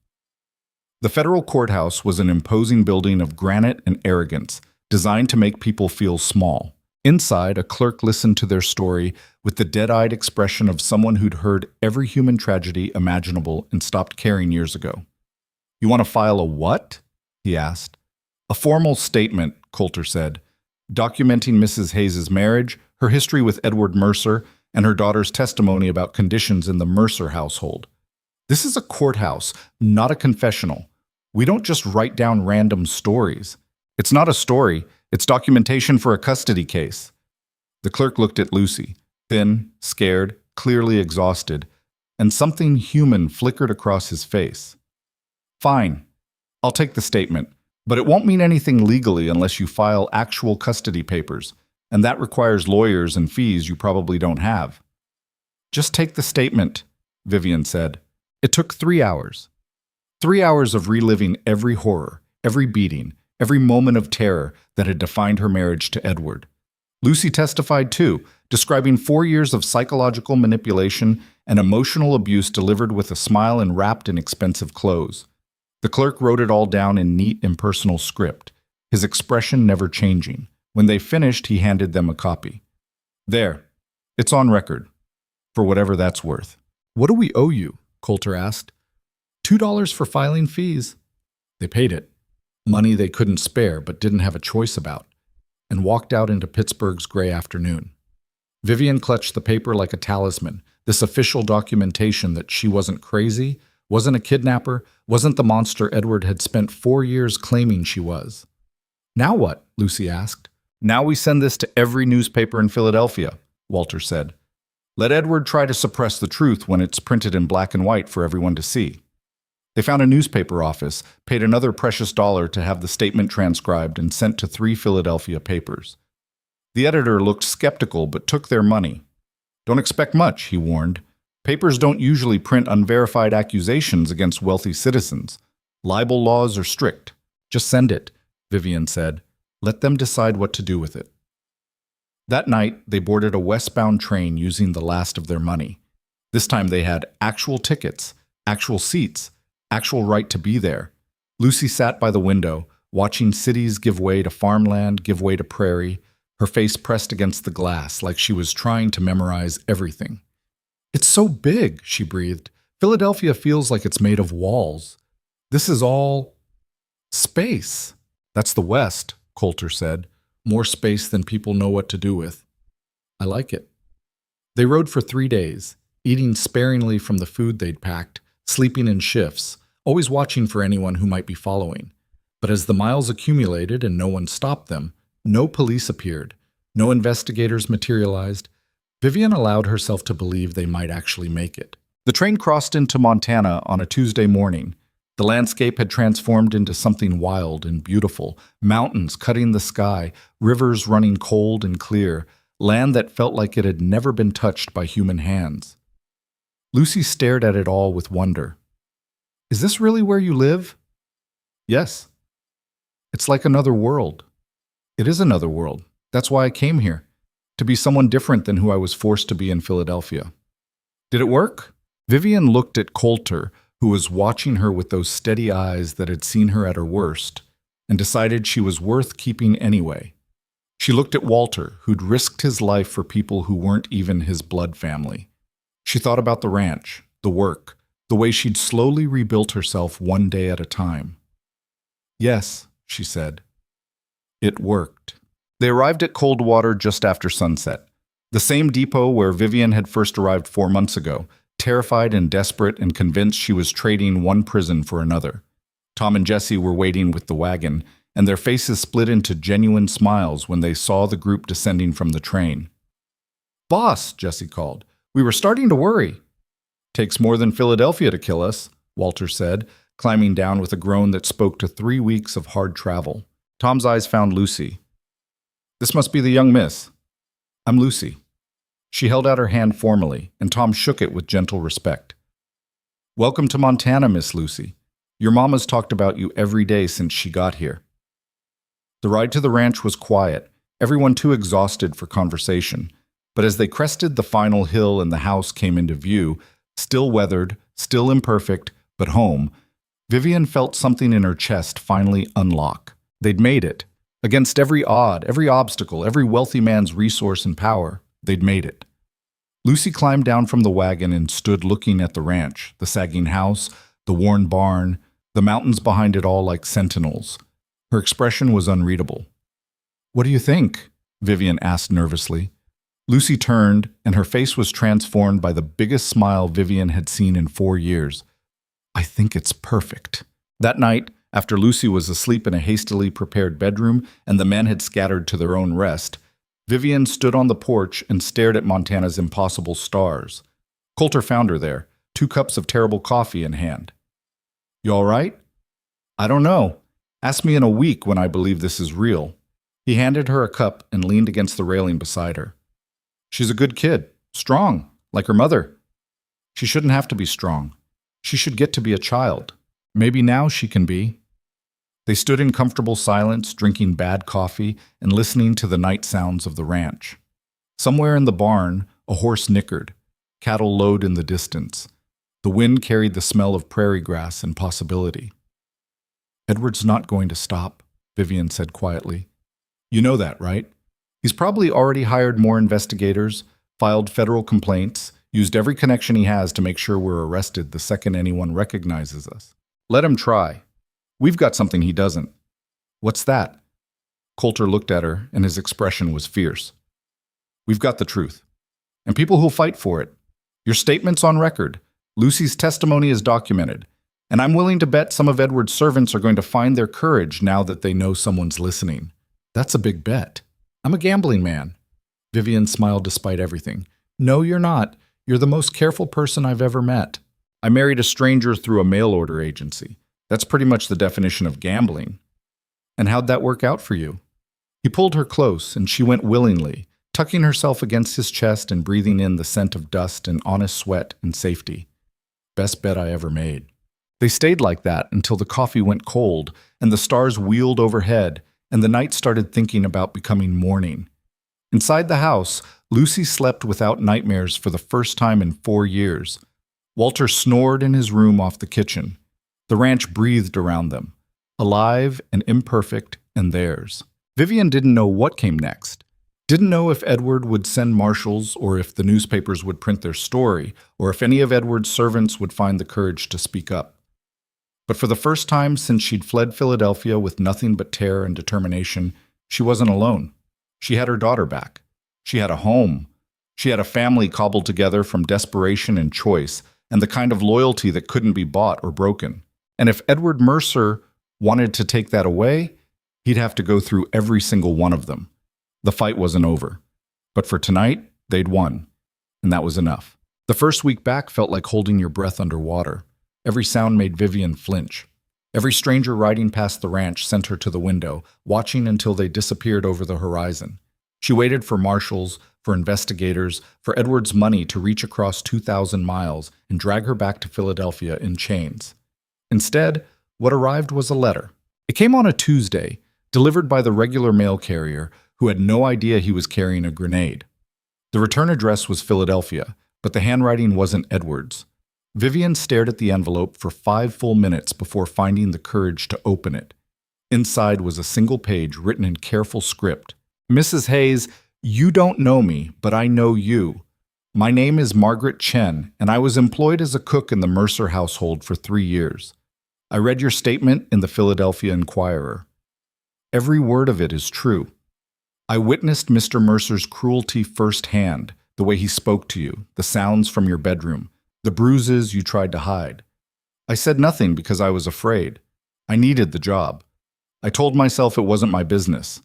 The federal courthouse was an imposing building of granite and arrogance, designed to make people feel small. Inside, a clerk listened to their story with the dead-eyed expression of someone who'd heard every human tragedy imaginable and stopped caring years ago. "You want to file a what?" he asked. "A formal statement," Coulter said, "documenting Mrs. Hayes' marriage, her history with Edward Mercer, and her daughter's testimony about conditions in the Mercer household. This is a courthouse, not a confessional. We don't just write down random stories. It's not a story, it's documentation for a custody case." The clerk looked at Lucy, thin, scared, clearly exhausted, and something human flickered across his face. "Fine, I'll take the statement, but it won't mean anything legally unless you file actual custody papers, and that requires lawyers and fees you probably don't have." "Just take the statement," Vivian said. It took 3 hours. 3 hours of reliving every horror, every beating, every moment of terror that had defined her marriage to Edward. Lucy testified too, describing 4 years of psychological manipulation and emotional abuse delivered with a smile and wrapped in expensive clothes. The clerk wrote it all down in neat, impersonal script, his expression never changing. When they finished, he handed them a copy. "There, it's on record, for whatever that's worth." "What do we owe you?" Coulter asked. $2 for filing fees." They paid it, money they couldn't spare but didn't have a choice about, and walked out into Pittsburgh's gray afternoon. Vivian clutched the paper like a talisman, this official documentation that she wasn't crazy, wasn't a kidnapper, wasn't the monster Edward had spent 4 years claiming she was. "Now what?" Lucy asked. "Now we send this to every newspaper in Philadelphia," Walter said. "Let Edward try to suppress the truth when it's printed in black and white for everyone to see." They found a newspaper office, paid another precious dollar to have the statement transcribed and sent to 3 Philadelphia papers. The editor looked skeptical but took their money. "Don't expect much," he warned. "Papers don't usually print unverified accusations against wealthy citizens. Libel laws are strict. Just send it," Vivian said. "Let them decide what to do with it." That night, they boarded a westbound train using the last of their money. This time they had actual tickets, actual seats, actual right to be there. Lucy sat by the window, watching cities give way to farmland, give way to prairie, her face pressed against the glass like she was trying to memorize everything. "It's so big," she breathed. "Philadelphia feels like it's made of walls. This is all space." "That's the West," Coulter said. "More space than people know what to do with." "I like it." They rode for 3 days, eating sparingly from the food they'd packed, sleeping in shifts, always watching for anyone who might be following. But as the miles accumulated and no one stopped them, no police appeared, no investigators materialized, Vivian allowed herself to believe they might actually make it. The train crossed into Montana on a Tuesday morning. The landscape had transformed into something wild and beautiful, mountains cutting the sky, rivers running cold and clear, land that felt like it had never been touched by human hands. Lucy stared at it all with wonder. "Is this really where you live?" "Yes." "It's like another world." "It is another world. That's why I came here, to be someone different than who I was forced to be in Philadelphia." "Did it work?" Vivian looked at Coulter, who was watching her with those steady eyes that had seen her at her worst, and decided she was worth keeping anyway. She looked at Walter, who'd risked his life for people who weren't even his blood family. She thought about the ranch, the work, the way she'd slowly rebuilt herself one day at a time. "Yes," she said. It worked. They arrived at Coldwater just after sunset, the same depot where Vivian had first arrived 4 months ago, terrified and desperate and convinced she was trading one prison for another. Tom and Jesse were waiting with the wagon, and their faces split into genuine smiles when they saw the group descending from the train. "Boss," Jesse called, "we were starting to worry." "Takes more than Philadelphia to kill us," Walter said, climbing down with a groan that spoke to 3 weeks of hard travel. Tom's eyes found Lucy. "This must be the young miss." "I'm Lucy." She held out her hand formally, and Tom shook it with gentle respect. "Welcome to Montana, Miss Lucy. Your mama's talked about you every day since she got here." The ride to the ranch was quiet, everyone too exhausted for conversation. But as they crested the final hill and the house came into view, still weathered, still imperfect, but home, Vivian felt something in her chest finally unlock. They'd made it. Against every odd, every obstacle, every wealthy man's resource and power, they'd made it. Lucy climbed down from the wagon and stood looking at the ranch, the sagging house, the worn barn, the mountains behind it all like sentinels. Her expression was unreadable. "What do you think?" Vivian asked nervously. Lucy turned, and her face was transformed by the biggest smile Vivian had seen in 4 years. "I think it's perfect." That night, after Lucy was asleep in a hastily prepared bedroom and the men had scattered to their own rest, Vivian stood on the porch and stared at Montana's impossible stars. Coulter found her there, 2 cups of terrible coffee in hand. "You all right?" "I don't know. Ask me in a week when I believe this is real." He handed her a cup and leaned against the railing beside her. "She's a good kid, strong, like her mother." "She shouldn't have to be strong. She should get to be a child. Maybe now she can be." They stood in comfortable silence, drinking bad coffee and listening to the night sounds of the ranch. Somewhere in the barn, a horse nickered. Cattle lowed in the distance. The wind carried the smell of prairie grass and possibility. "Edward's not going to stop," Vivian said quietly. "You know that, right? He's probably already hired more investigators, filed federal complaints, used every connection he has to make sure we're arrested the second anyone recognizes us. Let him try. We've got something he doesn't." "What's that?" Coulter looked at her, and his expression was fierce. "We've got the truth. And people who'll fight for it. Your statement's on record. Lucy's testimony is documented. And I'm willing to bet some of Edward's servants are going to find their courage now that they know someone's listening." "That's a big bet." "I'm a gambling man." Vivian smiled despite everything. "No, you're not. You're the most careful person I've ever met. I married a stranger through a mail order agency. That's pretty much the definition of gambling." "And how'd that work out for you?" He pulled her close, and she went willingly, tucking herself against his chest and breathing in the scent of dust and honest sweat and safety. "Best bet I ever made." They stayed like that until the coffee went cold and the stars wheeled overhead and the night started thinking about becoming morning. Inside the house, Lucy slept without nightmares for the first time in 4 years. Walter snored in his room off the kitchen. The ranch breathed around them, alive and imperfect and theirs. Vivian didn't know what came next. Didn't know if Edward would send marshals or if the newspapers would print their story or if any of Edward's servants would find the courage to speak up. But for the first time since she'd fled Philadelphia with nothing but terror and determination, she wasn't alone. She had her daughter back. She had a home. She had a family cobbled together from desperation and choice, and the kind of loyalty that couldn't be bought or broken. And if Edward Mercer wanted to take that away, he'd have to go through every single one of them. The fight wasn't over. But for tonight, they'd won. And that was enough. The first week back felt like holding your breath underwater. Every sound made Vivian flinch. Every stranger riding past the ranch sent her to the window, watching until they disappeared over the horizon. She waited for marshals, for investigators, for Edward's money to reach across 2,000 miles and drag her back to Philadelphia in chains. Instead, what arrived was a letter. It came on a Tuesday, delivered by the regular mail carrier, who had no idea he was carrying a grenade. The return address was Philadelphia, but the handwriting wasn't Edward's. Vivian stared at the envelope for 5 full minutes before finding the courage to open it. Inside was a single page written in careful script. "Mrs. Hayes, you don't know me, but I know you. My name is Margaret Chen, and I was employed as a cook in the Mercer household for 3 years. I read your statement in the Philadelphia Inquirer. Every word of it is true. I witnessed Mr. Mercer's cruelty firsthand, the way he spoke to you, the sounds from your bedroom, the bruises you tried to hide. I said nothing because I was afraid. I needed the job. I told myself it wasn't my business.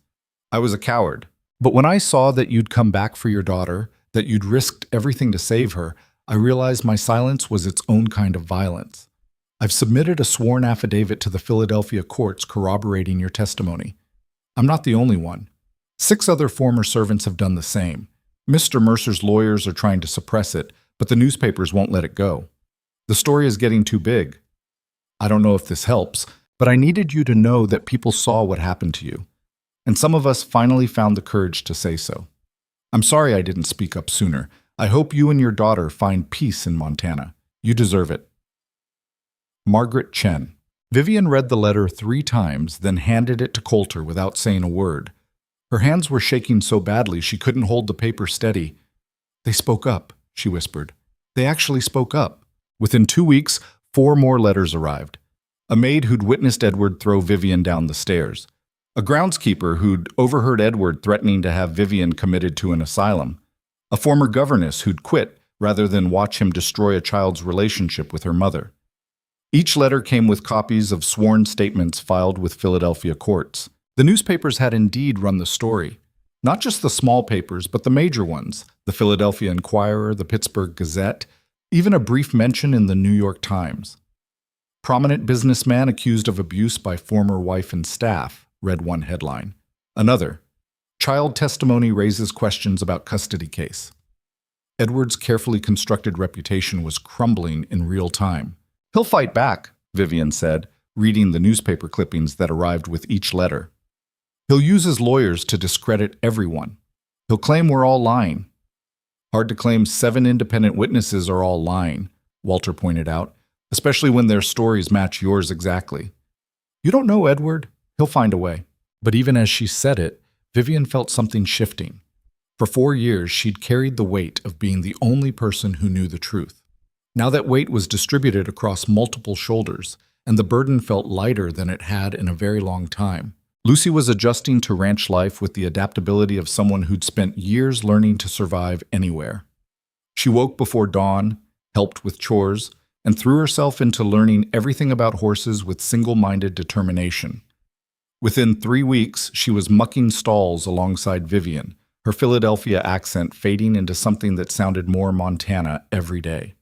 I was a coward. But when I saw that you'd come back for your daughter, that you'd risked everything to save her, I realized my silence was its own kind of violence. I've submitted a sworn affidavit to the Philadelphia courts corroborating your testimony. I'm not the only one. 6 other former servants have done the same. Mr. Mercer's lawyers are trying to suppress it, but the newspapers won't let it go. The story is getting too big. I don't know if this helps, but I needed you to know that people saw what happened to you. And some of us finally found the courage to say so. I'm sorry I didn't speak up sooner. I hope you and your daughter find peace in Montana. You deserve it. Margaret Chen. Vivian read the letter 3 times, then handed it to Coulter without saying a word. Her hands were shaking so badly she couldn't hold the paper steady. "They spoke up," she whispered. "They actually spoke up." Within 2 weeks, 4 more letters arrived. A maid who'd witnessed Edward throw Vivian down the stairs. A groundskeeper who'd overheard Edward threatening to have Vivian committed to an asylum. A former governess who'd quit rather than watch him destroy a child's relationship with her mother. Each letter came with copies of sworn statements filed with Philadelphia courts. The newspapers had indeed run the story. Not just the small papers, but the major ones, the Philadelphia Inquirer, the Pittsburgh Gazette, even a brief mention in the New York Times. "Prominent businessman accused of abuse by former wife and staff," read one headline. Another, "Child testimony raises questions about custody case." Edward's carefully constructed reputation was crumbling in real time. "He'll fight back," Vivian said, reading the newspaper clippings that arrived with each letter. "He'll use his lawyers to discredit everyone. He'll claim we're all lying." "Hard to claim 7 independent witnesses are all lying," Walter pointed out, "especially when their stories match yours exactly." "You don't know Edward. He'll find a way." But even as she said it, Vivian felt something shifting. For 4 years, she'd carried the weight of being the only person who knew the truth. Now that weight was distributed across multiple shoulders, and the burden felt lighter than it had in a very long time. Lucy was adjusting to ranch life with the adaptability of someone who'd spent years learning to survive anywhere. She woke before dawn, helped with chores, and threw herself into learning everything about horses with single-minded determination. Within 3 weeks, she was mucking stalls alongside Vivian, her Philadelphia accent fading into something that sounded more Montana every day.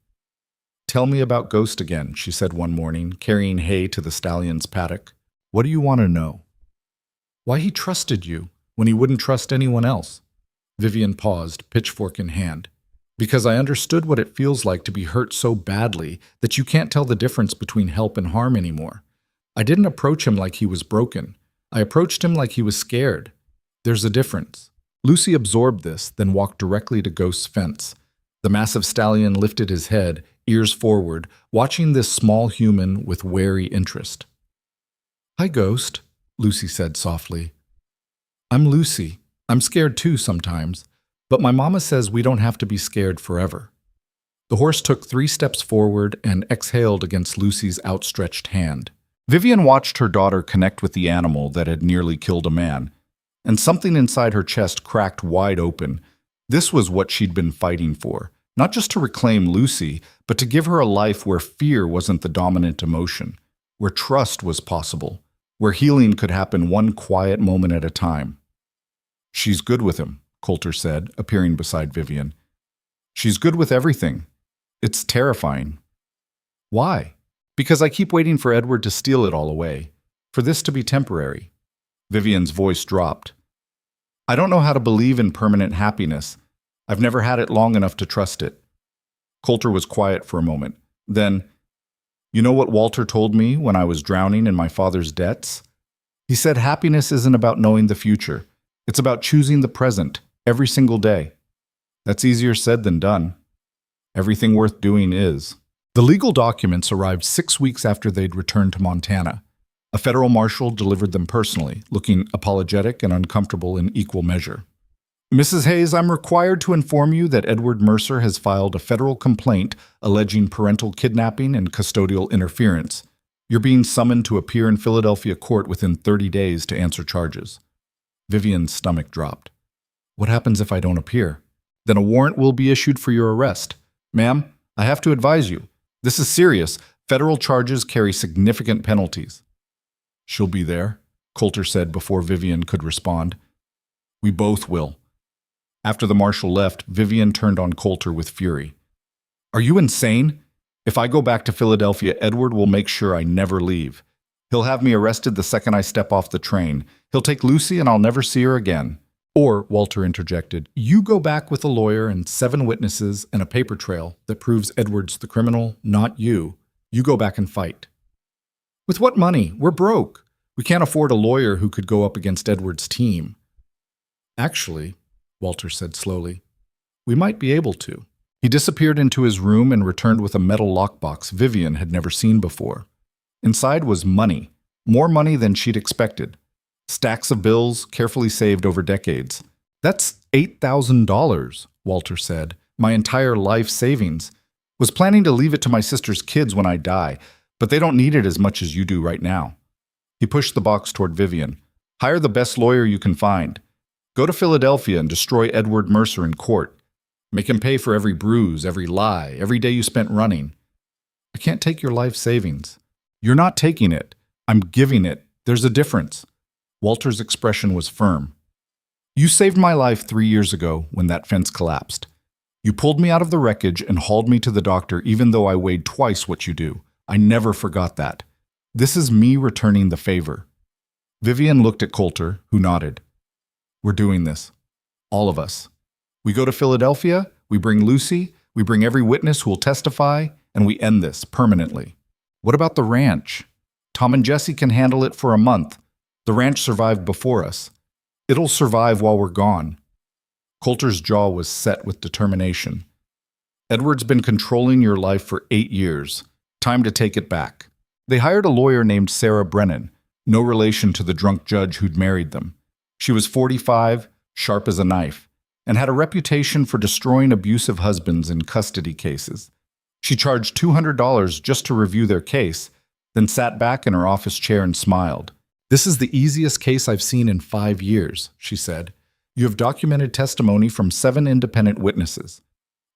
"Tell me about Ghost again," she said one morning, carrying hay to the stallion's paddock. "What do you want to know?" "Why he trusted you when he wouldn't trust anyone else." Vivian paused, pitchfork in hand. "Because I understood what it feels like to be hurt so badly that you can't tell the difference between help and harm anymore. I didn't approach him like he was broken. I approached him like he was scared. There's a difference." Lucy absorbed this, then walked directly to Ghost's fence. The massive stallion lifted his head, ears forward, watching this small human with wary interest. "Hi, Ghost," Lucy said softly. "I'm Lucy. I'm scared too sometimes, but my mama says we don't have to be scared forever." The horse took 3 steps forward and exhaled against Lucy's outstretched hand. Vivian watched her daughter connect with the animal that had nearly killed a man, and something inside her chest cracked wide open. This was what she'd been fighting for, not just to reclaim Lucy, but to give her a life where fear wasn't the dominant emotion, where trust was possible, where healing could happen one quiet moment at a time. "She's good with him," Coulter said, appearing beside Vivian. "She's good with everything. It's terrifying." "Why?" "Because I keep waiting for Edward to steal it all away, for this to be temporary." Vivian's voice dropped. "I don't know how to believe in permanent happiness. I've never had it long enough to trust it." Coulter was quiet for a moment. Then, "You know what Walter told me when I was drowning in my father's debts? He said happiness isn't about knowing the future. It's about choosing the present, every single day. That's easier said than done. Everything worth doing is." The legal documents arrived 6 weeks after they'd returned to Montana. A federal marshal delivered them personally, looking apologetic and uncomfortable in equal measure. "Mrs. Hayes, I'm required to inform you that Edward Mercer has filed a federal complaint alleging parental kidnapping and custodial interference. You're being summoned to appear in Philadelphia court within 30 days to answer charges." Vivian's stomach dropped. "What happens if I don't appear?" "Then a warrant will be issued for your arrest. Ma'am, I have to advise you. This is serious. Federal charges carry significant penalties." "She'll be there," Coulter said before Vivian could respond. "We both will." After the marshal left, Vivian turned on Coulter with fury. "Are you insane? If I go back to Philadelphia, Edward will make sure I never leave. He'll have me arrested the second I step off the train. He'll take Lucy and I'll never see her again." "Or," Walter interjected, "you go back with a lawyer and 7 witnesses and a paper trail that proves Edward's the criminal, not you. You go back and fight." "With what money? We're broke. We can't afford a lawyer who could go up against Edward's team." "Actually," Walter said slowly, "we might be able to." He disappeared into his room and returned with a metal lockbox Vivian had never seen before. Inside was money, more money than she'd expected. Stacks of bills, carefully saved over decades. "That's $8,000, Walter said. "My entire life savings. Was planning to leave it to my sister's kids when I die, but they don't need it as much as you do right now." He pushed the box toward Vivian. "Hire the best lawyer you can find. Go to Philadelphia and destroy Edward Mercer in court. Make him pay for every bruise, every lie, every day you spent running." "I can't take your life savings." "You're not taking it. I'm giving it. There's a difference." Walter's expression was firm. "You saved my life 3 years ago when that fence collapsed. You pulled me out of the wreckage and hauled me to the doctor even though I weighed twice what you do. I never forgot that. This is me returning the favor." Vivian looked at Coulter, who nodded. "We're doing this. All of us. We go to Philadelphia, we bring Lucy, we bring every witness who will testify, and we end this permanently." "What about the ranch?" "Tom and Jesse can handle it for a month. The ranch survived before us. It'll survive while we're gone." Coulter's jaw was set with determination. "Edward's been controlling your life for 8 years. Time to take it back." They hired a lawyer named Sarah Brennan, no relation to the drunk judge who'd married them. She was 45, sharp as a knife, and had a reputation for destroying abusive husbands in custody cases. She charged $200 just to review their case, then sat back in her office chair and smiled. "This is the easiest case I've seen in 5 years, she said. "You have documented testimony from 7 independent witnesses.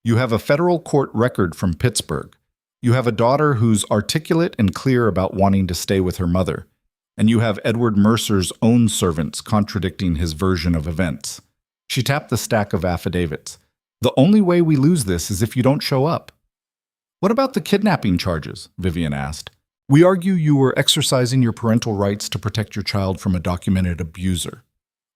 You have a federal court record from Pittsburgh. You have a daughter who's articulate and clear about wanting to stay with her mother. And you have Edward Mercer's own servants contradicting his version of events." She tapped the stack of affidavits. "The only way we lose this is if you don't show up." "What about the kidnapping charges?" Vivian asked. "We argue you were exercising your parental rights to protect your child from a documented abuser.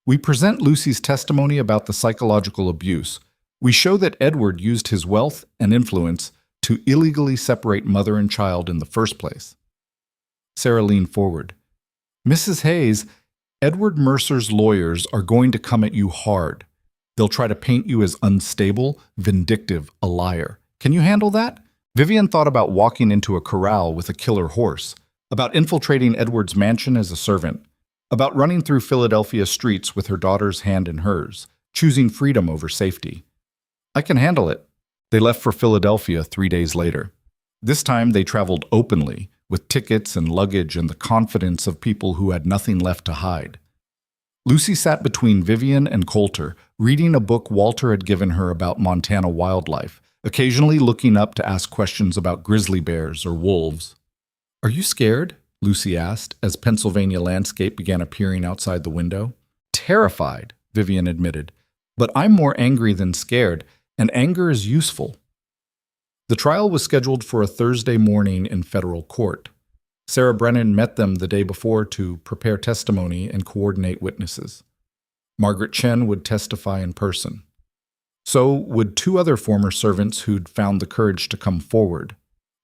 We present Lucy's testimony about the psychological abuse. We show that Edward used his wealth and influence to illegally separate mother and child in the first place." Sarah leaned forward. "Mrs. Hayes, Edward Mercer's lawyers are going to come at you hard. They'll try to paint you as unstable, vindictive, a liar. Can you handle that?" Vivian thought about walking into a corral with a killer horse, about infiltrating Edward's mansion as a servant, about running through Philadelphia streets with her daughter's hand in hers, choosing freedom over safety. "I can handle it." They left for Philadelphia 3 days later. This time they traveled openly, with tickets and luggage and the confidence of people who had nothing left to hide. Lucy sat between Vivian and Coulter, reading a book Walter had given her about Montana wildlife, occasionally looking up to ask questions about grizzly bears or wolves. "Are you scared?" Lucy asked, as Pennsylvania landscape began appearing outside the window. "Terrified," Vivian admitted. "But I'm more angry than scared, and anger is useful." The trial was scheduled for a Thursday morning in federal court. Sarah Brennan met them the day before to prepare testimony and coordinate witnesses. Margaret Chen would testify in person. So would 2 other former servants who'd found the courage to come forward.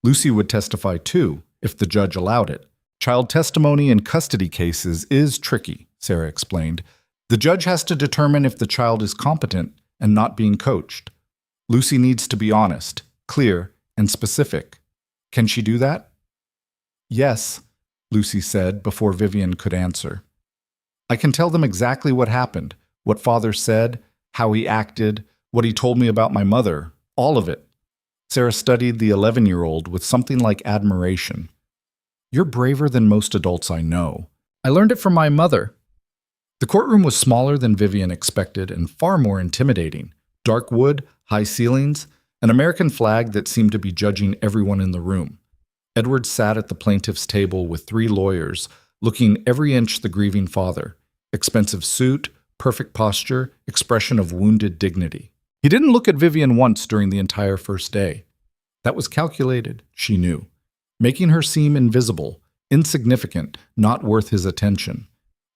Lucy would testify too, if the judge allowed it. "Child testimony in custody cases is tricky," Sarah explained. "The judge has to determine if the child is competent and not being coached. Lucy needs to be honest, clear, and specific. Can she do that?" "Yes," Lucy said before Vivian could answer. "I can tell them exactly what happened, what father said, how he acted, what he told me about my mother, all of it." Sarah studied the 11-year-old with something like admiration. "You're braver than most adults I know. I learned it from my mother." The courtroom was smaller than Vivian expected and far more intimidating. Dark wood, high ceilings, an American flag that seemed to be judging everyone in the room. Edward sat at the plaintiff's table with 3 lawyers, looking every inch the grieving father. Expensive suit, perfect posture, expression of wounded dignity. He didn't look at Vivian once during the entire first day. That was calculated, she knew, making her seem invisible, insignificant, not worth his attention.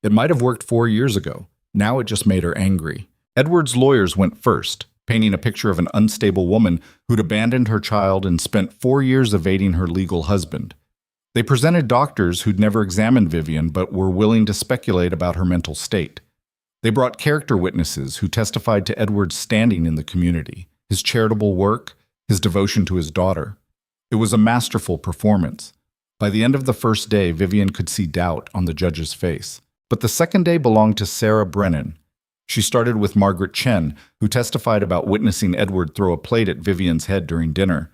It might have worked 4 years ago. Now it just made her angry. Edward's lawyers went first, painting a picture of an unstable woman who'd abandoned her child and spent 4 years evading her legal husband. They presented doctors who'd never examined Vivian but were willing to speculate about her mental state. They brought character witnesses who testified to Edward's standing in the community, his charitable work, his devotion to his daughter. It was a masterful performance. By the end of the first day, Vivian could see doubt on the judge's face. But the second day belonged to Sarah Brennan. She started with Margaret Chen, who testified about witnessing Edward throw a plate at Vivian's head during dinner,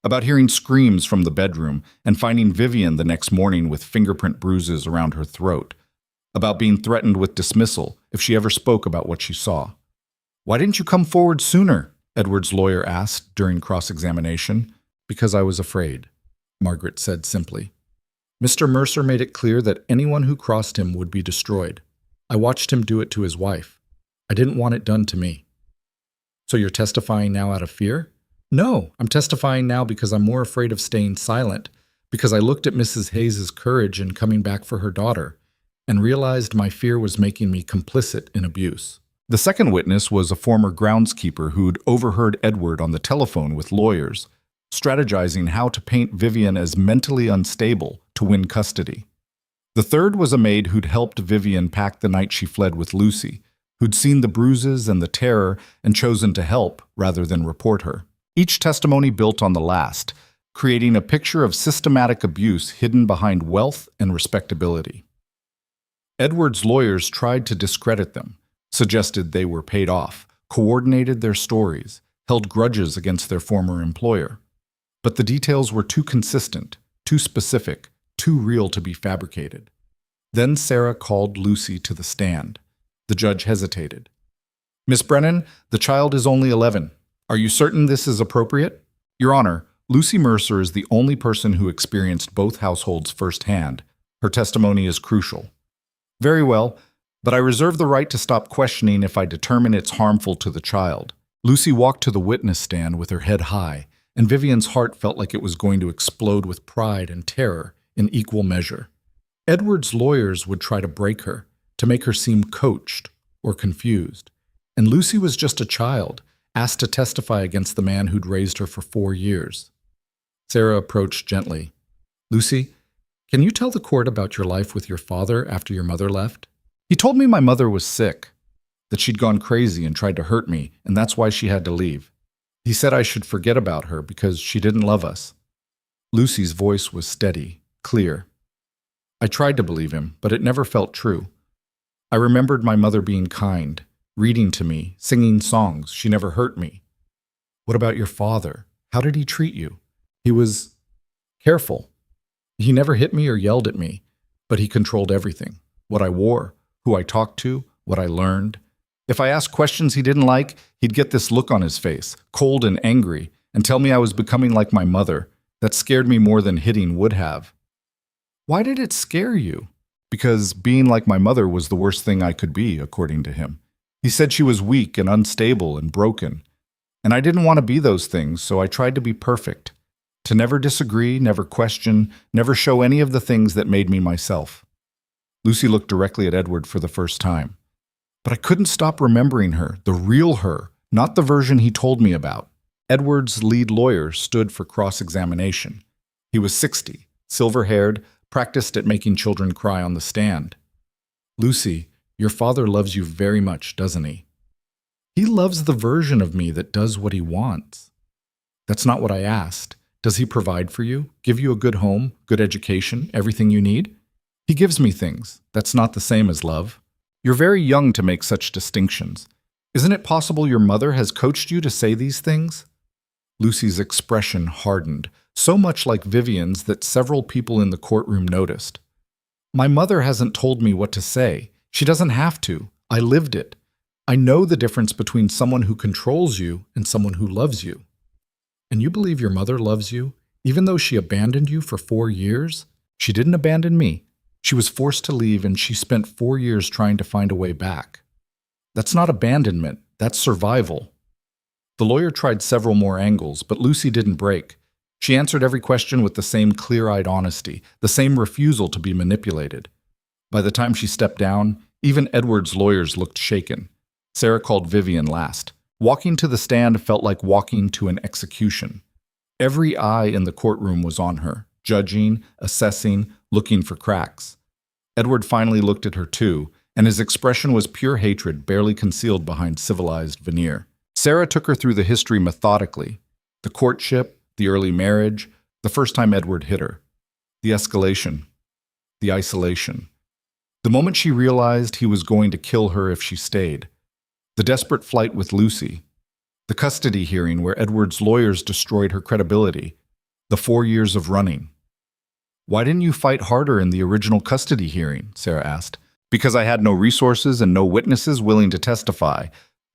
about hearing screams from the bedroom and finding Vivian the next morning with fingerprint bruises around her throat, about being threatened with dismissal if she ever spoke about what she saw. "Why didn't you come forward sooner?" Edward's lawyer asked during cross-examination. "Because I was afraid," Margaret said simply. "Mr. Mercer made it clear that anyone who crossed him would be destroyed. I watched him do it to his wife. I didn't want it done to me." "So you're testifying now out of fear?" "No, I'm testifying now because I'm more afraid of staying silent, because I looked at Mrs. Hayes's courage in coming back for her daughter and realized my fear was making me complicit in abuse." The second witness was a former groundskeeper who'd overheard Edward on the telephone with lawyers, strategizing how to paint Vivian as mentally unstable to win custody. The third was a maid who'd helped Vivian pack the night she fled with Lucy, who'd seen the bruises and the terror and chosen to help rather than report her. Each testimony built on the last, creating a picture of systematic abuse hidden behind wealth and respectability. Edward's lawyers tried to discredit them, suggested they were paid off, coordinated their stories, held grudges against their former employer. But the details were too consistent, too specific, too real to be fabricated. Then Sarah called Lucy to the stand. The judge hesitated. "Miss Brennan, the child is only 11. Are you certain this is appropriate?" "Your Honor, Lucy Mercer is the only person who experienced both households firsthand. Her testimony is crucial." "Very well, but I reserve the right to stop questioning if I determine it's harmful to the child." Lucy walked to the witness stand with her head high, and Vivian's heart felt like it was going to explode with pride and terror in equal measure. Edward's lawyers would try to break her, to make her seem coached or confused. And Lucy was just a child, asked to testify against the man who'd raised her for 4 years. Sarah approached gently. "Lucy, can you tell the court about your life with your father after your mother left?" "He told me my mother was sick, that she'd gone crazy and tried to hurt me, and that's why she had to leave. He said I should forget about her because she didn't love us." Lucy's voice was steady, clear. "I tried to believe him, but it never felt true. I remembered my mother being kind, reading to me, singing songs. She never hurt me." "What about your father? How did he treat you?" "He was careful. He never hit me or yelled at me, but he controlled everything. What I wore, who I talked to, what I learned. If I asked questions he didn't like, he'd get this look on his face, cold and angry, and tell me I was becoming like my mother. That scared me more than hitting would have." "Why did it scare you?" "Because being like my mother was the worst thing I could be, according to him. He said she was weak and unstable and broken. And I didn't want to be those things, so I tried to be perfect. To never disagree, never question, never show any of the things that made me myself." Lucy looked directly at Edward for the first time. "But I couldn't stop remembering her, the real her, not the version he told me about." Edward's lead lawyer stood for cross-examination. He was 60, silver-haired, practiced at making children cry on the stand. "Lucy, your father loves you very much, doesn't he?" "He loves the version of me that does what he wants." "That's not what I asked. Does he provide for you, give you a good home, good education, everything you need?" "He gives me things. That's not the same as love." "You're very young to make such distinctions. Isn't it possible your mother has coached you to say these things?" Lucy's expression hardened, so much like Vivian's that several people in the courtroom noticed. "My mother hasn't told me what to say. She doesn't have to. I lived it. I know the difference between someone who controls you and someone who loves you." "And you believe your mother loves you, even though she abandoned you for 4 years?" "She didn't abandon me. She was forced to leave, and she spent 4 years trying to find a way back." "That's not abandonment. That's survival." The lawyer tried several more angles, but Lucy didn't break. She answered every question with the same clear-eyed honesty, the same refusal to be manipulated. By the time she stepped down, even Edward's lawyers looked shaken. Sarah called Vivian last. Walking to the stand felt like walking to an execution. Every eye in the courtroom was on her, judging, assessing, looking for cracks. Edward finally looked at her too, and his expression was pure hatred, barely concealed behind civilized veneer. Sarah took her through the history methodically. The courtship, the early marriage, the first time Edward hit her. The escalation. The isolation. The moment she realized he was going to kill her if she stayed. The desperate flight with Lucy. The custody hearing where Edward's lawyers destroyed her credibility. The 4 years of running. "Why didn't you fight harder in the original custody hearing?" Sarah asked. "Because I had no resources and no witnesses willing to testify.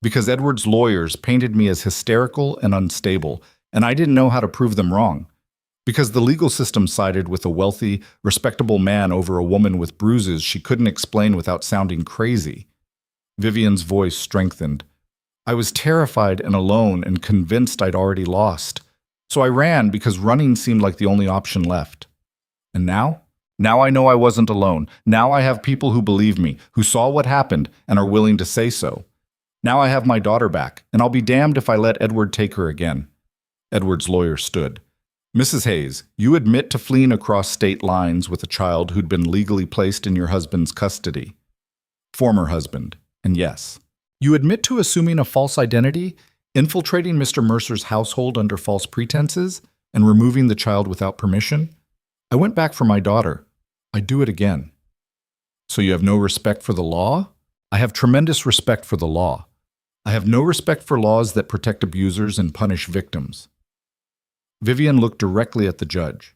Because Edward's lawyers painted me as hysterical and unstable, and I didn't know how to prove them wrong. Because the legal system sided with a wealthy, respectable man over a woman with bruises she couldn't explain without sounding crazy." Vivian's voice strengthened. "I was terrified and alone and convinced I'd already lost. So I ran because running seemed like the only option left. And now? Now I know I wasn't alone. Now I have people who believe me, who saw what happened and are willing to say so. Now I have my daughter back, and I'll be damned if I let Edward take her again." Edward's lawyer stood. "Mrs. Hayes, you admit to fleeing across state lines with a child who'd been legally placed in your husband's custody. Former husband, and yes. You admit to assuming a false identity, infiltrating Mr. Mercer's household under false pretenses, and removing the child without permission? I went back for my daughter. I'd do it again." "So you have no respect for the law?" "I have tremendous respect for the law. I have no respect for laws that protect abusers and punish victims." Vivian looked directly at the judge.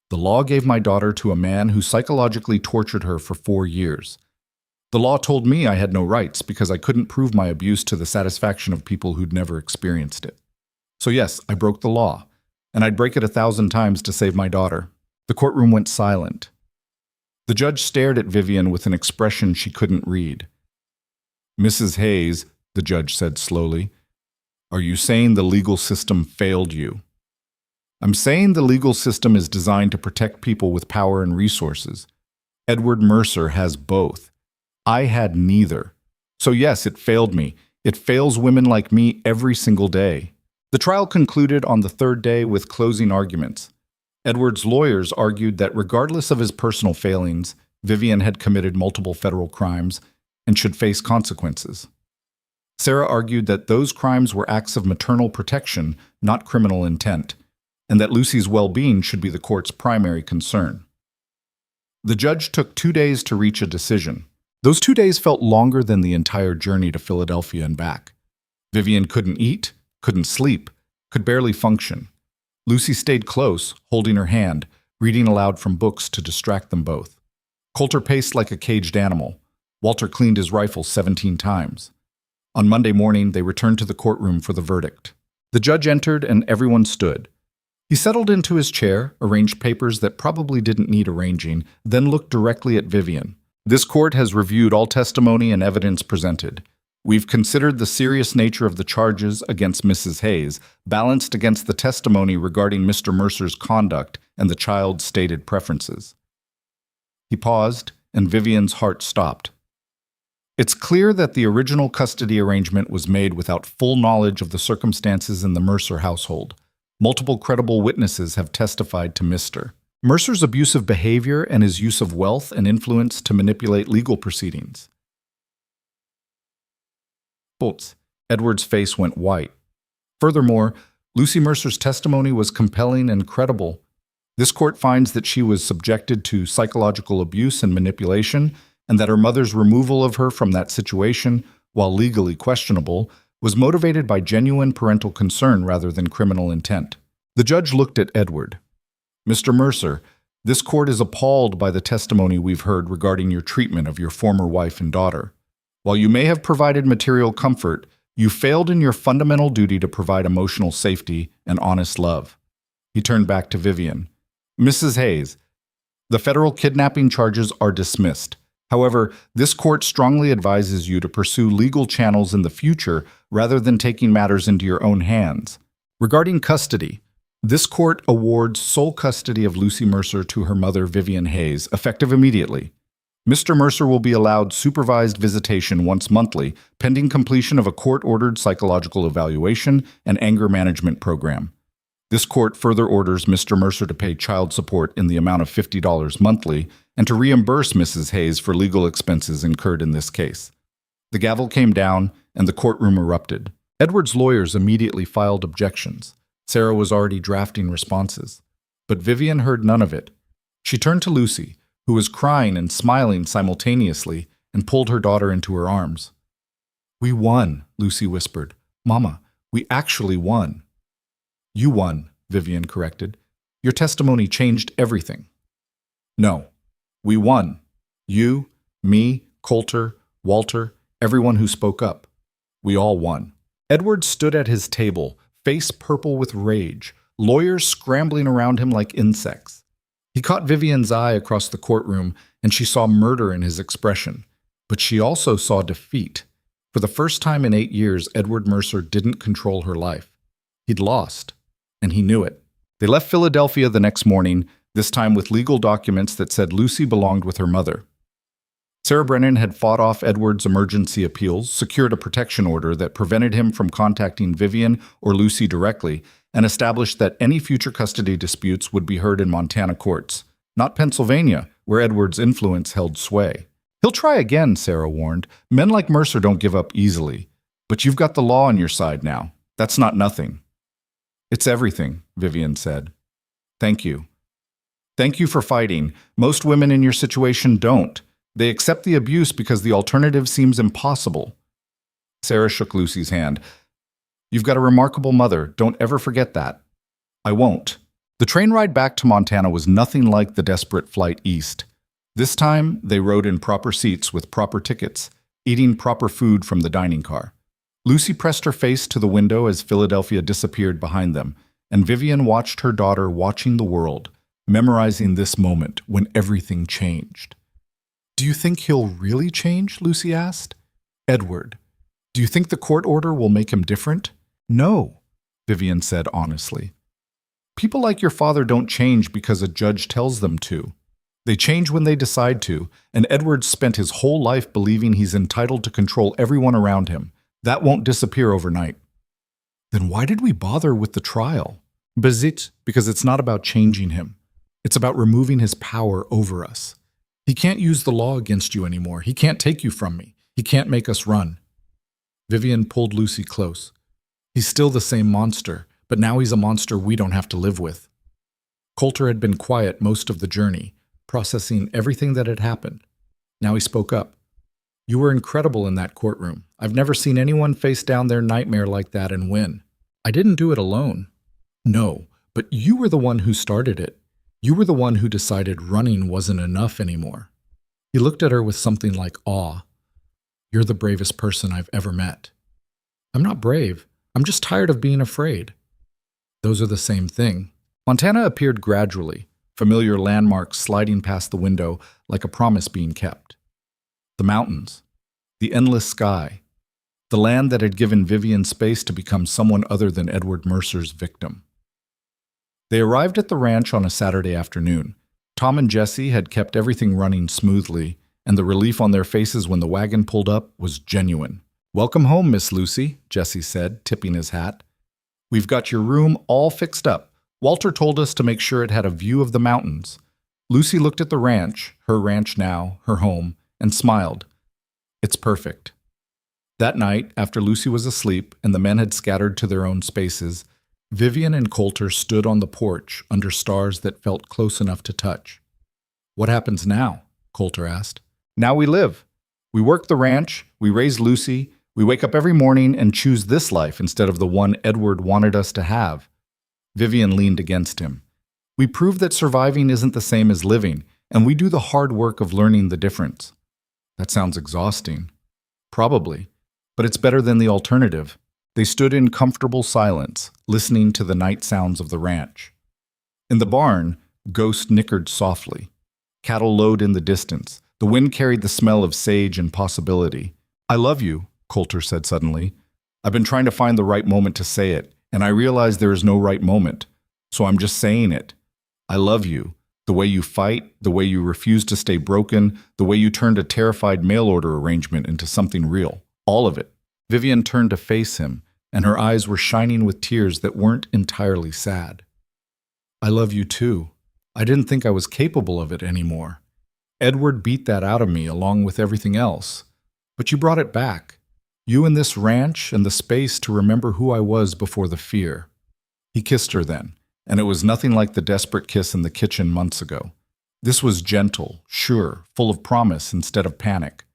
"The law gave my daughter to a man who psychologically tortured her for 4 years. The law told me I had no rights because I couldn't prove my abuse to the satisfaction of people who'd never experienced it. So yes, I broke the law, and I'd break it 1,000 times to save my daughter." The courtroom went silent. The judge stared at Vivian with an expression she couldn't read. "Mrs. Hayes," the judge said slowly, "are you saying the legal system failed you?" "I'm saying the legal system is designed to protect people with power and resources. Edward Mercer has both. I had neither. So yes, it failed me. It fails women like me every single day." The trial concluded on the 3rd day with closing arguments. Edward's lawyers argued that regardless of his personal failings, Vivian had committed multiple federal crimes and should face consequences. Sarah argued that those crimes were acts of maternal protection, not criminal intent, and that Lucy's well-being should be the court's primary concern. The judge took 2 days to reach a decision. Those 2 days felt longer than the entire journey to Philadelphia and back. Vivian couldn't eat, couldn't sleep, could barely function. Lucy stayed close, holding her hand, reading aloud from books to distract them both. Coulter paced like a caged animal. Walter cleaned his rifle 17 times. On Monday morning, they returned to the courtroom for the verdict. The judge entered and everyone stood. He settled into his chair, arranged papers that probably didn't need arranging, then looked directly at Vivian. "This court has reviewed all testimony and evidence presented. We've considered the serious nature of the charges against Mrs. Hayes, balanced against the testimony regarding Mr. Mercer's conduct and the child's stated preferences." He paused, and Vivian's heart stopped. "It's clear that the original custody arrangement was made without full knowledge of the circumstances in the Mercer household. Multiple credible witnesses have testified to Mr. Mercer's abusive behavior and his use of wealth and influence to manipulate legal proceedings." Edward's face went white. Furthermore, Lucy Mercer's testimony was compelling and credible. This court finds that she was subjected to psychological abuse and manipulation, and that her mother's removal of her from that situation, while legally questionable, was motivated by genuine parental concern rather than criminal intent. The judge looked at Edward. "Mr. Mercer, this court is appalled by the testimony we've heard regarding your treatment of your former wife and daughter. While you may have provided material comfort, you failed in your fundamental duty to provide emotional safety and honest love." He turned back to Vivian. "Mrs. Hayes, the federal kidnapping charges are dismissed. However, this court strongly advises you to pursue legal channels in the future rather than taking matters into your own hands. Regarding custody, this court awards sole custody of Lucy Mercer to her mother, Vivian Hayes, effective immediately. Mr. Mercer will be allowed supervised visitation once monthly, pending completion of a court-ordered psychological evaluation and anger management program. This court further orders Mr. Mercer to pay child support in the amount of $50 monthly and to reimburse Mrs. Hayes for legal expenses incurred in this case." The gavel came down, and the courtroom erupted. Edward's lawyers immediately filed objections. Sarah was already drafting responses. But Vivian heard none of it. She turned to Lucy, who was crying and smiling simultaneously, and pulled her daughter into her arms. "We won," Lucy whispered. "Mama, we actually won." "You won," Vivian corrected. "Your testimony changed everything." "No, we won. You, me, Coulter, Walter, everyone who spoke up. We all won." Edward stood at his table, face purple with rage, lawyers scrambling around him like insects. He caught Vivian's eye across the courtroom, and she saw murder in his expression. But she also saw defeat. For the first time in 8 years, Edward Mercer didn't control her life. He'd lost, and he knew it. They left Philadelphia the next morning, this time with legal documents that said Lucy belonged with her mother. Sarah Brennan had fought off Edward's emergency appeals, secured a protection order that prevented him from contacting Vivian or Lucy directly, and established that any future custody disputes would be heard in Montana courts, not Pennsylvania, where Edward's influence held sway. "He'll try again," Sarah warned. "Men like Mercer don't give up easily. But you've got the law on your side now. That's not nothing." "It's everything," Vivian said. "Thank you. Thank you for fighting. Most women in your situation don't. They accept the abuse because the alternative seems impossible." Sarah shook Lucy's hand. "You've got a remarkable mother. Don't ever forget that." "I won't." The train ride back to Montana was nothing like the desperate flight east. This time, they rode in proper seats with proper tickets, eating proper food from the dining car. Lucy pressed her face to the window as Philadelphia disappeared behind them, and Vivian watched her daughter watching the world, memorizing this moment when everything changed. "Do you think he'll really change?" Lucy asked. "Edward, do you think the court order will make him different?" "No," Vivian said honestly. "People like your father don't change because a judge tells them to. They change when they decide to, and Edward spent his whole life believing he's entitled to control everyone around him. That won't disappear overnight." "Then why did we bother with the trial?" Because it's not about changing him. It's about removing his power over us. He can't use the law against you anymore. He can't take you from me. He can't make us run." Vivian pulled Lucy close. "He's still the same monster, but now he's a monster we don't have to live with." Coulter had been quiet most of the journey, processing everything that had happened. Now he spoke up. "You were incredible in that courtroom. I've never seen anyone face down their nightmare like that and win. I didn't do it alone." "No, but you were the one who started it. You were the one who decided running wasn't enough anymore." He looked at her with something like awe. "You're the bravest person I've ever met." "I'm not brave. I'm just tired of being afraid." "Those are the same thing." Montana appeared gradually, familiar landmarks sliding past the window like a promise being kept. The mountains, the endless sky, the land that had given Vivian space to become someone other than Edward Mercer's victim. They arrived at the ranch on a Saturday afternoon. Tom and Jesse had kept everything running smoothly, and the relief on their faces when the wagon pulled up was genuine. "Welcome home, Miss Lucy," Jesse said, tipping his hat. "We've got your room all fixed up. Walter told us to make sure it had a view of the mountains." Lucy looked at the ranch, her ranch now, her home, and smiled. "It's perfect." That night, after Lucy was asleep and the men had scattered to their own spaces, Vivian and Coulter stood on the porch under stars that felt close enough to touch. "What happens now?" Coulter asked. "Now we live. We work the ranch, we raise Lucy, we wake up every morning and choose this life instead of the one Edward wanted us to have." Vivian leaned against him. "We prove that surviving isn't the same as living, and we do the hard work of learning the difference." "That sounds exhausting." "Probably, but it's better than the alternative." They stood in comfortable silence, listening to the night sounds of the ranch. In the barn, Ghost nickered softly. Cattle lowed in the distance. The wind carried the smell of sage and possibility. "I love you," Coulter said suddenly. "I've been trying to find the right moment to say it, and I realize there is no right moment, so I'm just saying it. I love you. The way you fight, the way you refuse to stay broken, the way you turned a terrified mail order arrangement into something real. All of it." Vivian turned to face him, and her eyes were shining with tears that weren't entirely sad. "I love you too. I didn't think I was capable of it anymore. Edward beat that out of me along with everything else. But you brought it back. You and this ranch and the space to remember who I was before the fear." He kissed her then, and it was nothing like the desperate kiss in the kitchen months ago. This was gentle, sure, full of promise instead of panic.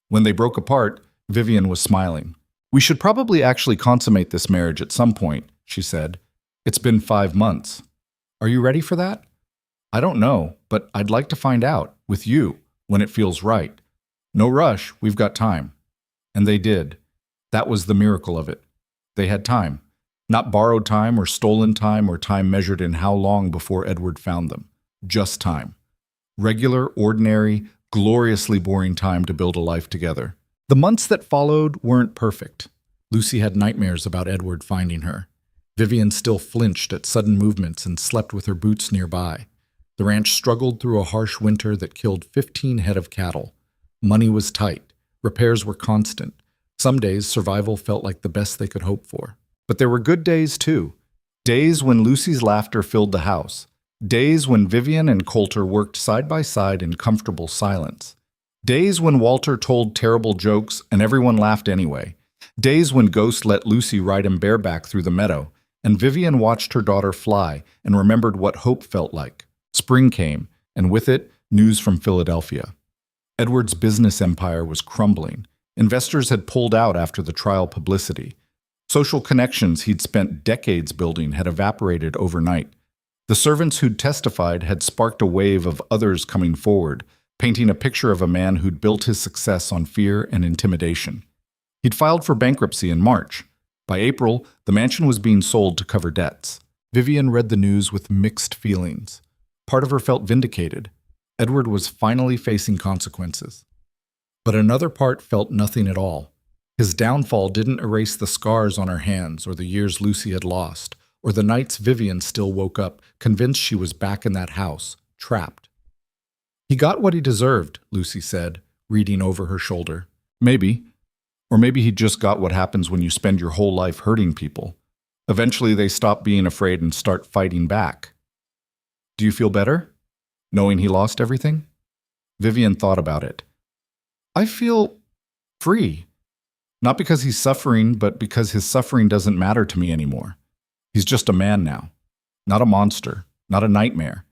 When they broke apart, Vivian was smiling. "We should probably actually consummate this marriage at some point," she said. "It's been 5 months. Are you ready for that?" "I don't know, but I'd like to find out, with you, when it feels right. No rush, we've got time." And they did. That was the miracle of it. They had time. Not borrowed time or stolen time or time measured in how long before Edward found them. Just time. Regular, ordinary, gloriously boring time to build a life together. The months that followed weren't perfect. Lucy had nightmares about Edward finding her. Vivian still flinched at sudden movements and slept with her boots nearby. The ranch struggled through a harsh winter that killed 15 head of cattle. Money was tight. Repairs were constant. Some days, survival felt like the best they could hope for. But there were good days, too. Days when Lucy's laughter filled the house. Days when Vivian and Coulter worked side by side in comfortable silence. Days when Walter told terrible jokes and everyone laughed anyway. Days when Ghost let Lucy ride him bareback through the meadow, and Vivian watched her daughter fly and remembered what hope felt like. Spring came, and with it, news from Philadelphia. Edward's business empire was crumbling. Investors had pulled out after the trial publicity. Social connections he'd spent decades building had evaporated overnight. The servants who'd testified had sparked a wave of others coming forward, painting a picture of a man who'd built his success on fear and intimidation. He'd filed for bankruptcy in March. By April, the mansion was being sold to cover debts. Vivian read the news with mixed feelings. Part of her felt vindicated. Edward was finally facing consequences. But another part felt nothing at all. His downfall didn't erase the scars on her hands or the years Lucy had lost, or the nights Vivian still woke up, convinced she was back in that house, trapped. "He got what he deserved," Lucy said, reading over her shoulder. "Maybe. Or maybe he just got what happens when you spend your whole life hurting people. Eventually they stop being afraid and start fighting back." "Do you feel better, knowing he lost everything?" Vivian thought about it. "I feel free. Not because he's suffering, but because his suffering doesn't matter to me anymore. He's just a man now. Not a monster, not a nightmare.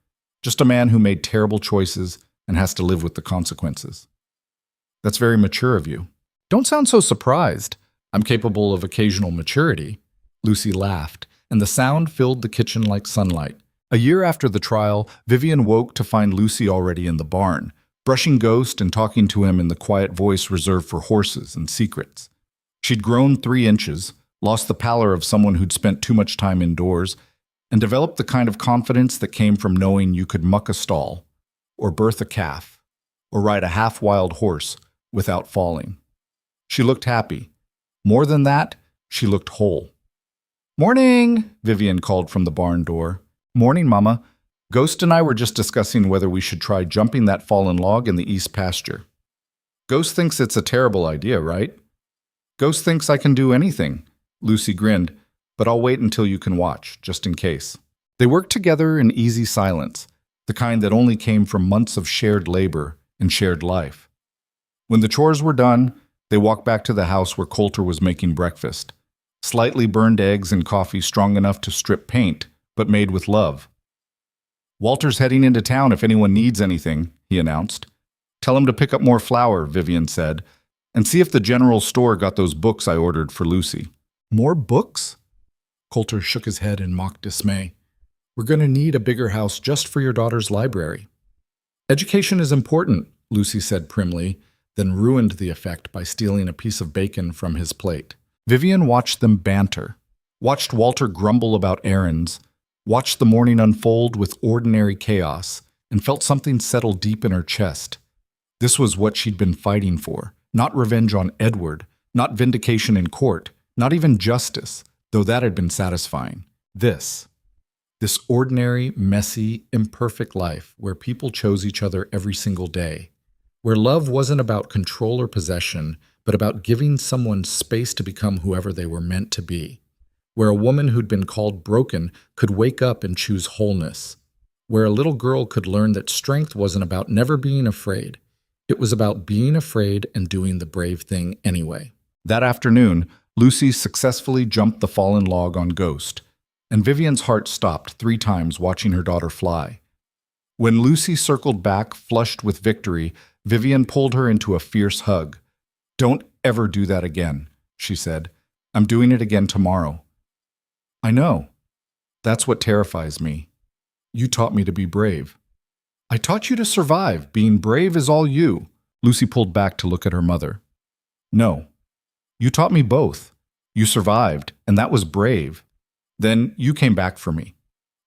Just a man who made terrible choices and has to live with the consequences." "That's very mature of you." "Don't sound so surprised. I'm capable of occasional maturity." Lucy laughed, and the sound filled the kitchen like sunlight. A year after the trial, Vivian woke to find Lucy already in the barn, brushing Ghost and talking to him in the quiet voice reserved for horses and secrets. She'd grown 3 inches, lost the pallor of someone who'd spent too much time indoors, and developed the kind of confidence that came from knowing you could muck a stall, or birth a calf, or ride a half-wild horse without falling. She looked happy. More than that, she looked whole. "Morning," Vivian called from the barn door. "Morning, Mama. Ghost and I were just discussing whether we should try jumping that fallen log in the east pasture." "Ghost thinks it's a terrible idea, right?" "Ghost thinks I can do anything." Lucy grinned, "but I'll wait until you can watch, just in case." They worked together in easy silence, the kind that only came from months of shared labor and shared life. When the chores were done, they walked back to the house where Coulter was making breakfast. Slightly burned eggs and coffee strong enough to strip paint, but made with love. "Walter's heading into town if anyone needs anything," he announced. "Tell him to pick up more flour," Vivian said, "and see if the general store got those books I ordered for Lucy." "More books?" Coulter shook his head in mock dismay. "We're going to need a bigger house just for your daughter's library." "Education is important," Lucy said primly, then ruined the effect by stealing a piece of bacon from his plate. Vivian watched them banter, watched Walter grumble about errands, watched the morning unfold with ordinary chaos, and felt something settle deep in her chest. This was what she'd been fighting for. Not revenge on Edward, not vindication in court, not even justice, though that had been satisfying. This ordinary, messy, imperfect life where people chose each other every single day, where love wasn't about control or possession, but about giving someone space to become whoever they were meant to be, where a woman who'd been called broken could wake up and choose wholeness, where a little girl could learn that strength wasn't about never being afraid. It was about being afraid and doing the brave thing anyway. That afternoon, Lucy successfully jumped the fallen log on Ghost, and Vivian's heart stopped 3 times watching her daughter fly. When Lucy circled back, flushed with victory, Vivian pulled her into a fierce hug. "Don't ever do that again," she said. "I'm doing it again tomorrow." "I know. That's what terrifies me. You taught me to be brave." "I taught you to survive. Being brave is all you." Lucy pulled back to look at her mother. "No. You taught me both. You survived, and that was brave. Then you came back for me,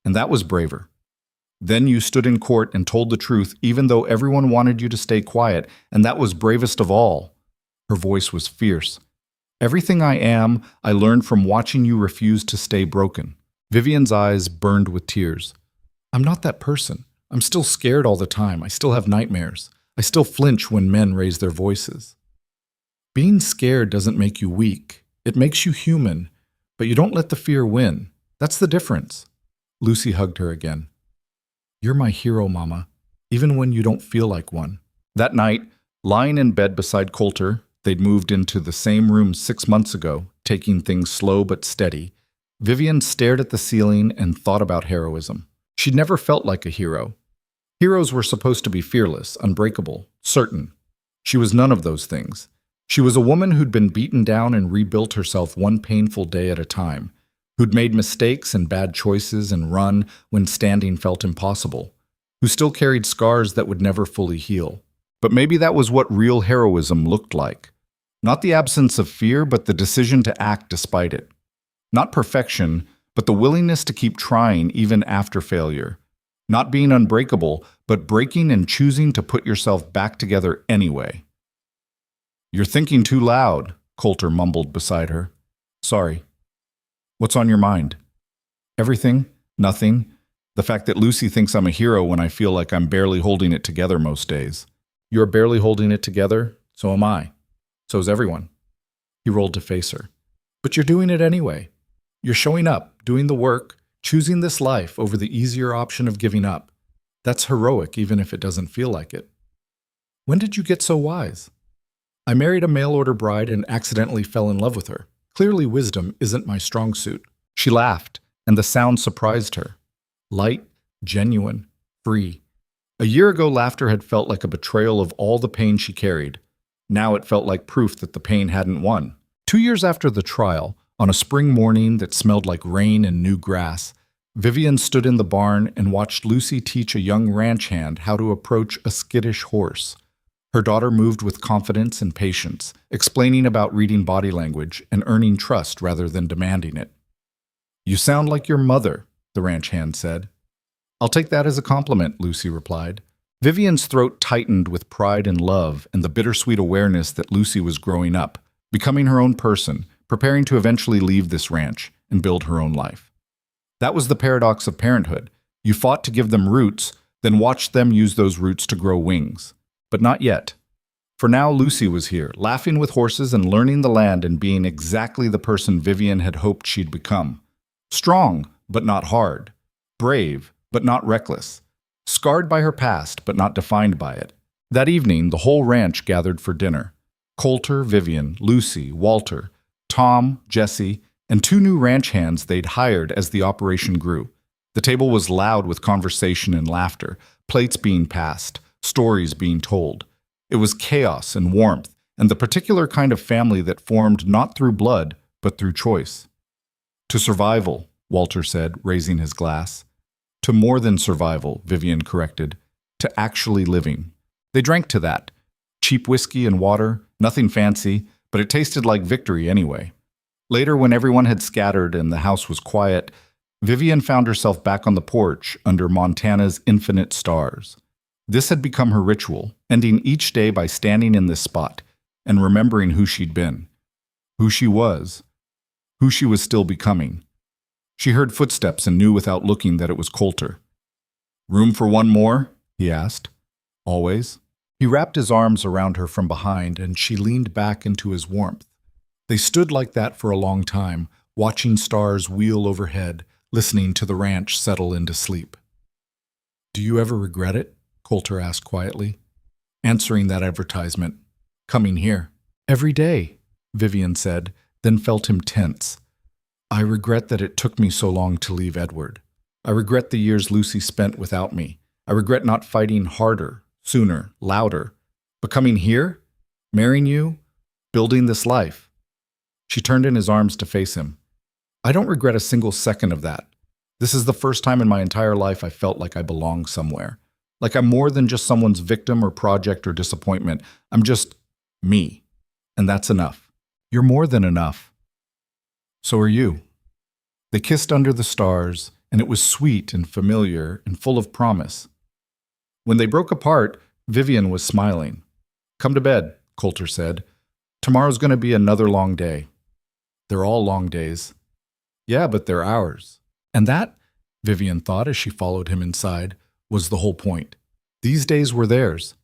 and that was braver. Then you stood in court and told the truth even though everyone wanted you to stay quiet, and that was bravest of all." Her voice was fierce. "Everything I am, I learned from watching you refuse to stay broken." Vivian's eyes burned with tears. "I'm not that person. I'm still scared all the time. I still have nightmares. I still flinch when men raise their voices." "Being scared doesn't make you weak. It makes you human, but you don't let the fear win. That's the difference." Lucy hugged her again. "You're my hero, Mama, even when you don't feel like one." That night, lying in bed beside Coulter, they'd moved into the same room 6 months ago, taking things slow but steady. Vivian stared at the ceiling and thought about heroism. She'd never felt like a hero. Heroes were supposed to be fearless, unbreakable, certain. She was none of those things. She was a woman who'd been beaten down and rebuilt herself one painful day at a time, who'd made mistakes and bad choices and run when standing felt impossible, who still carried scars that would never fully heal. But maybe that was what real heroism looked like. Not the absence of fear, but the decision to act despite it. Not perfection, but the willingness to keep trying even after failure. Not being unbreakable, but breaking and choosing to put yourself back together anyway. "You're thinking too loud," Coulter mumbled beside her. "Sorry. What's on your mind?" "Everything. Nothing. The fact that Lucy thinks I'm a hero when I feel like I'm barely holding it together most days." "You're barely holding it together? So am I. So's everyone." He rolled to face her. "But you're doing it anyway. You're showing up, doing the work, choosing this life over the easier option of giving up. That's heroic even if it doesn't feel like it." "When did you get so wise?" "I married a mail-order bride and accidentally fell in love with her. Clearly wisdom isn't my strong suit." She laughed, and the sound surprised her. Light, genuine, free. A year ago, laughter had felt like a betrayal of all the pain she carried. Now it felt like proof that the pain hadn't won. 2 years after the trial, on a spring morning that smelled like rain and new grass, Vivian stood in the barn and watched Lucy teach a young ranch hand how to approach a skittish horse. Her daughter moved with confidence and patience, explaining about reading body language and earning trust rather than demanding it. "You sound like your mother," the ranch hand said. "I'll take that as a compliment," Lucy replied. Vivian's throat tightened with pride and love and the bittersweet awareness that Lucy was growing up, becoming her own person, preparing to eventually leave this ranch and build her own life. That was the paradox of parenthood. You fought to give them roots, then watched them use those roots to grow wings. But not yet. For now, Lucy was here, laughing with horses and learning the land and being exactly the person Vivian had hoped she'd become. Strong, but not hard. Brave, but not reckless. Scarred by her past, but not defined by it. That evening, the whole ranch gathered for dinner. Coulter, Vivian, Lucy, Walter, Tom, Jesse, and 2 new ranch hands they'd hired as the operation grew. The table was loud with conversation and laughter, plates being passed, stories being told. It was chaos and warmth, and the particular kind of family that formed not through blood, but through choice. "To survival," Walter said, raising his glass. "To more than survival," Vivian corrected. "To actually living." They drank to that. Cheap whiskey and water, nothing fancy, but it tasted like victory anyway. Later, when everyone had scattered and the house was quiet, Vivian found herself back on the porch under Montana's infinite stars. This had become her ritual, ending each day by standing in this spot and remembering who she'd been, who she was still becoming. She heard footsteps and knew without looking that it was Coulter. "Room for one more?" he asked. "Always." He wrapped his arms around her from behind, and she leaned back into his warmth. They stood like that for a long time, watching stars wheel overhead, listening to the ranch settle into sleep. "Do you ever regret it?" Coulter asked quietly. "Answering that advertisement. Coming here." "Every day," Vivian said, then felt him tense. "I regret that it took me so long to leave Edward. I regret the years Lucy spent without me. I regret not fighting harder, sooner, louder. But coming here, marrying you, building this life. She turned in his arms to face him. I don't regret a single second of that. This is the first time in my entire life I felt like I belong somewhere. Like I'm more than just someone's victim or project or disappointment. I'm just me. And that's enough. You're more than enough. So are you. They kissed under the stars, and it was sweet and familiar and full of promise. When they broke apart, Vivian was smiling. Come to bed, Coulter said. Tomorrow's going to be another long day. They're all long days. Yeah, but they're ours. And that, Vivian thought as she followed him inside, was the whole point. These days were theirs.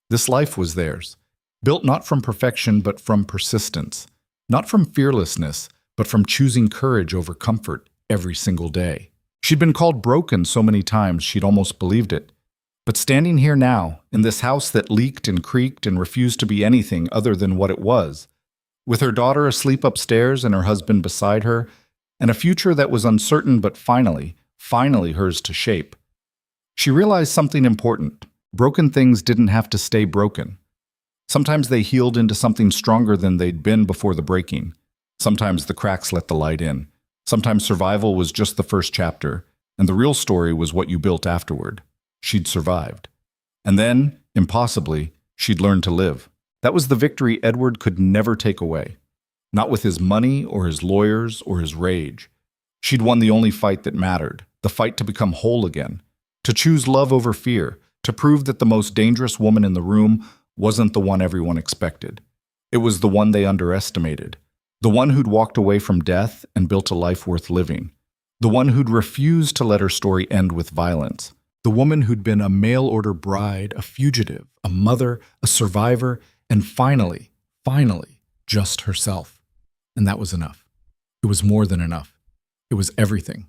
This life was theirs. Built not from perfection, but from persistence. Not from fearlessness, but from choosing courage over comfort every single day. She'd been called broken so many times she'd almost believed it. But standing here now, in this house that leaked and creaked and refused to be anything other than what it was, with her daughter asleep upstairs and her husband beside her, and a future that was uncertain but finally hers to shape, she realized something important. Broken things didn't have to stay broken. Sometimes they healed into something stronger than they'd been before the breaking. Sometimes the cracks let the light in. Sometimes survival was just the first chapter, and the real story was what you built afterward. She'd survived. And then, impossibly, she'd learned to live. That was the victory Edward could never take away. Not with his money or his lawyers or his rage. She'd won the only fight that mattered, the fight to become whole again, to choose love over fear, to prove that the most dangerous woman in the room wasn't the one everyone expected. It was the one they underestimated. The one who'd walked away from death and built a life worth living. The one who'd refused to let her story end with violence. The woman who'd been a mail-order bride, a fugitive, a mother, a survivor, and finally, just herself. And that was enough. It was more than enough. It was everything.